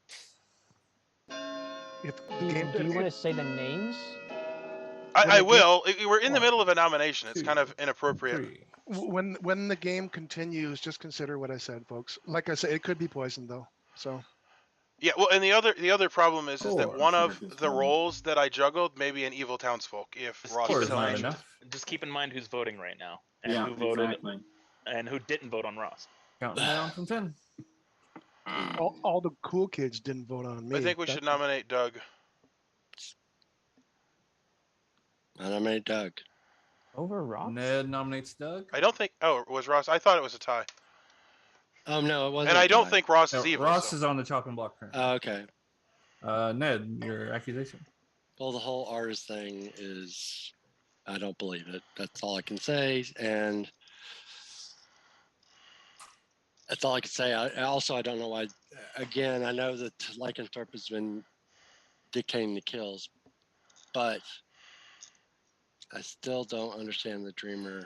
if Do the game you want to say the names? I will. We're in the 1, middle of a nomination. It's 2, kind of inappropriate. 3. when the game continues, just consider what I said, folks. Like I said, it could be poison though. So Yeah, well, and the other problem is that 4. one of Consider the this roles that I juggled may be an evil townsfolk if Just Ross keep is in telling mind- the truth. just keep in mind who's voting right now and Yeah, who voted exactly. and who didn't vote on Ross. Counting down from 10. all the cool kids didn't vote on me. I think we should nominate Doug. I nominate Doug. Over Ross? Ned nominates Doug. I don't think. Oh, it was Ross. I thought it was a tie. No, it wasn't. And a I don't tie. think Ross No, is evil. Ross so. is on the chopping block currently. Okay. Ned, your accusation. Well, the whole artist thing is, I don't believe it. That's all I can say. And that's all I can say. I don't know why. Again, I know that Lycanthrope has been dictating the kills, but I still don't understand the Dreamer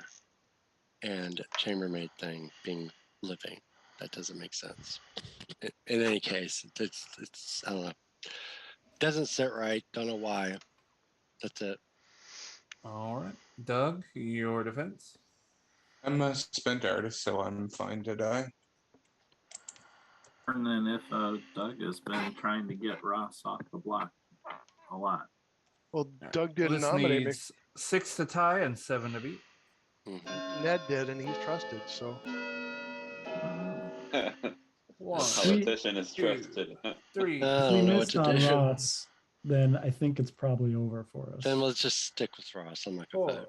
and Chambermaid thing being living. That doesn't make sense. In any case, it's I don't know. Doesn't sit right. Don't know why. That's it. All right. Doug, your defense. I'm a spent artist, so I'm fine to die. And then if Doug has been trying to get Ross off the block a lot. Well, Doug didn't This nominate me. needs 6 to tie and 7 to beat. Ned did, and he's trusted. So One, politician is two, trusted. 3. If we missed on Ross, then I think it's probably over for us. Then let's just stick with Ross. I'm not gonna 4, vote.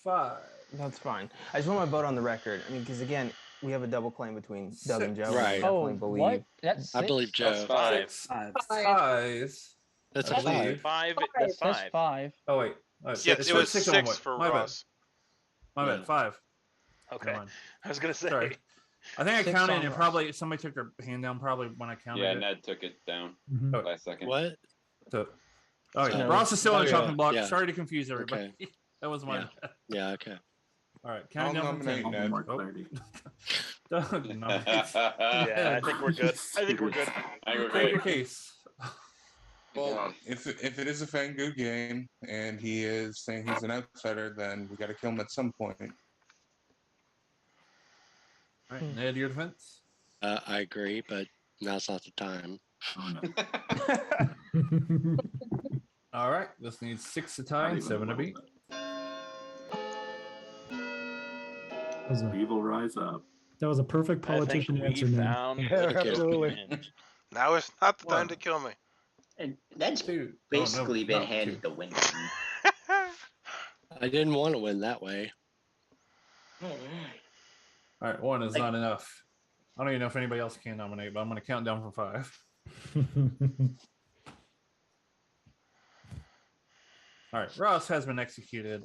5. That's fine. I just want my vote on the record. I mean, because again, we have a double claim between Doug and Joe. Right. And I definitely believe. What? That's I believe Joe. That's 5. 6 Five. ties. That's I a believe. 5. That's That's That's 5. 5. Oh wait. Yeah, It it was says 6 at one 6 point. for My bad. Ross. My Yeah. bad. 5. Okay. Never mind. I was gonna say. Sorry. I think I 6 counted on and Ross. probably somebody took their hand down probably when I counted Yeah, it. Ned took it down Mhm. last second. What? So, oh yeah. So- Ross is still in the Yeah, chopping block. yeah. Sorry to confuse everybody. That was my Yeah. bad. Yeah. Okay. All right. Counting I'll down from 10. nominate A little Ned. more Oh. clarity. Doug nominates. Yeah, I think we're good. I think we're good. I think we're State your good. case. Well, if it is a Fangu game and he is saying he's an outsider, then we got to kill him at some point. All right. Ned, your defense. I agree, but now's not the time. Oh no. All right. This needs 6 to tie Not and even 7 a to beat. Evil rise up. That was a perfect I think politician we answer, Ned. found Yeah, the absolutely. opening. Now is not the time One. to kill me. And that's 2. basically been no, handed 2. the win. I didn't want to win that way. All right. 1 is not enough. I don't even know if anybody else can nominate, but I'm going to count down from 5. All right. Ross has been executed.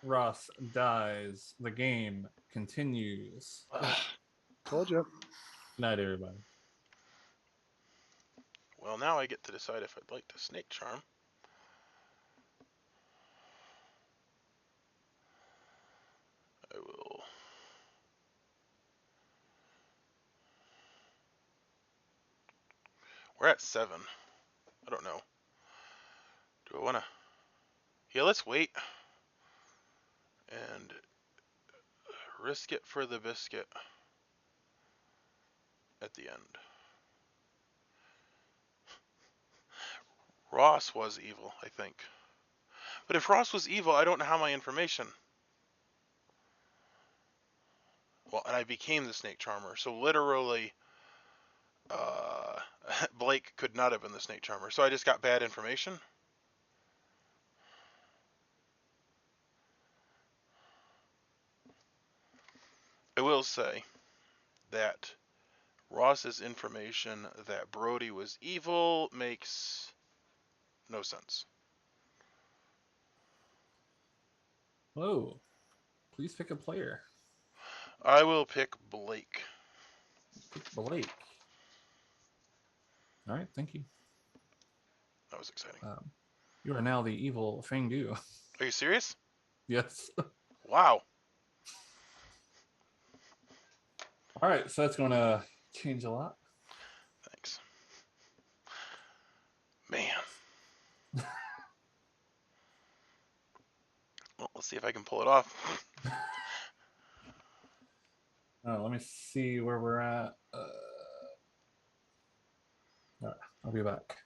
Ross dies. The game continues. Told you. Good night, everybody. Well, now I get to decide if I'd like to snake charm. I will. We're at 7. I don't know. Do I want to? Yeah, let's wait and risk it for the biscuit at the end. Ross was evil, I think. But if Ross was evil, I don't know how my information. Well, and I became the snake charmer, so literally, Blake could not have been the snake charmer. So I just got bad information. I will say that Ross's information that Brody was evil makes no sense. Hello. Please pick a player. I will pick Blake. Blake. All right. Thank you. That was exciting. You are now the evil Fangu. Are you serious? Yes. Wow. All right. So that's going to change a lot. Thanks. Man. Well, let's see if I can pull it off. Let me see where we're at. All right, I'll be back.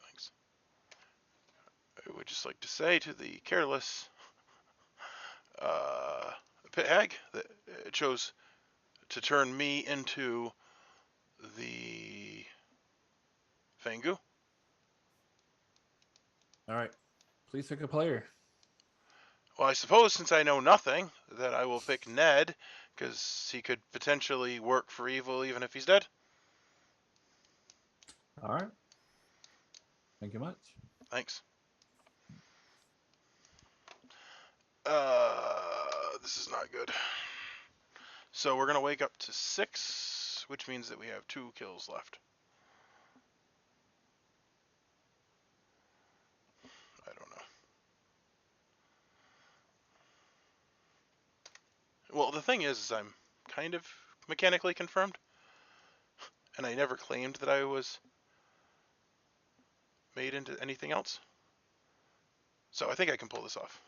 Thanks. I would just like to say to the careless pit hag that chose to turn me into the Fangu. All right. Please pick a player. Well, I suppose since I know nothing, that I will pick Ned, because he could potentially work for evil even if he's dead. All right. Thank you much. Thanks. This is not good. So we're going to wake up to 6, which means that we have 2 kills left. I don't know. Well, the thing is I'm kind of mechanically confirmed, and I never claimed that I was made into anything else. So I think I can pull this off.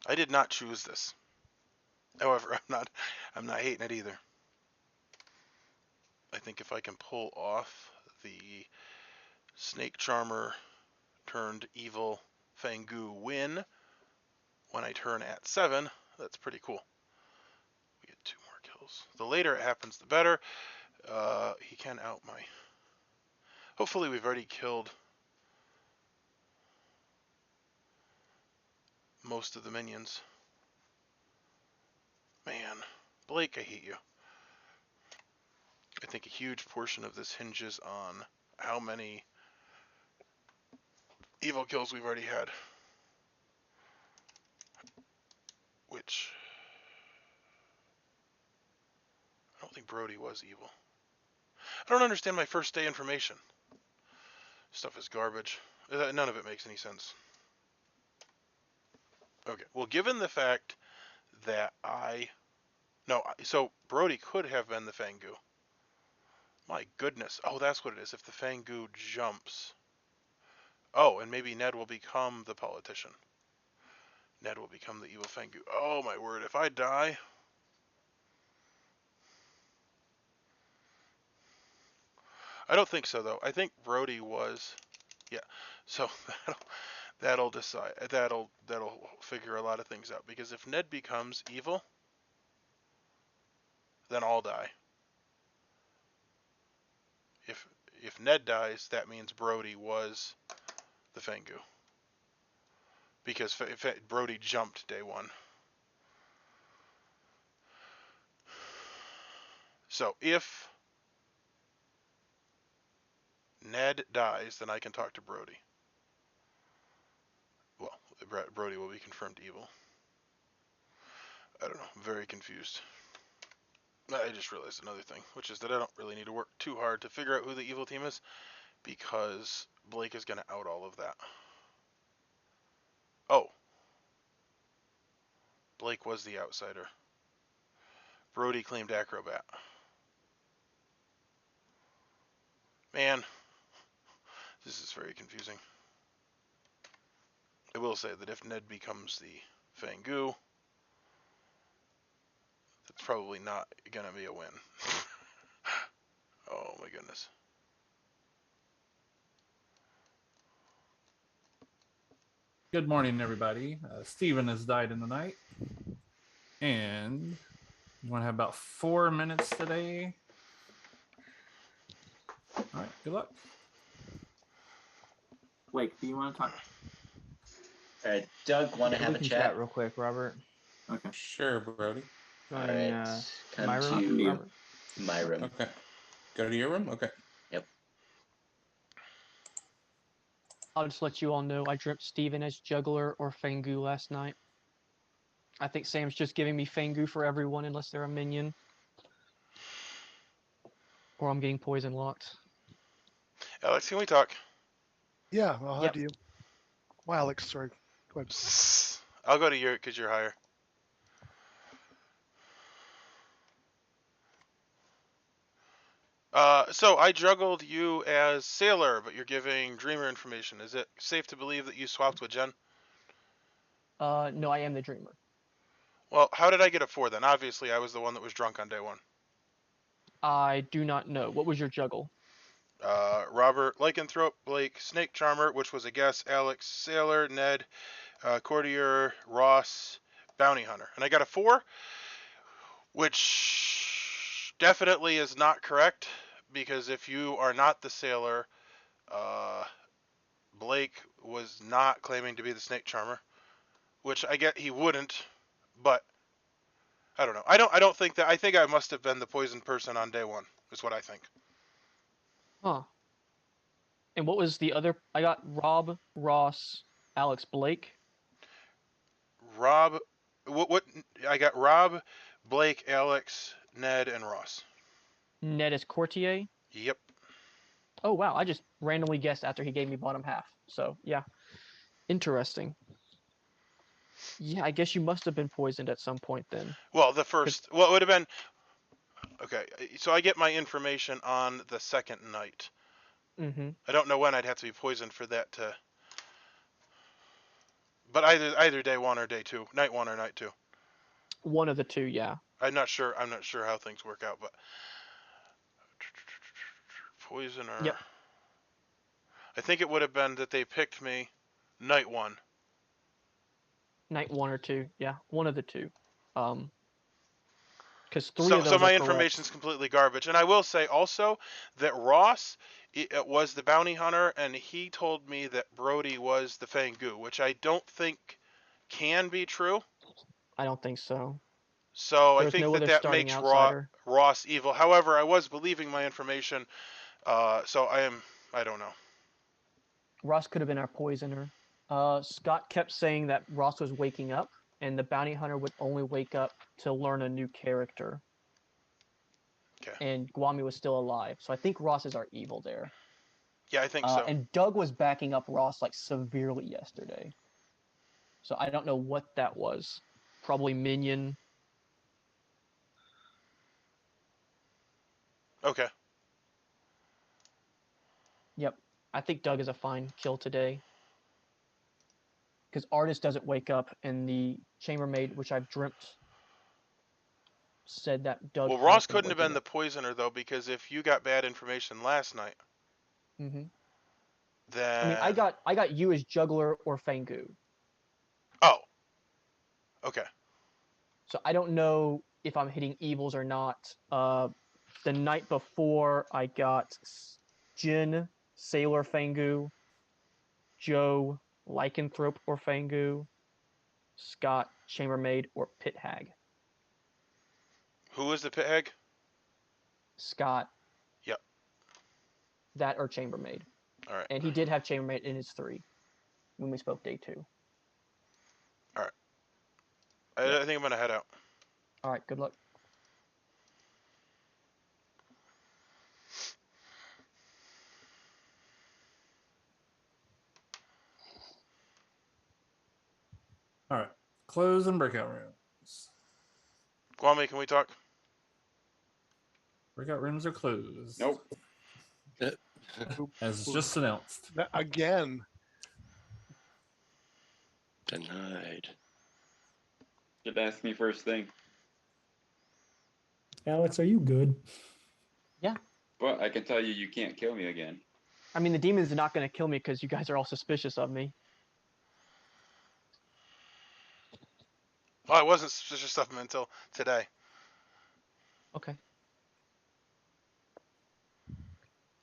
I did not choose this. However, I'm not hating it either. I think if I can pull off the snake charmer turned evil Fangu win when I turn at 7, that's pretty cool. kills. The later it happens, the better. He can out my... Hopefully we've already killed most of the minions. Man, Blake, I hate you. I think a huge portion of this hinges on how many evil kills we've already had. Which... I don't think Brody was evil. I don't understand my first day information. Stuff is garbage. None of it makes any sense. Okay, well, given the fact that so Brody could have been the Fangu. My goodness. Oh, that's what it is. If the Fangu jumps. Oh, and maybe Ned will become the politician. Ned will become the evil Fangu. Oh, my word. If I die... I don't think so, though. I think Brody was... Yeah, so that'll decide. That'll figure a lot of things out. Because if Ned becomes evil, then I'll die. If Ned dies, that means Brody was the Fangu. Because Brody jumped day one. So if Ned dies, then I can talk to Brody. Well, Brody will be confirmed evil. I don't know. I'm very confused. I just realized another thing, which is that I don't really need to work too hard to figure out who the evil team is, because Blake is going to out all of that. Oh. Blake was the outsider. Brody claimed Acrobat. Man, this is very confusing. I will say that if Ned becomes the Fangu, that's probably not going to be a win. Oh my goodness. Good morning, everybody. Steven has died in the night. And you want to have about 4 minutes today. All right, good luck. Blake, do you want to talk? All right, Doug, want to have we a can chat? real quick, Robert. Okay. Sure, Brody. All right, come my room, to Robert? my room. Okay. Go to your room? Okay. Yep. I'll just let you all know I dreamt Steven as Juggler or Fangu last night. I think Sam's just giving me Fangu for everyone unless they're a minion. Or I'm getting poison locked. Alex, can we talk? Yeah, I'll Yep. head to you. Well, Alex, sorry. Go ahead. I'll go to you because you're higher. So I juggled you as Sailor, but you're giving Dreamer information. Is it safe to believe that you swapped with Jen? No, I am the Dreamer. Well, how did I get a 4 then? Obviously, I was the one that was drunk on day one. I do not know. What was your juggle? Robert, Lycanthrope, Blake, Snake Charmer, which was a guess, Alex, Sailor, Ned, Courtier, Ross, Bounty Hunter. And I got a 4, which definitely is not correct, because if you are not the Sailor, Blake was not claiming to be the Snake Charmer, which I get he wouldn't, but I don't know. I don't think that. I think I must have been the poisoned person on day one, is what I think. Huh. And what was the other? I got Rob, Ross, Alex, Blake. Rob, what? I got Rob, Blake, Alex, Ned, and Ross. Ned is Courtier. Yep. Oh wow! I just randomly guessed after he gave me bottom half. So yeah, interesting. Yeah, I guess you must have been poisoned at some point then. Well, the first. Well, it would have been. Okay, so I get my information on the second night. Mm-hmm. I don't know when I'd have to be poisoned for that to. But either day one or day two, night one or night two. One of the two, yeah. I'm not sure how things work out, but poisoner. Yep. I think it would have been that they picked me night one. Night one or two, yeah, one of the two. Because three So, of those so are my correct. information's completely garbage. And I will say also that Ross was the bounty hunter, and he told me that Brody was the Fangu, which I don't think can be true. I don't think so. So I There's think no other that starting makes outsider. Ross evil. However, I was believing my information, so I don't know. Ross could have been our poisoner. Scott kept saying that Ross was waking up, and the bounty hunter would only wake up to learn a new character. Okay. And Guami was still alive, so I think Ross is our evil there. Yeah, I think so. And Doug was backing up Ross like severely yesterday. So I don't know what that was. Probably Minion. Okay. Yep. I think Doug is a fine kill today. Because Artist doesn't wake up, and the Chambermaid, which I've dreamt, said that Doug. Well, Ross couldn't have been the poisoner though, because if you got bad information last night, Mm-hmm. then I mean, I got you as Juggler or Fangu. Oh. Okay. So I don't know if I'm hitting evils or not. The night before, I got Jin, Sailor Fangu, Joe, Lycanthrope or Fangu, Scott, Chambermaid, or Pit Hag. Who was the pit hag? Scott. Yep. That or Chambermaid. All right. And he did have Chambermaid in his 3 when we spoke day 2. All right. I think I'm gonna head out. All right. Good luck. All right. Close and breakout rooms. Guami, can we talk? Breakout rooms are closed. Nope. As just announced. Again. Denied. Should ask me first thing. Alex, are you good? Yeah. But I can tell you, you can't kill me again. I mean, the demons are not going to kill me because you guys are all suspicious of me. Well, I wasn't suspicious of him until today. Okay.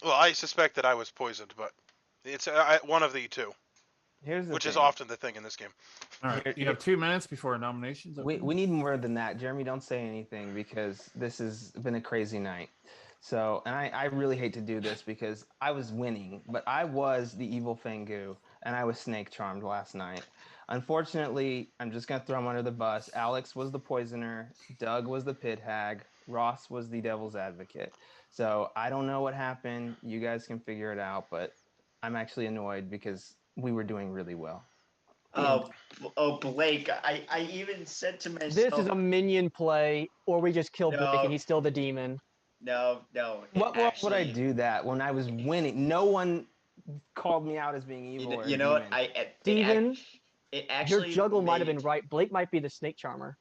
Well, I suspect that I was poisoned, but it's one of the two. Here's the which thing. is often the thing in this game. All right, you have 2 minutes before nominations. We need more than that. Jeremy, don't say anything because this has been a crazy night. So, and I really hate to do this because I was winning, but I was the evil Fangu and I was snake charmed last night. Unfortunately, I'm just going to throw him under the bus. Alex was the poisoner. Doug was the pit hag. Ross was the devil's advocate. So I don't know what happened. You guys can figure it out, but I'm actually annoyed because we were doing really well. Blake, I even said to myself... This is a minion play, or we just kill Blake and he's still the demon. No. What would I do that when I was winning? No one called me out as being evil. You know what? Steven, it actually your juggle might have been right. Blake might be the snake charmer.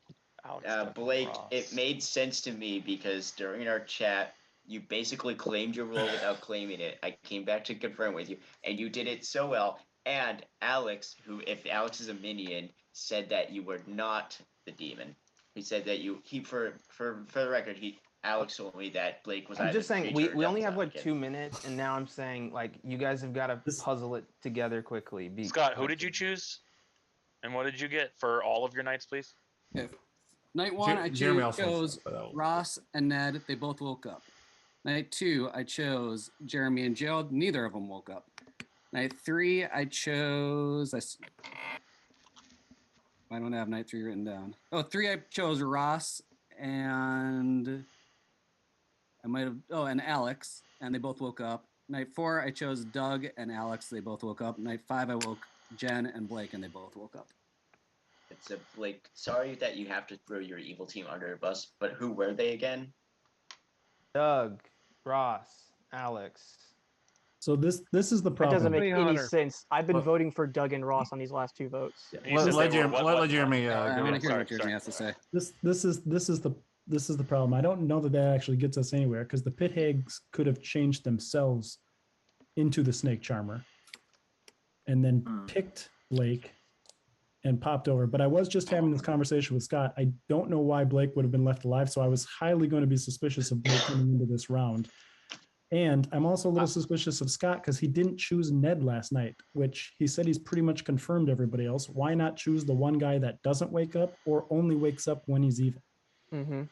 Blake, it made sense to me because during our chat, you basically claimed your role without claiming it. I came back to confirm with you, and you did it so well. And Alex, who, if Alex is a minion, said that you were not the demon. He said that for the record, Alex told me that Blake was. I'm just saying we only have like 2 minutes, and now I'm saying like you guys have got to puzzle it together quickly. Scott, who did you choose, and what did you get for all of your nights, please? Yeah. Night 1, I chose Ross and Ned. They both woke up. Night 2, I chose Jeremy and Gerald. Neither of them woke up. Night 3, I chose. I don't have night 3 written down. Oh, 3, I chose Ross and I might have. Oh, and Alex, and they both woke up. Night 4, I chose Doug and Alex. They both woke up. Night 5, I woke Jen and Blake, and they both woke up. It's a Blake. Sorry that you have to throw your evil team under a bus, but who were they again? Doug, Ross, Alex. So this is the problem. That doesn't make any sense. I've been voting for Doug and Ross on these last 2 votes. Let Jeremy. I want to hear what Jeremy has to say. This is the problem. I don't know that actually gets us anywhere because the pit hags could have changed themselves into the snake charmer, and then picked Blake and popped over. But I was just having this conversation with Scott. I don't know why Blake would have been left alive, so I was highly going to be suspicious of Blake coming into this round. And I'm also a little suspicious of Scott because he didn't choose Ned last night, which he said he's pretty much confirmed everybody else. Why not choose the one guy that doesn't wake up or only wakes up when he's evil? Mm-hmm.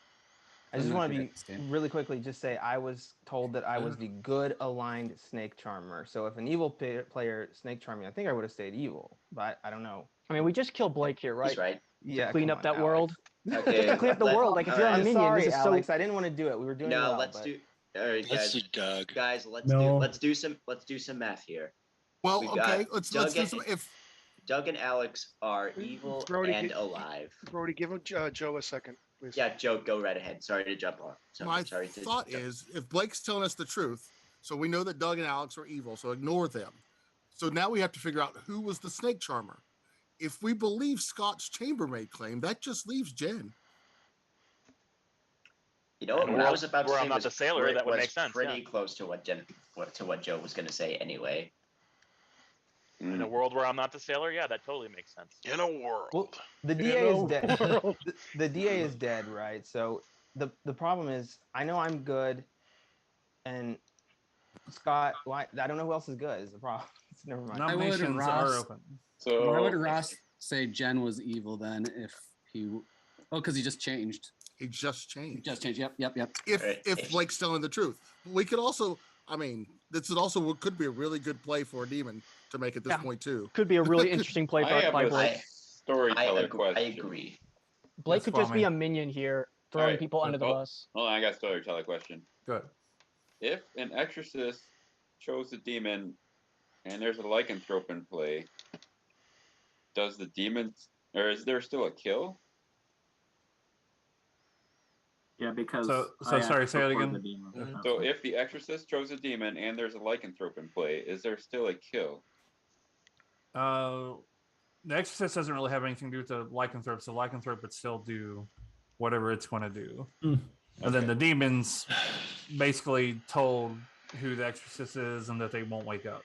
I I'm just not want to sure be I understand. really quickly just say I was told that I was the good aligned snake charmer. So if an evil player snake charmed me, I think I would have stayed evil, but I don't know. I mean, we just killed Blake here, right? He's right. Yeah, Clean come up on, that Alex. world. Okay. Clean up the world. Like if you're a alright. I'm minion, sorry, this is Alex. so. I didn't want to do it. We were doing No, well, let's but... do. All right, Let's guys. do Doug. Guys, No. let's do some math here. Well, We okay, got let's Doug do and- some. If Doug and Alex are evil Brody, and get- alive. Brody, give Joe a second, please. Yeah, Joe, go right ahead. Sorry to jump on. my thought is, if Blake's telling us the truth, so we know that Doug and Alex are evil, so ignore them. So now we have to figure out who was the snake charmer. If we believe Scott's chambermaid claim, that just leaves Jen. You know what I was about to where say I'm not was the sailor, that would make sense. Pretty close to what Joe was going to say anyway. In a world where I'm not the sailor, yeah, that totally makes sense. In a world. Well, the DA is dead. The DA is dead, right? So the problem is, I know I'm good, and Scott, why? I don't know who else is good. Is the problem? Never mind. Nominations are open. So why would Ross say Jen was evil then if he? Oh, because he just changed. He just changed. Just changed. Yep. If Blake's telling the truth, we could also. I mean, this is also could be a really good play for a demon to make at this point too. Could be a really interesting play by Blake. Storyteller question. I agree. Blake Yes, could just be Kwame. a minion here, throwing Alright, people under the bus. Hold on, I got a storyteller question. Good. If an exorcist chose a demon and there's a lycanthrope in play, does the demon, or is there still a kill? Yeah, because So I sorry, asked say that before again. the demon. So if the exorcist chose a demon and there's a lycanthrope in play, is there still a kill? The Exorcist doesn't really have anything to do with the lycanthrope, so lycanthrope would still do whatever it's going to do. And then the demons basically told who the Exorcist is and that they won't wake up.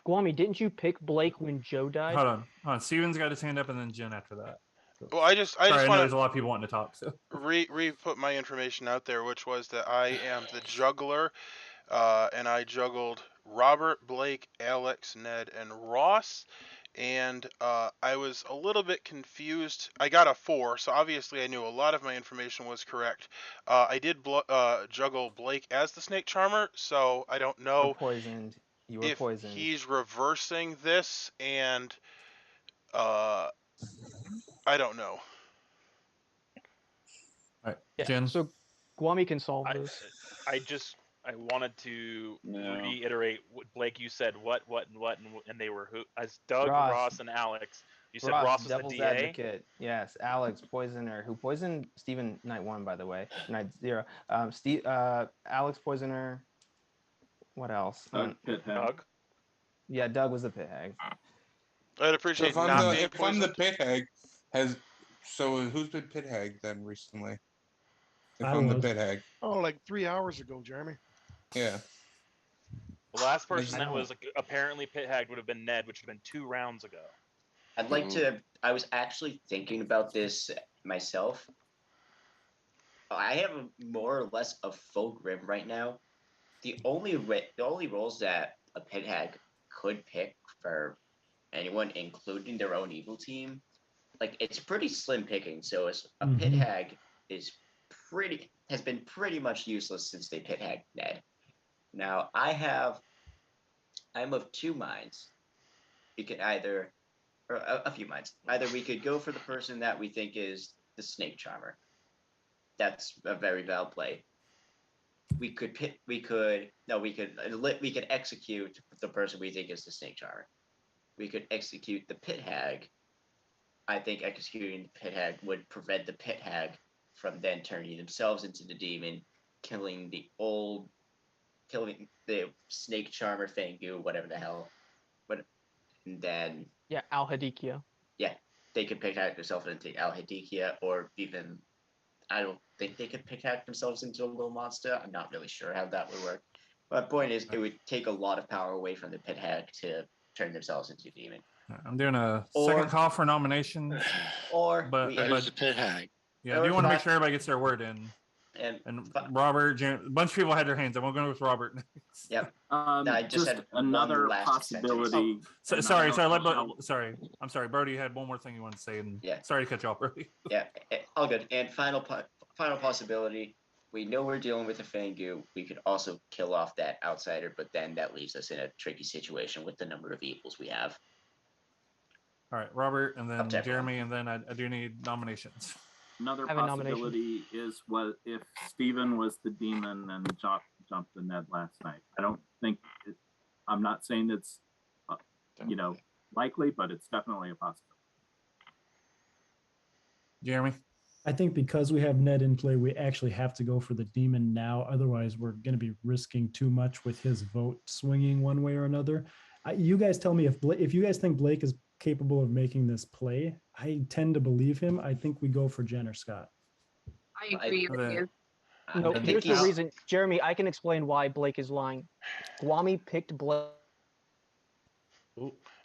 Guami, didn't you pick Blake when Joe died? Hold on. Steven's got his hand up, and then Jen after that. Well, I just Sorry, I know want there's a lot of people wanting to talk. So re-put my information out there, which was that I am the juggler, and I juggled Robert, Blake, Alex, Ned, and Ross. And I was a little bit confused. I got a 4, so obviously I knew a lot of my information was correct. I did juggle Blake as the snake charmer, so I don't know poisoned. You were if poisoned. he's reversing this, and I don't know. All right, Yeah, Jen. so Guami can solve this. I wanted to reiterate what Blake, you said what, and they were who? As Doug, Ross, and Alex. You said Ross was Devil's the DA? Advocate. Yes, Alex, poisoner, who poisoned Steven night 1, by the way. Night 0. Alex, poisoner. What else? Doug? Yeah, Doug was the pit hag. I'd appreciate if I'm not the, being if I'm the poisoned. pit hag, who's been pit hag then recently? If I I'm the was. pit hag. Oh, like 3 hours ago, Jeremy. Yeah. The last person that was apparently pit hagged would have been Ned, which would have been 2 rounds ago. I'd like to. I was actually thinking about this myself. I have more or less a full grim right now. The only roles that a pit hag could pick for anyone, including their own evil team, like it's pretty slim picking. So as a pit hag has been pretty much useless since they pit hagged Ned. Now I'm of 2 minds. We could either, or a few minds. Either we could go for the person that we think is the snake charmer. That's a very valid play. We could execute the person we think is the snake charmer. We could execute the pit hag. I think executing the pit hag would prevent the pit hag from then turning themselves into the demon, killing the snake charmer Fangu, whatever the hell. And then Yeah, Al Hadikia. yeah, they could pick out themselves into Al Hadikia, or even I don't think they could pick out themselves into a little monster. I'm not really sure how that would work. But the point is, it would take a lot of power away from the pit hag to turn themselves into a demon. I'm doing a Or- second call for nominations, Or but we There's the pit hag. yeah, I do want to make Fuck. sure everybody gets their word in. and Robert, a bunch of people had their hands. I'm going to go with Robert next. Yep. I just had one another last sentence. possibility. So, and I sorry, don't sorry, know how- I'm sorry, Brody. You had one more thing you wanted to say, and Yeah. sorry to cut you off, Brody. Yeah, all good. And final possibility. We know we're dealing with a Fangu. We could also kill off that outsider, but then that leaves us in a tricky situation with the number of evils we have. All right, Robert, and Up then to Jeremy, and then I do need nominations. Another I have a nomination. possibility is what if Steven was the demon and jumped the Ned last night. I don't think I'm not saying it's likely, but it's definitely a possibility. Jeremy? I think because we have Ned in play, we actually have to go for the demon now. Otherwise, we're going to be risking too much with his vote swinging one way or another. You guys tell me if you guys think Blake is capable of making this play. I tend to believe him. I think we go for Jen or Scott. I agree with you. No, here's the reason. Jeremy, I can explain why Blake is lying. Gwami picked Blake.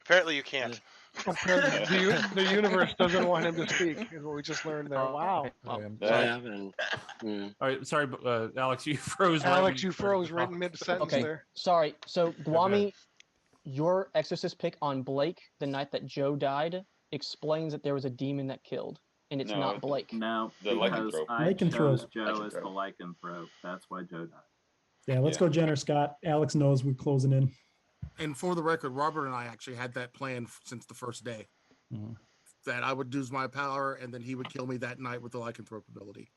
Apparently you can't. The universe doesn't want him to speak, is what we just learned there. Wow. All right, sorry, Alex, you froze. Alex, you froze right in mid-sentence there. Sorry. So, Gwami, your exorcist pick on Blake the night that Joe died explains that there was a demon that killed, and it's not Blake. No, The because lycanthrope. I Lycanthrope. chose Joe as the lycanthrope. That's why Joe died. Yeah, let's go Jen or Scott. Alex knows we're closing in. And for the record, Robert and I actually had that plan since the first day. Mm-hmm. That I would use my power, and then he would kill me that night with the lycanthrope ability.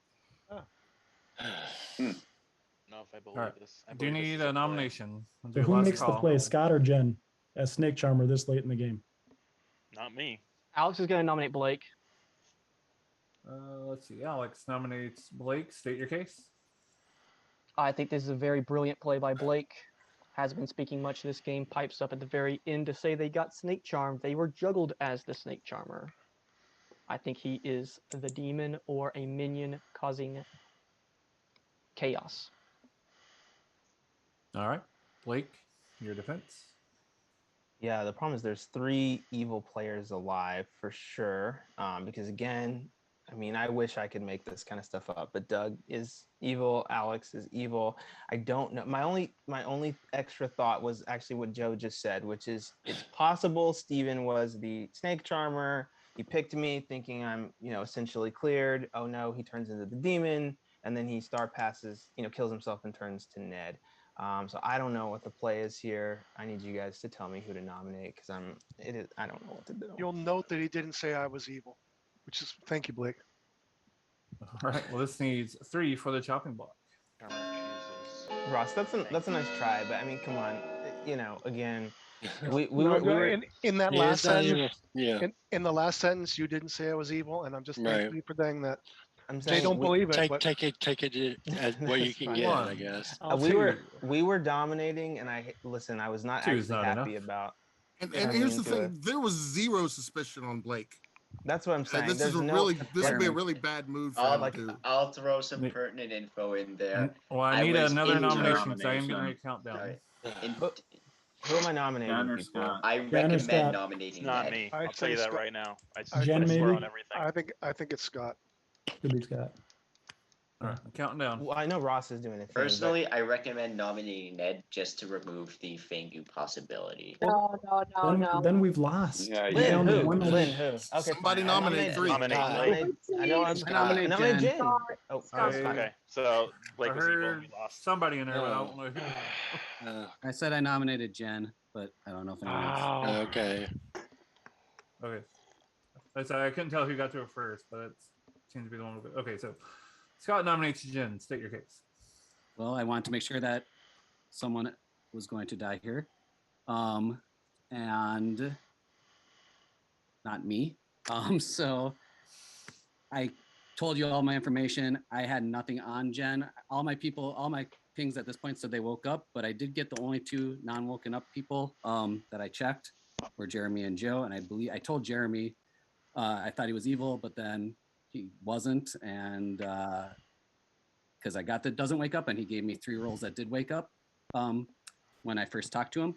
No, if I believe All right. this. Do you need a nomination? So who makes the play, Scott or Jen, as Snake Charmer this late in the game? Not me. Alex is going to nominate Blake. Let's see. Alex nominates Blake. State your case. I think this is a very brilliant play by Blake. Has been speaking much this game. Pipes up at the very end to say they got Snake Charmed. They were juggled as the Snake Charmer. I think he is the demon or a minion causing chaos. All right. Blake, your defense. Yeah, the problem is there's 3 evil players alive for sure. Because again, I mean, I wish I could make this kind of stuff up, but Doug is evil, Alex is evil. I don't know. My only extra thought was actually what Joe just said, which is it's possible Steven was the Snake Charmer. He picked me thinking I'm, essentially cleared. Oh no, he turns into the demon, and then he star passes, kills himself and turns to Ned. So I don't know what the play is here. I need you guys to tell me who to nominate because I don't know what to do. You'll note that he didn't say I was evil, which is thank you, Blake. All right. Well, this needs 3 for the chopping block. Ross, that's a nice try, but I mean, come on, again, we No, were in that last sentence. Yeah. In the last sentence, you didn't say I was evil, and I'm just thanking you for saying that. I'm They saying don't believe it. but Take it as what you can get, I guess. we were dominating, and I was not Two's actually not happy enough. about. And here's the thing: there was zero suspicion on Blake. That's what I'm saying. This is this would be a really bad move for him to do. I'll throw some pertinent info in there. Well, I need was another into- nomination because I am getting a countdown. Right. Who am I nominating? Jen or people? Scott? I Jen or recommend Scott? nominating It's not Ned. me. I I'll tell you say that Scott. right now. I Jen, put a swear maybe? on everything. I think it's Scott. Could be Scott. All right. I'm counting down. Well, I know Ross is doing it. Personally, I recommend nominating Ned just to remove the Fangu possibility. No. Then we've lost. Yeah, We're Lynn, down to who? one Lynn, nomination. who? Okay, Somebody fine. nominate 3. Nominate I know I'm nominate nominate Jen. Jen. Oh, Scott. Okay, so Blake I was evil. heard We lost. somebody in there, but I don't know who. I said I nominated Jen, but I don't know if anyone else. Okay. Okay. I couldn't tell who got to it first, but it seems to be the one with it. Okay, so Scott nominates Jen. State your case. Well, I wanted to make sure that someone was going to die here. And not me. So I told you all my information. I had nothing on Jen. All my pings at this point said they woke up, but I did get the only 2 non-woken up people that I checked were Jeremy and Joe. And I told Jeremy I thought he was evil, but then he wasn't. And because I got that doesn't wake up, and he gave me 3 rolls that did wake up when I first talked to him.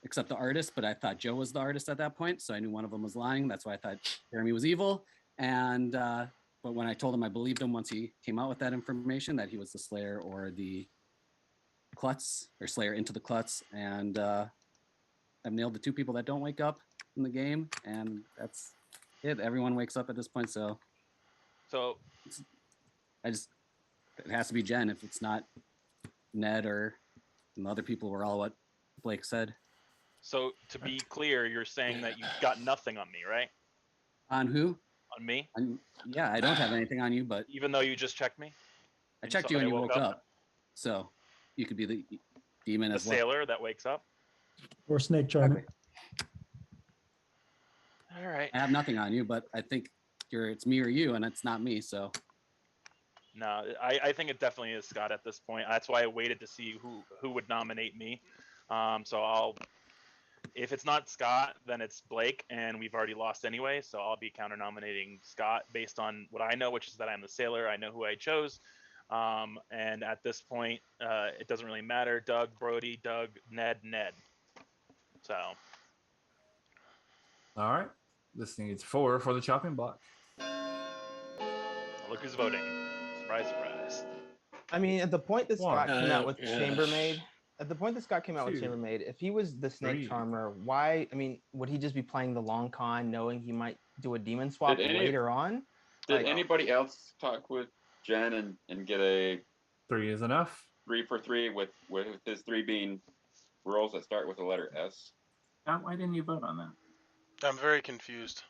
except the artist, but I thought Joe was the artist at that point, so I knew one of them was lying. That's why I thought Jeremy was evil. And but when I told him I believed him once he came out with that information that he was the Slayer or the Klutz or Slayer into the Klutz, and I've nailed the 2 people that don't wake up in the game, and that's it. Everyone wakes up at this point, so it has to be Jen. If it's not Ned or the other people, were all what Blake said. So to be clear, you're saying that you got nothing on me, right? On who? On me? Yeah, I don't have anything on you, but even though you just checked me, I checked you and you woke up. So you could be the demon the as well. sailor that wakes up. Or snake charmer. All right. I have nothing on you, but I think it's me or you, and it's not me. So no, I think it definitely is Scott at this point. That's why I waited to see who would nominate me. So if it's not Scott, then it's Blake, and we've already lost anyway. So I'll be counter nominating Scott based on what I know, which is that I'm the sailor. I know who I chose. And at this point, it doesn't really matter. Doug, Brody, Doug, Ned. So. All right. This needs 4 for the chopping block. Look who's voting. Surprise, surprise. I mean, at the point that Scott came out with yeah. Chambermaid, if he was the snake 3. charmer, why? I mean, would he just be playing the long con, knowing he might do a demon swap later on? Did anybody else talk with Jen and get a 3 is enough? 3 for 3 with his 3 being rolls that start with the letter S? Why didn't you vote on that? I'm very confused.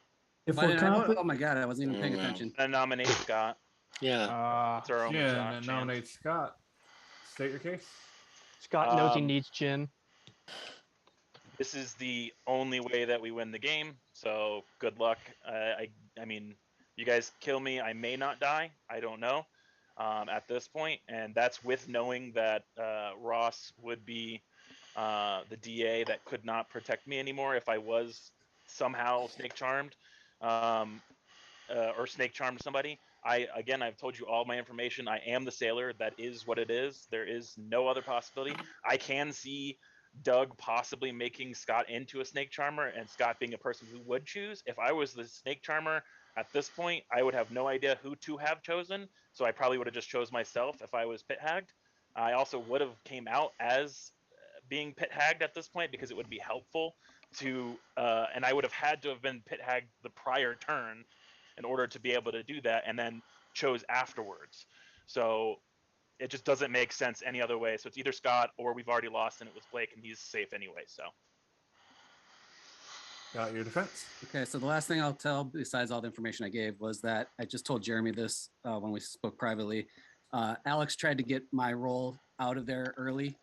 If Why we're didn't I vote? confident, Oh my god, I wasn't even paying attention. I nominate Scott. Yeah. It's our only Jen chance. nominates Scott. State your case. Scott knows he needs Chin. This is the only way that we win the game, so good luck. I mean, you guys kill me, I may not die. I don't know at this point, and that's with knowing that Ross would be the DA that could not protect me anymore if I was somehow snake charmed or snake charmed somebody. I've told you all my information. I am the sailor. That is what it is. There is no other possibility. I can see Doug possibly making Scott into a snake charmer and Scott being a person who would choose. If I was the snake charmer at this point, I would have no idea who to have chosen. So I probably would have just chose myself if I was pit hagged. I also would have came out as being pit hagged at this point because it would be helpful to, and I would have had to have been pit hagged the prior turn in order to be able to do that, and then chose afterwards. So it just doesn't make sense any other way. So it's either Scott or we've already lost and it was Blake and he's safe anyway. So got your defense. Okay, so the last thing I'll tell, besides all the information I gave, was that I just told Jeremy this when we spoke privately. Alex tried to get my role out of there early.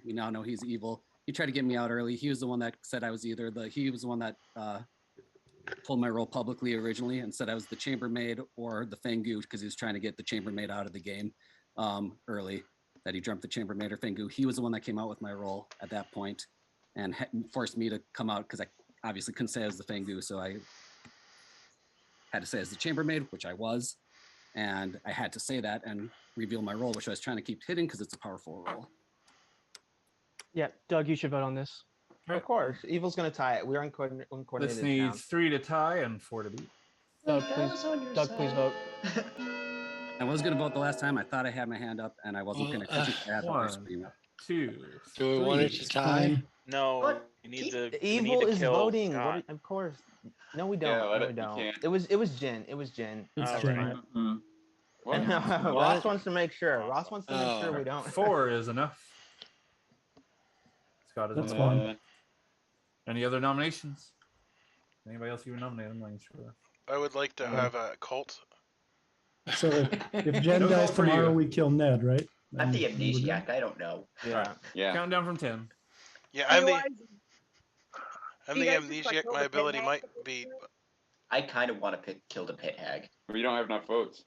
We now know he's evil. He tried to get me out early. He was the one that said I was he was the one that told my role publicly originally and said I was the chambermaid or the Fangu because he was trying to get the chambermaid out of the game early, that he dreamt the chambermaid or Fangu. He was the one that came out with my role at that point and forced me to come out because I obviously couldn't say I was the Fangu, so I had to say as the chambermaid, which I was, and I had to say that and reveal my role, which I was trying to keep hidden because it's a powerful role. Yeah, Doug, you should vote on this. Right. Of course, evil's gonna tie it. We're uncoordinated. This needs 3 to tie and 4 to beat. Doug, please vote. I was going to vote the last time. I thought I had my hand up, and I wasn't going to catch it. I had the first 1, screen up. 2, Do we want it to tie? no, you need to. Evil is kill voting. Scott. Of course. No, we don't. Yeah, No, we you don't. can't. It was Jen. It was Jen. It's All Jen. right. What? Ross wants to make sure. Ross wants to make sure Oh. we don't. 4 is enough. Scott is That's enough. fine. Any other nominations? Anybody else you would nominate? I'm not even sure. I would like to have a cult. So if Jen No dies vote for tomorrow, you. we kill Ned, right? I'm the Then we would- amnesiac. I don't know. Yeah. Yeah. Count down from 10. Yeah, I'm the You guys just, like, amnesiac. killed My the ability pit might hag? be. I kind of want to kill the pit hag. We don't have enough votes.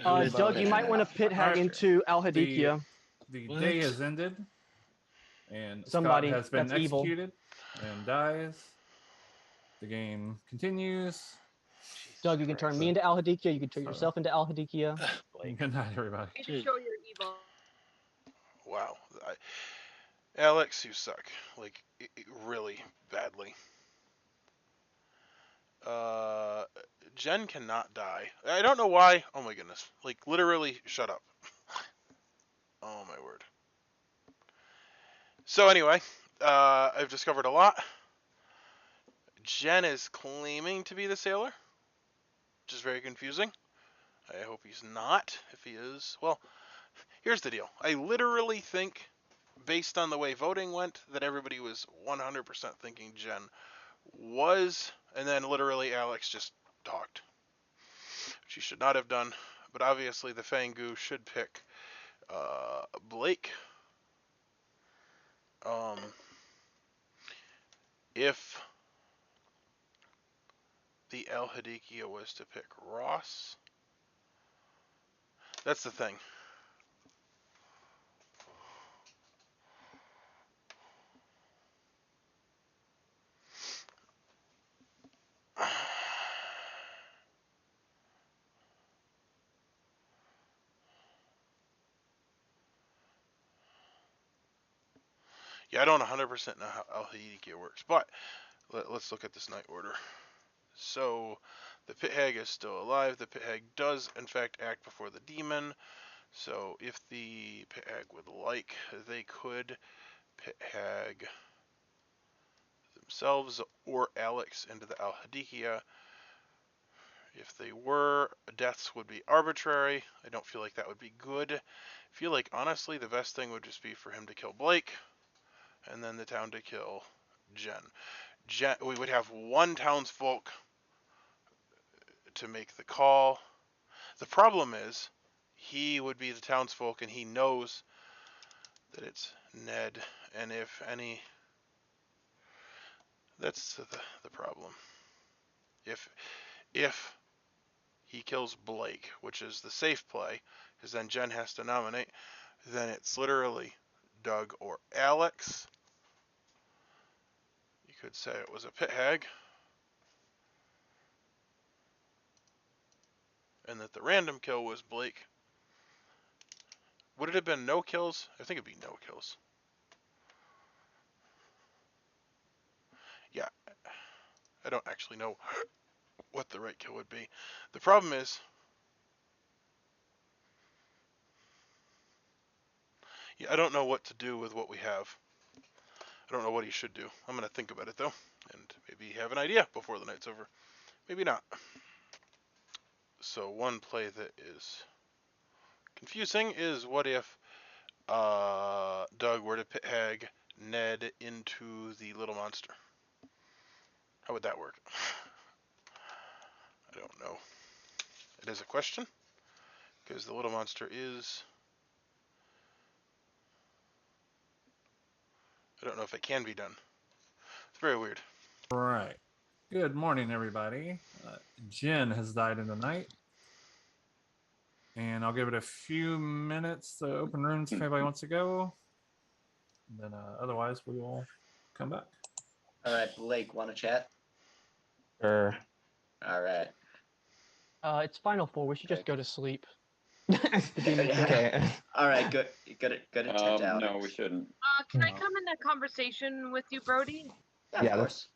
Doug, you might want to pit hag Alright. into Al Hadikia. The What? day has ended, and Somebody Scott has been that's evil. executed and dies. The game continues. Doug, you can turn me into Al Hadikia. You can turn yourself into Al Hadikia. Good night, everybody. You need to show your evil. Wow. Alex, you suck. Like, really badly. Jen cannot die. I don't know why. Oh my goodness. Like, literally, shut up. Oh my word. So anyway, I've discovered a lot. Jen is claiming to be the sailor, which is very confusing. I hope he's not. If he is, well, here's the deal. I literally think, based on the way voting went, that everybody was 100% thinking Jen was, and then literally Alex just talked. She should not have done, but obviously the Fangu should pick Blake. If the El Hadikia was to pick Ross, that's the thing. Yeah, I don't 100% know how El Hadikia works, but let's look at this night order. So the Pit Hag is still alive. The Pit Hag does, in fact, act before the demon. So if the Pit Hag would like, they could Pit Hag themselves or Alex into the Al Hadikia. If they were, deaths would be arbitrary. I don't feel like that would be good. I feel like, honestly, the best thing would just be for him to kill Blake, and then the town to kill Jen. We would have one townsfolk to make the call. The problem is, he would be the townsfolk, and he knows that it's Ned, and if any, that's the problem. If he kills Blake, which is the safe play, because then Jen has to nominate, then it's literally Doug or Alex. You could say it was a Pit Hag, and that the random kill was Blake. Would it have been no kills? I think it'd be no kills. Yeah, I don't actually know what the right kill would be. The problem is, yeah, I don't know what to do with what we have. I don't know what he should do. I'm going to think about it, though, and maybe have an idea before the night's over. Maybe not. So one play that is confusing is, what if Doug were to Pit Hag Ned into the little monster? How would that work? I don't know. It is a question, because the little monster is... I don't know if it can be done. It's very weird. All right. Good morning, everybody. Jen has died in the night. And I'll give it a few minutes to open rooms if anybody wants to go. And then otherwise, we will come back. All right, Blake, want to chat? Sure. All right. It's Final Four. We should just go to sleep. Okay. All right, good attempt, Alex. No, we shouldn't. Can I come in that conversation with you, Brody? Yeah, of course.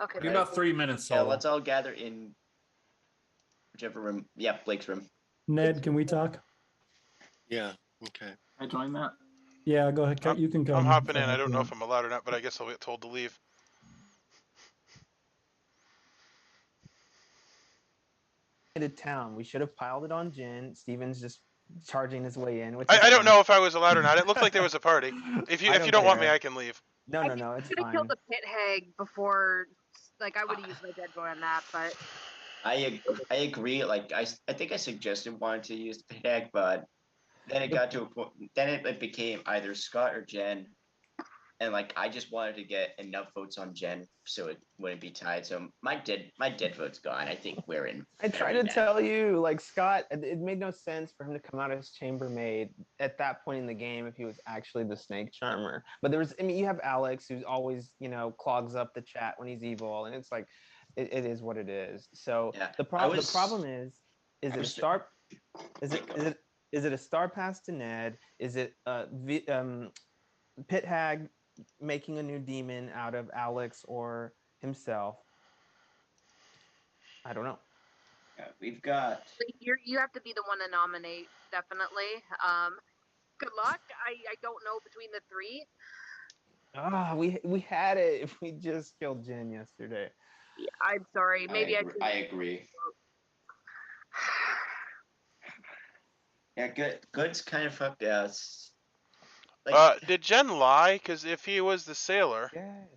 Okay. Give about 3 minutes. Yeah, let's all gather in whichever room. Yeah, Blake's room. Ned, can we talk? Yeah. Okay. I join that. Yeah, go ahead. You can come. I'm hopping in. I don't know if I'm allowed or not, but I guess I'll get told to leave. To town. We should have piled it on Jen. Steven's just charging his way in. I don't know if I was allowed or not. It looked like there was a party. If you don't want me, I can leave. No, it's fine. I killed the Pit Hag before. Like, I would have used my dead boy on that, but I agree. Like, I think I suggested wanting to use the Pit Hag, but then it got to a point. Then it became either Scott or Jen, and like I just wanted to get enough votes on Jen so it wouldn't be tied. So my dead vote's gone. I think we're in. I tried to tell you, like, Scott, it made no sense for him to come out as chambermaid at that point in the game if he was actually the snake charmer. But you have Alex, who's always, clogs up the chat when he's evil, and it's like, it is what it is. So yeah, the problem is it a star? Is it a star pass to Ned? Is it Pit Hag making a new demon out of Alex or himself. I don't know. Yeah, we've got. You have to be the one to nominate, definitely. Good luck. I don't know between the three. We had it if we just killed Jen yesterday. Yeah, I'm sorry. Maybe I agree. Yeah, Good's kind of fucked out. Did Jen lie? Because if he was the sailor, yes,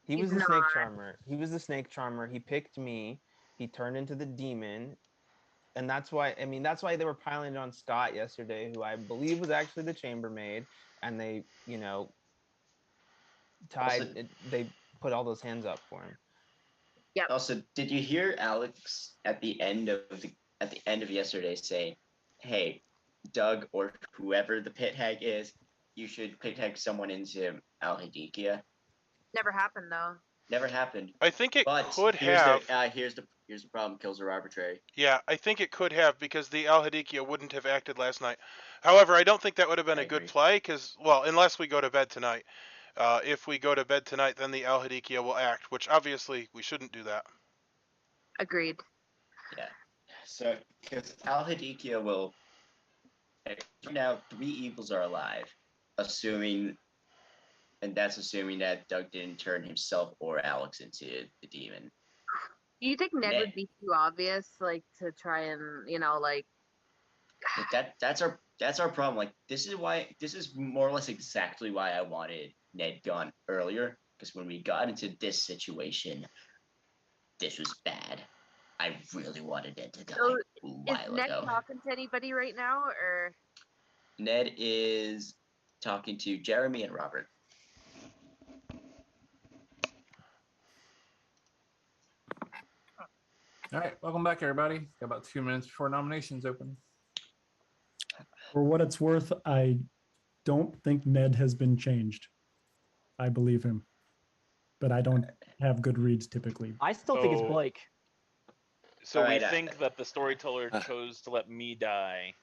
he was the snake charmer. He was the snake charmer. He picked me. He turned into the demon, and that's why. I mean, that's why they were piling it on Scott yesterday, who I believe was actually the chambermaid, and they, they put all those hands up for him. Yeah. Also, did you hear Alex at the end of yesterday say, "Hey, Doug or whoever the pit hag is, you should pit hag someone into Al-Hadikia"? Never happened though. Never happened. I think it but could here's have. Here's the problem. Kills are arbitrary. Yeah, I think it could have because the Al-Hadikia wouldn't have acted last night. However, I don't think that would have been a good play because, well, unless we go to bed tonight. If we go to bed tonight, then the Al-Hadikia will act, which obviously we shouldn't do that. Agreed. Yeah. So, because Al-Hadikia will. Right now, 3 evils are alive, assuming that Doug didn't turn himself or Alex into the demon. Do you think Ned would be too obvious, like to try and That's our problem. Like this is more or less exactly why I wanted Ned gone earlier, because when we got into this situation, this was bad. I really wanted Ned to die a while is Ned ago. talking to anybody right now, or Ned is talking to Jeremy and Robert. All right, welcome back, everybody. Got about 2 minutes before nominations open. For what it's worth, I don't think Ned has been changed. I believe him, but I don't have good reads typically. I still think it's Blake. So we think that the storyteller chose to let me die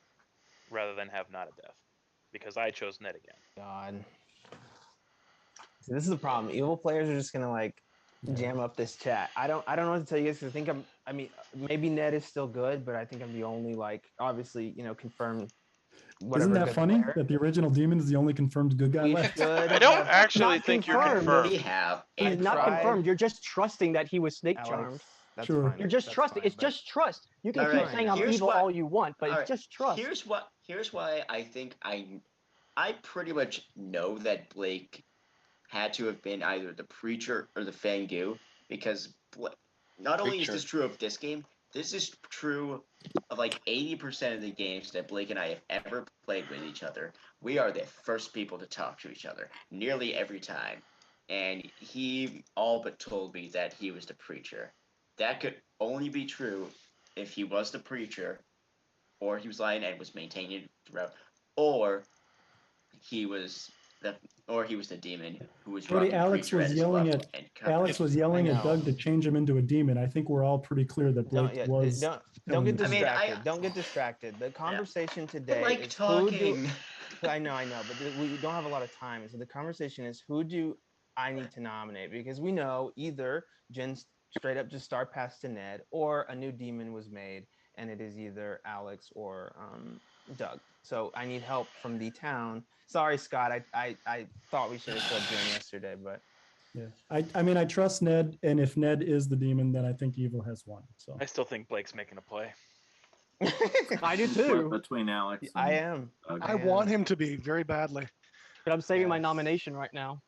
rather than have not a death because I chose Ned again. God. See, this is the problem. Evil players are just gonna jam up this chat. I don't know what to tell you guys. I mean, maybe Ned is still good, but I think I'm the only obviously confirmed. Isn't that funny that the original demon is the only confirmed good guy left? I don't actually think you're confirmed. He's not confirmed. You're just trusting that he was snake charmed. Sure. You're just trusting. It's just trust. You can keep saying I'm evil all you want, but it's just trust. Here's why I think I pretty much know that Blake had to have been either the preacher or the Fangu, because not only is this true of this game, this is true of 80% of the games that Blake and I have ever played with each other. We are the first people to talk to each other nearly every time. And he all but told me that he was the preacher. That could only be true if he was the preacher, or he was lying and was maintaining it throughout, or he was the demon who was Cody, Alex was yelling at Doug to change him into a demon. I think we're all pretty clear that Blake was. Don't get distracted. Don't get distracted. The conversation today is talking. I know, but we don't have a lot of time. So the conversation is, who do I need to nominate? Because we know either Jen straight up just star passed to Ned, or a new demon was made, and it is either Alex or Doug. So I need help from the town. Sorry, Scott. I thought we should have killed Jen yesterday, but yeah. I mean, I trust Ned, and if Ned is the demon, then I think evil has won. So I still think Blake's making a play. I do too. Between Alex, I am. I want him to be very badly, but I'm saving my nomination right now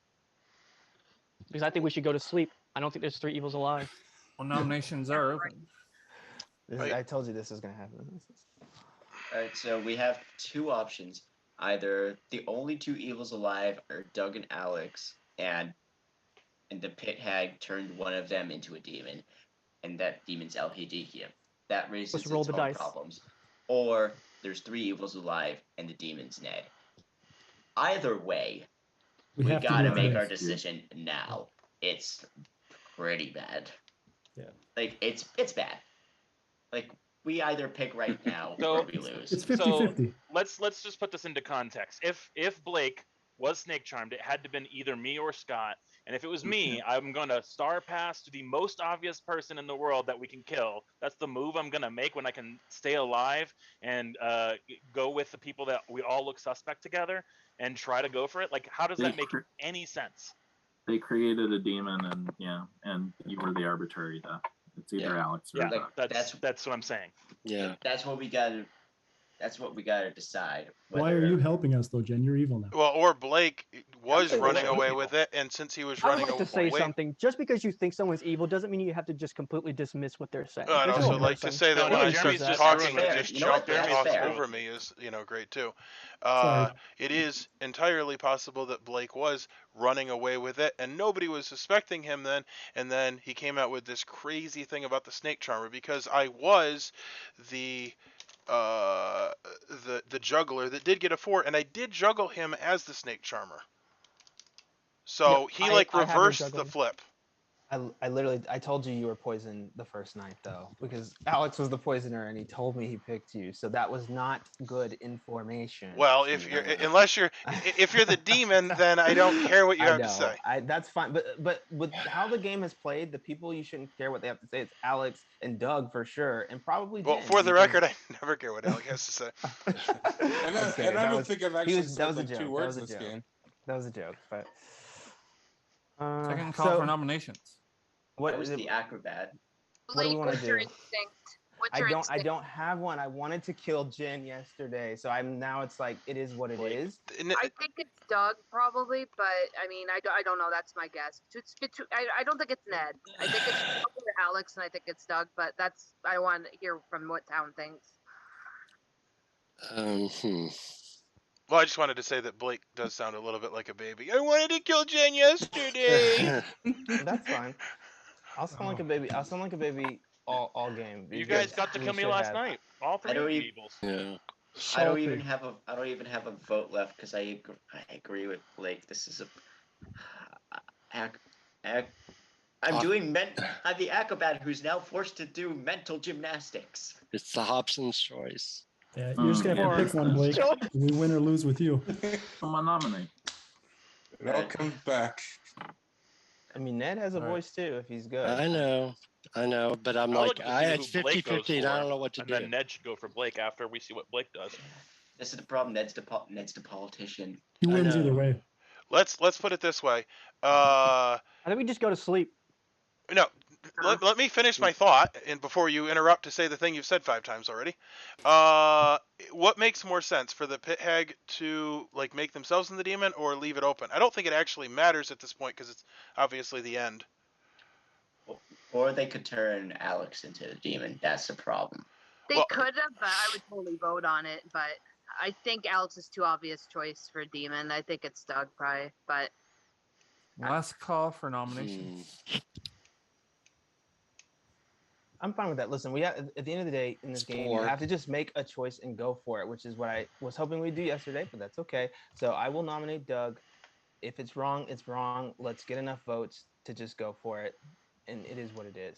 because I think we should go to sleep. I don't think there's 3 evils alive. Well, nominations are open. I told you this is gonna happen. All right, so we have 2 options. Either the only 2 evils alive are Doug and Alex, and the pit hag turned one of them into a demon, and that demon's Al-Hadikia. That raises its own problems. Or there's 3 evils alive, and the demon's Ned. Either way, we gotta make our decision now. It's pretty bad. Yeah. It's bad. We either pick right now or we lose. It's 50-50. So let's just put this into context. If Blake was snake charmed, it had to have been either me or Scott. And if it was me, I'm going to star pass to the most obvious person in the world that we can kill. That's the move I'm going to make when I can stay alive and go with the people that we all look suspect together and try to go for it. Like, how does that make any sense? They created a demon, and you were the arbitrary death. It's either Alex or Doug. That's what I'm saying. Yeah, that's what we got to. That's what we got to decide. Why are you helping us though, Jen? You're evil now. Well, or Blake was running away with it, and since he was I running would like to say something. Just because you think someone's evil doesn't mean you have to just completely dismiss what they're saying. I'd They're still also a like to person. say that when I start Jeremy's talking, just to just jump and talk over me is, great too. It is entirely possible that Blake was running away with it, and nobody was suspecting him then. And then he came out with this crazy thing about the snake charmer because I was the juggler that did get a 4, and I did juggle him as the snake charmer. So he reversed the flip. I literally told you were poisoned the first night though, because Alex was the poisoner and he told me he picked you. So that was not good information. Well, if you're the demon, then I don't care what you have to say. That's fine. But with how the game is played, the people you shouldn't care what they have to say. It's Alex and Doug for sure, and probably Jen. Well, for the record, I never care what Alex has to say. And I don't think I've actually said like 2 words this game. That was a joke, but second call for nominations. What was the acrobat? What do we want to do? What's your instinct? I don't have one. I wanted to kill Jen yesterday, so now it's like it is what it is. I think it's Doug probably, but I mean I don't know. That's my guess. I don't think it's Ned. I think it's Alex, and I think it's Doug. But I want to hear from what Town thinks. Well, I just wanted to say that Blake does sound a little bit like a baby. I wanted to kill Jen yesterday. That's fine. I'll sound like a baby. I'll sound like a baby all game. You guys got to kill me last night. All 3 of you evils. Yeah. I don't even have a vote left because I agree with Blake. This is I'm the acrobat who's now forced to do mental gymnastics. It's the Hobson's choice. Yeah, you're just gonna have to pick one, Blake. We win or lose with you. I'm gonna nominate. It all comes back. I mean, Ned has a voice too if he's good. I know, but I'm it's 50-50 and I don't know what to do. And then Ned should go for Blake after we see what Blake does. This is the problem. Ned's the politician. He wins either way. Let's put it this way. I think we just go to sleep. No, let me finish my thought, and before you interrupt to say the thing you've said 5 times already. What makes more sense for the pit hag to make themselves in the demon or leave it open? I don't think it actually matters at this point because it's obviously the end. Or they could turn Alex into the demon. That's the problem. They could have, but I would totally vote on it. But I think Alex is too obvious choice for demon. I think it's Doug probably, but. Last call for nominations. I'm fine with that. Listen, we have at the end of the day in this game, you have to just make a choice and go for it, which is what I was hoping we'd do yesterday, but that's okay. So I will nominate Doug. If it's wrong, it's wrong. Let's get enough votes to just go for it, and it is what it is.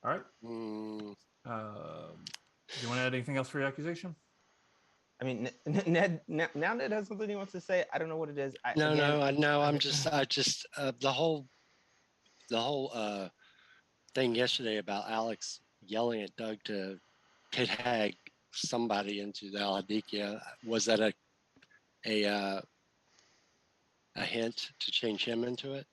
All right. Do you want to add anything else for your accusation? I mean, Ned has something he wants to say. I don't know what it is. I'm just the whole thing yesterday about Alex yelling at Doug to pit hag somebody into the Al-Hadikia. Was that a hint to change him into it?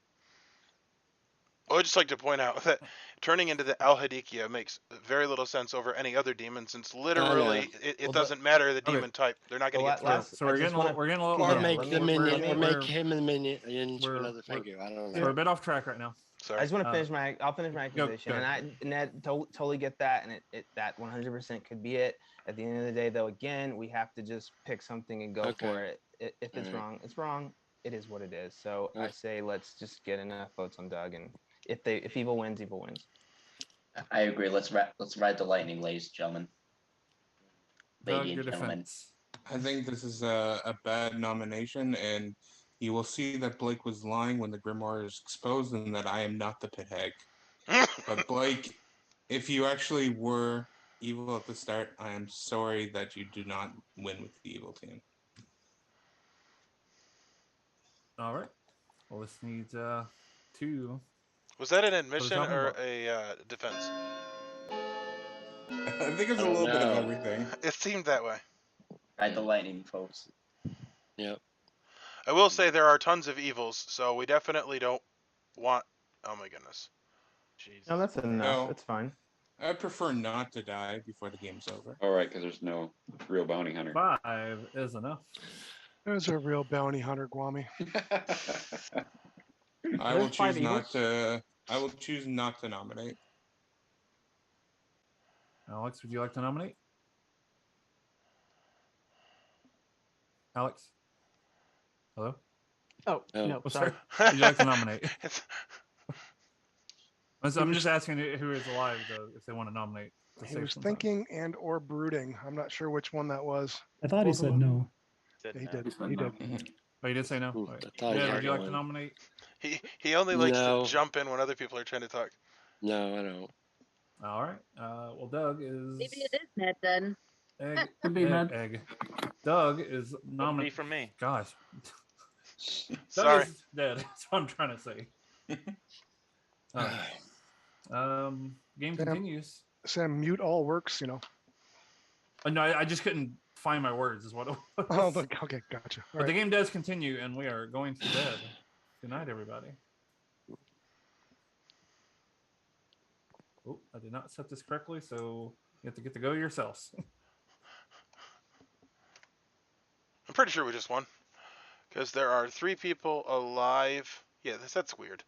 I would just like to point out that turning into the Al-Hadikia makes very little sense over any other demon, since literally it doesn't matter the demon type. They're not going to get through. So we're getting a little. Or make the minion, or make him and minion into another figure. I don't know. We're a bit off track right now. Sorry. I just want to finish I'll finish my accusation, and Ned totally get that, and that 100% could be it. At the end of the day, though, again, we have to just pick something and go for it. If it's wrong, it's wrong. It is what it is. So I say let's just get enough votes on Doug, and if evil wins, evil wins. I agree. Let's ride the lightning, ladies and gentlemen. Doug, your defense. I think this is a bad nomination, and you will see that Blake was lying when the grimoire is exposed, and that I am not the pit hag. But Blake, if you actually were evil at the start, I am sorry that you do not win with the evil team. All right. Well, this needs 2. Was that an What are admission we talking or about? a defense? I think it's I a don't little bit of know. everything. It seemed that way. Ride the lightning, folks. Yep. I will say there are tons of evils, so we definitely don't want. Oh my goodness. Jesus. No, that's enough. No. It's fine. I prefer not to die before the game's over. All right, because there's no real bounty hunter. 5 is enough. There's a real bounty hunter, Guami. I will There's 5 choose not evils? to. I will choose not to nominate. Alex, would you like to nominate? Alex? Hello? Oh, Oh. no, Oh, sorry. Would you like to nominate? It's- I'm just asking who is alive, though, if they want to nominate. To He save was some time. thinking and or brooding. I'm not sure which one that was. I thought he Both of said them. no. Said He no. did. said He no. did. Oh, you did say no? Ooh, Okay. I thought Yeah, he would you like to won. nominate? he only likes No. to jump in when other people are trying to talk. No, I don't. All right. Well, Doug is. Maybe it is Ned then. Egg. Could be Ned. Egg. Doug is Wouldn't be nominated. from me. Gosh. Sorry. Doug is dead. That's what I'm trying to say. All right. Game Sam. continues. Sam, mute all works, No, I just couldn't find my words, is what it was. Oh, okay, gotcha. All But the right. game does continue, and we are going to bed. Good night, everybody. Oh, I did not set this correctly, so you have to get to go yourselves. I'm pretty sure we just won. Because there are 3 people alive. Yeah, that's weird.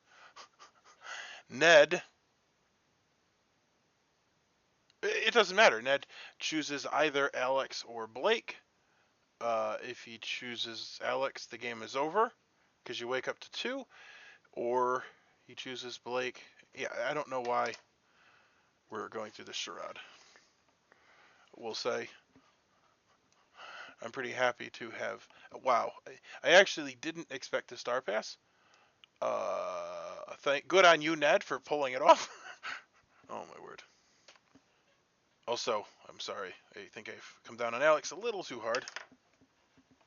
Ned. It doesn't matter. Ned chooses either Alex or Blake. If he chooses Alex, the game is over. Because you wake up to 2. Or he chooses Blake. Yeah, I don't know why we're going through this charade. We'll say. I'm pretty happy to have. Wow, I actually didn't expect to star pass. Good on you, Ned, for pulling it off. Oh my word. Also, I'm sorry. I think I've come down on Alex a little too hard,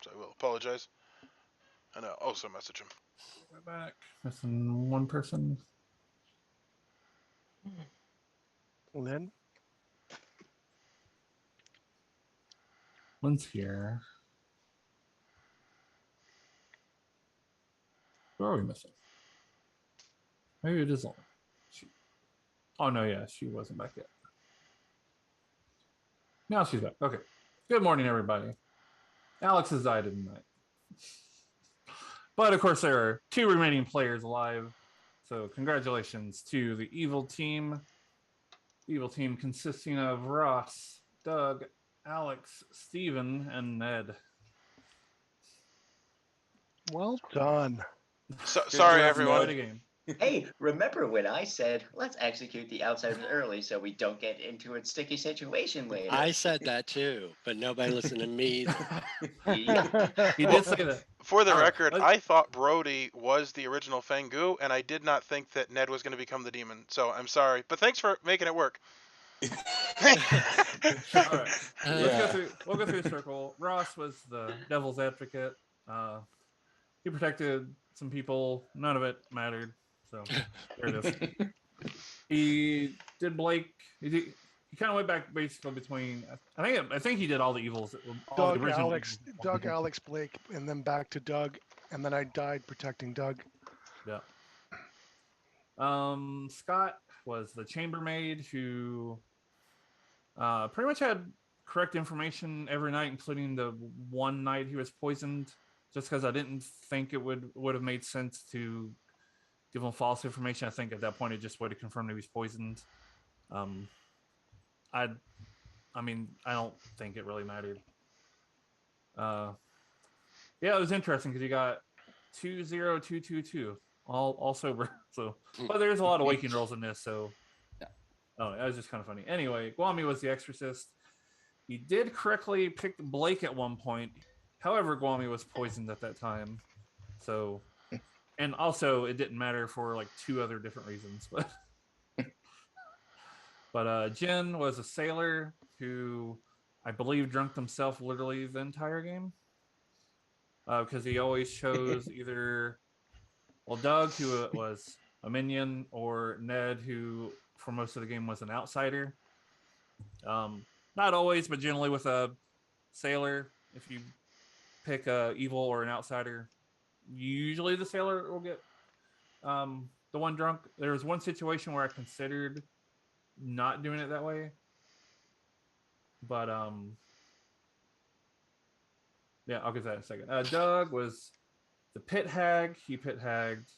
so I will apologize. And I'll also message him. Right back. Missing one person. Lynn? One's here. Who are we missing? Maybe it is Lauren. Oh no, yeah, she wasn't back yet. Now she's back. Okay. Good morning, everybody. Alex has died tonight. But of course, there are 2 remaining players alive. So congratulations to the evil team. The evil team consisting of Ross, Doug, Alex, Steven, and Ned. Well done. Sorry, everyone. Again. Hey, remember when I said, let's execute the outsiders early so we don't get into a sticky situation later? I said that too, but nobody listened to me. He did say that. For the All right, record, I thought Brody was the original Fengu, and I did not think that Ned was going to become the demon. So I'm sorry, but thanks for making it work. All right. We'll go through a circle. Ross was the devil's advocate. He protected some people. None of it mattered. So there it is. He did Blake. He kind of went back basically between. I think he did all the evils. All Doug, the original Alex, evils. Doug, Alex, Blake, and then back to Doug, and then I died protecting Doug. Yeah. Scott was the chambermaid who pretty much had correct information every night, including the one night he was poisoned. Just because I didn't think it would have made sense to give him false information. I think at that point it just would have confirmed he was poisoned. I don't think it really mattered. Yeah, it was interesting because you got 20222 all sober. So, but there's a lot of waking rolls in this. So, oh, that was just kind of funny. Anyway, Guami was the exorcist. He did correctly pick Blake at one point. However, Guami was poisoned at that time. So, and also it didn't matter for like 2 other different reasons. But Jen was a sailor who I believe drunk himself literally the entire game. because he always chose either, well, Doug, who was a minion, or Ned, who for most of the game was an outsider. Not always, but generally with a sailor, if you pick a evil or an outsider, usually the sailor will get the one drunk. There was one situation where I considered not doing it that way, but yeah, I'll get that in a second. Doug was the pit hag. He pit hagged,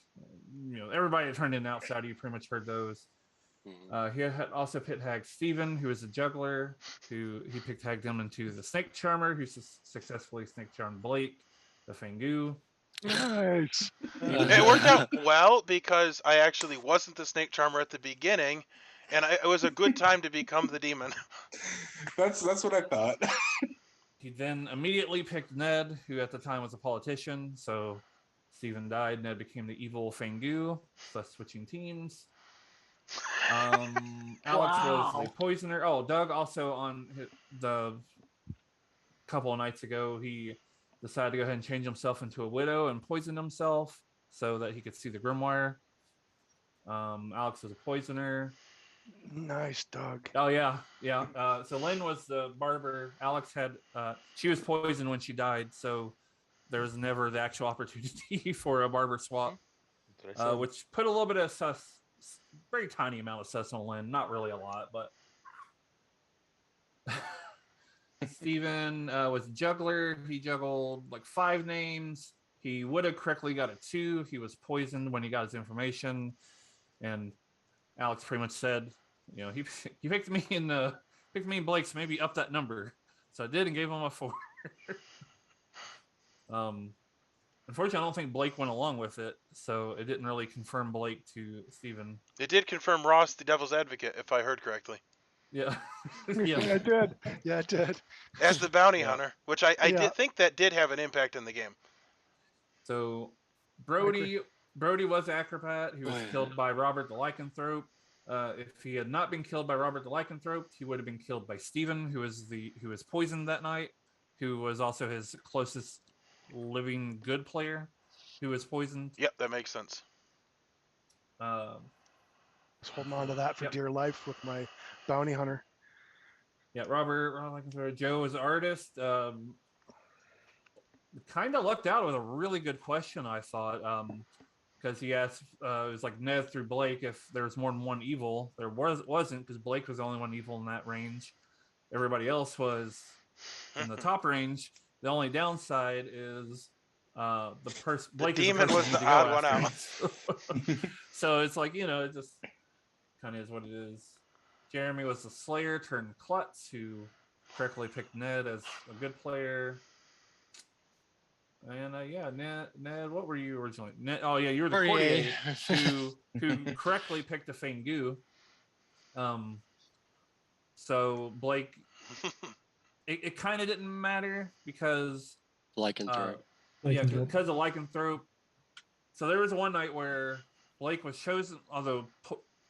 everybody that turned in an outsider. You pretty much heard those. He had also pit hagged Steven, who was a juggler, who he pit hagged him into the snake charmer, who successfully snake charmed Blake, the Fangu. Nice. It worked out well because I actually wasn't the snake charmer at the beginning, and it was a good time to become the demon. That's what I thought. He then immediately picked Ned, who at the time was a politician. So Steven died. Ned became the evil Fangu, thus switching teams. Alex was the poisoner. Oh, Doug also on the couple of nights ago, he decided to go ahead and change himself into a widow and poison himself so that he could see the grimoire. Alex was a poisoner. Nice, Doug. Oh yeah. So Lynn was the barber. Alex had she was poisoned when she died, so there was never the actual opportunity for a barber swap, which put a little bit of very tiny amount of sus on Lynn. Not really a lot, but Steven was a juggler. He juggled like 5 names. He would have correctly got a 2. He was poisoned when he got his information, and Alex pretty much said, he picked me and Blake, so maybe up that number. So I did and gave him a 4. Unfortunately, I don't think Blake went along with it, so it didn't really confirm Blake to Steven. It did confirm Ross, the devil's advocate, if I heard correctly. Yeah. Yeah, it did. Yeah, it did. As the bounty hunter, which I did think that did have an impact in the game. So Brody was acrobat. He was killed by Robert the Lycanthrope. If he had not been killed by Robert the Lycanthrope, he would have been killed by Steven, who was poisoned that night, who was also his closest living good player, who was poisoned. Yep, that makes sense. Just holding on to that for dear life with my bounty hunter. Yeah, Robert Lycanthrope. Joe was artist. Kind of lucked out with a really good question, I thought. Because he asked, it was like Ned through Blake if there was more than one evil. There wasn't, because Blake was the only one evil in that range. Everybody else was in the top range. The only downside is the person. Blake the demon was the odd one out. So it's like, it just kind of is what it is. Jeremy was the Slayer turned Klutz, who correctly picked Ned as a good player. And Ned, what were you originally? Ned, oh yeah, you were the courtier who correctly picked the Fangu. So Blake, it kind of didn't matter because Lycanthrope. Because of Lycanthrope. So there was one night where Blake was chosen, although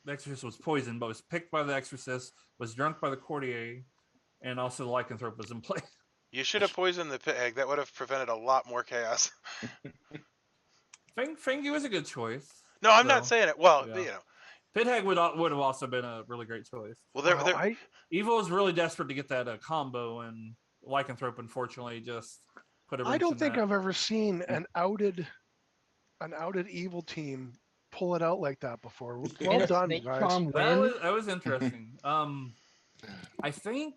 the Exorcist was poisoned, but was picked by the Exorcist, was drunk by the courtier, and also the Lycanthrope was in play. You should have poisoned the pit egg. That would have prevented a lot more chaos. Fangu was a good choice. No, I'm not saying it. Well, Pit Hag would have also been a really great choice. Well, Evil was really desperate to get that combo, and Lycanthrope unfortunately just put a wrench I don't in think that. I've ever seen an outed evil team pull it out like that before. Well done, guys. That was interesting. I think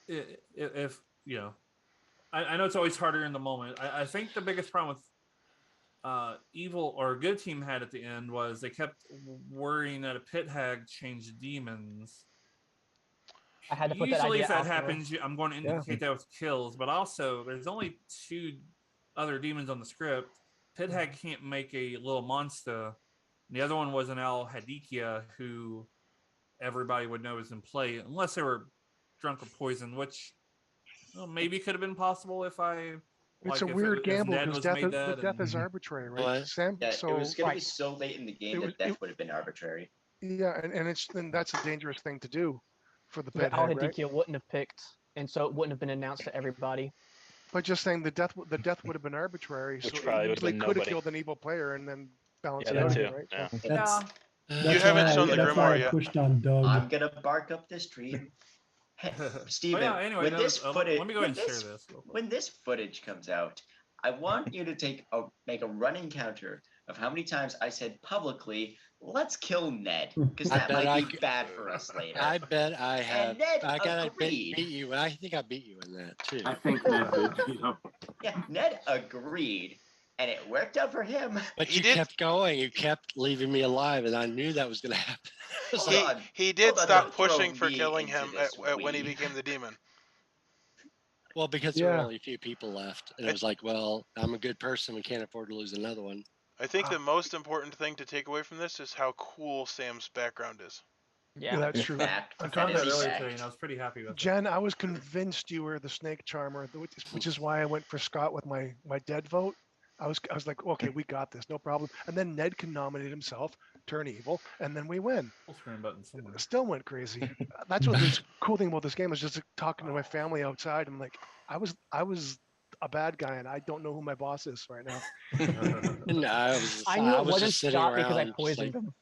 if I know it's always harder in the moment. I think the biggest problem with evil or a good team had at the end was they kept worrying that a pit hag changed demons. I had to put Usually, that idea if that happens, I'm going to indicate that with kills. But also, there's only 2 other demons on the script. Pit hag can't make a little monster. The other one was an Al Hadikia, who everybody would know is in play, unless they were drunk or poisoned, which maybe could have been possible if I. It's a weird gamble because death is arbitrary, right? Sam, it was going to be so late in the game that death would have been arbitrary. Yeah, and that's a dangerous thing to do for the pit Al hag, right? Hadikia wouldn't have picked, and so it wouldn't have been announced to everybody. But just saying the death would have been arbitrary, so Which it probably would have usually been could have nobody. killed an evil player and then balance Yeah, it that out too. again, right? Yeah. So- That's You haven't shown the that's that's why Grimoire I yet. pushed on Doug. I'm gonna bark up the stream. Hey, Steven, anyway, when that this was- footage, let me go ahead and share this real quick. when this footage comes out, I want you to make a running counter of how many times I said publicly, "Let's kill Ned," because I that bet might be bad for us later. I bet I have. And Ned I got to agreed. beat you. I think I beat you in that too. I think Ned did. Yeah, Ned agreed, and it worked out for him. But He you did- kept going. You kept leaving me alive, and I knew that was going to happen. It's Hold like, on. He did Hold on, stop don't throw pushing for me killing into him this, when he we. became the demon. well, because there were Yeah. only a few people left, and it was like, well, I'm a good person. We can't afford to lose another one. I think the most important thing to take away from this is how cool Sam's background is. Yeah, that's true. Fact. On I top found of that that, earlier fact. today, and I was pretty happy with it. Jen, I was convinced you were the snake charmer, which is why I went for Scott with my dead vote. I was like, okay, we got this, no problem. And then Ned can nominate himself, turn evil, and then we win. Full screen button somewhere. Still went crazy. That's what this cool thing about this game is. Just talking to my family outside. I'm like, I was a bad guy, and I don't know who my boss is right now. And I knew it was wasn't just sitting Scott because I around, just poisoned like, him.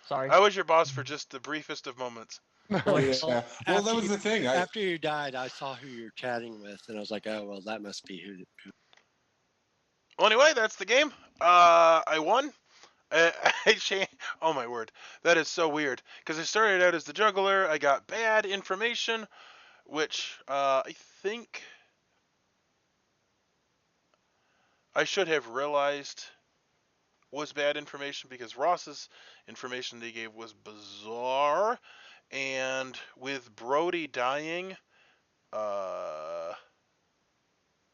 Sorry. I was your boss for just the briefest of moments. Yeah. Well, after that was you- the thing. After you died, I saw who you're chatting with, and I was like, oh, well, that must be who. Well, anyway, that's the game. I won. Oh my word, that is so weird. Because I started out as the juggler. I got bad information, which I think I should have realized was bad information because Ross's information they gave was bizarre. And with Brody dying,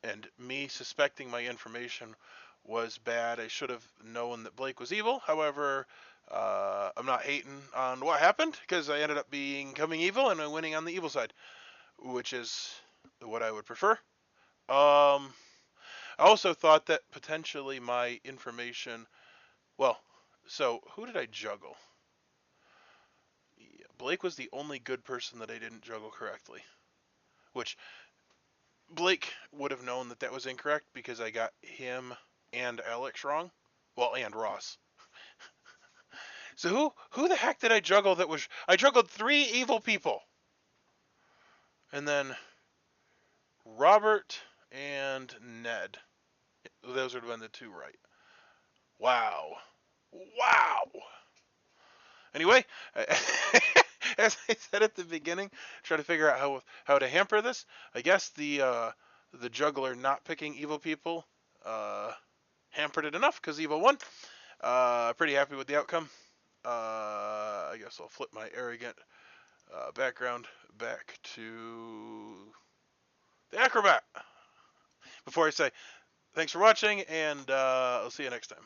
and me suspecting my information was bad, I should have known that Blake was evil. However, I'm not hating on what happened because I ended up becoming evil and I'm winning on the evil side, which is what I would prefer. I also thought that potentially my information, well, so who did I juggle? Yeah, Blake was the only good person that I didn't juggle correctly, which Blake would have known that that was incorrect because I got him and Alex wrong. Well, and Ross. So who the heck did I juggle that was... I juggled 3 evil people. And then Robert and Ned. Those would have been the 2 right. Wow. Anyway, as I said at the beginning, try to figure out how to hamper this. I guess the juggler not picking evil people hampered it enough because evil won. Pretty happy with the outcome. I guess I'll flip my arrogant background back to the acrobat before I say thanks for watching, and I'll see you next time.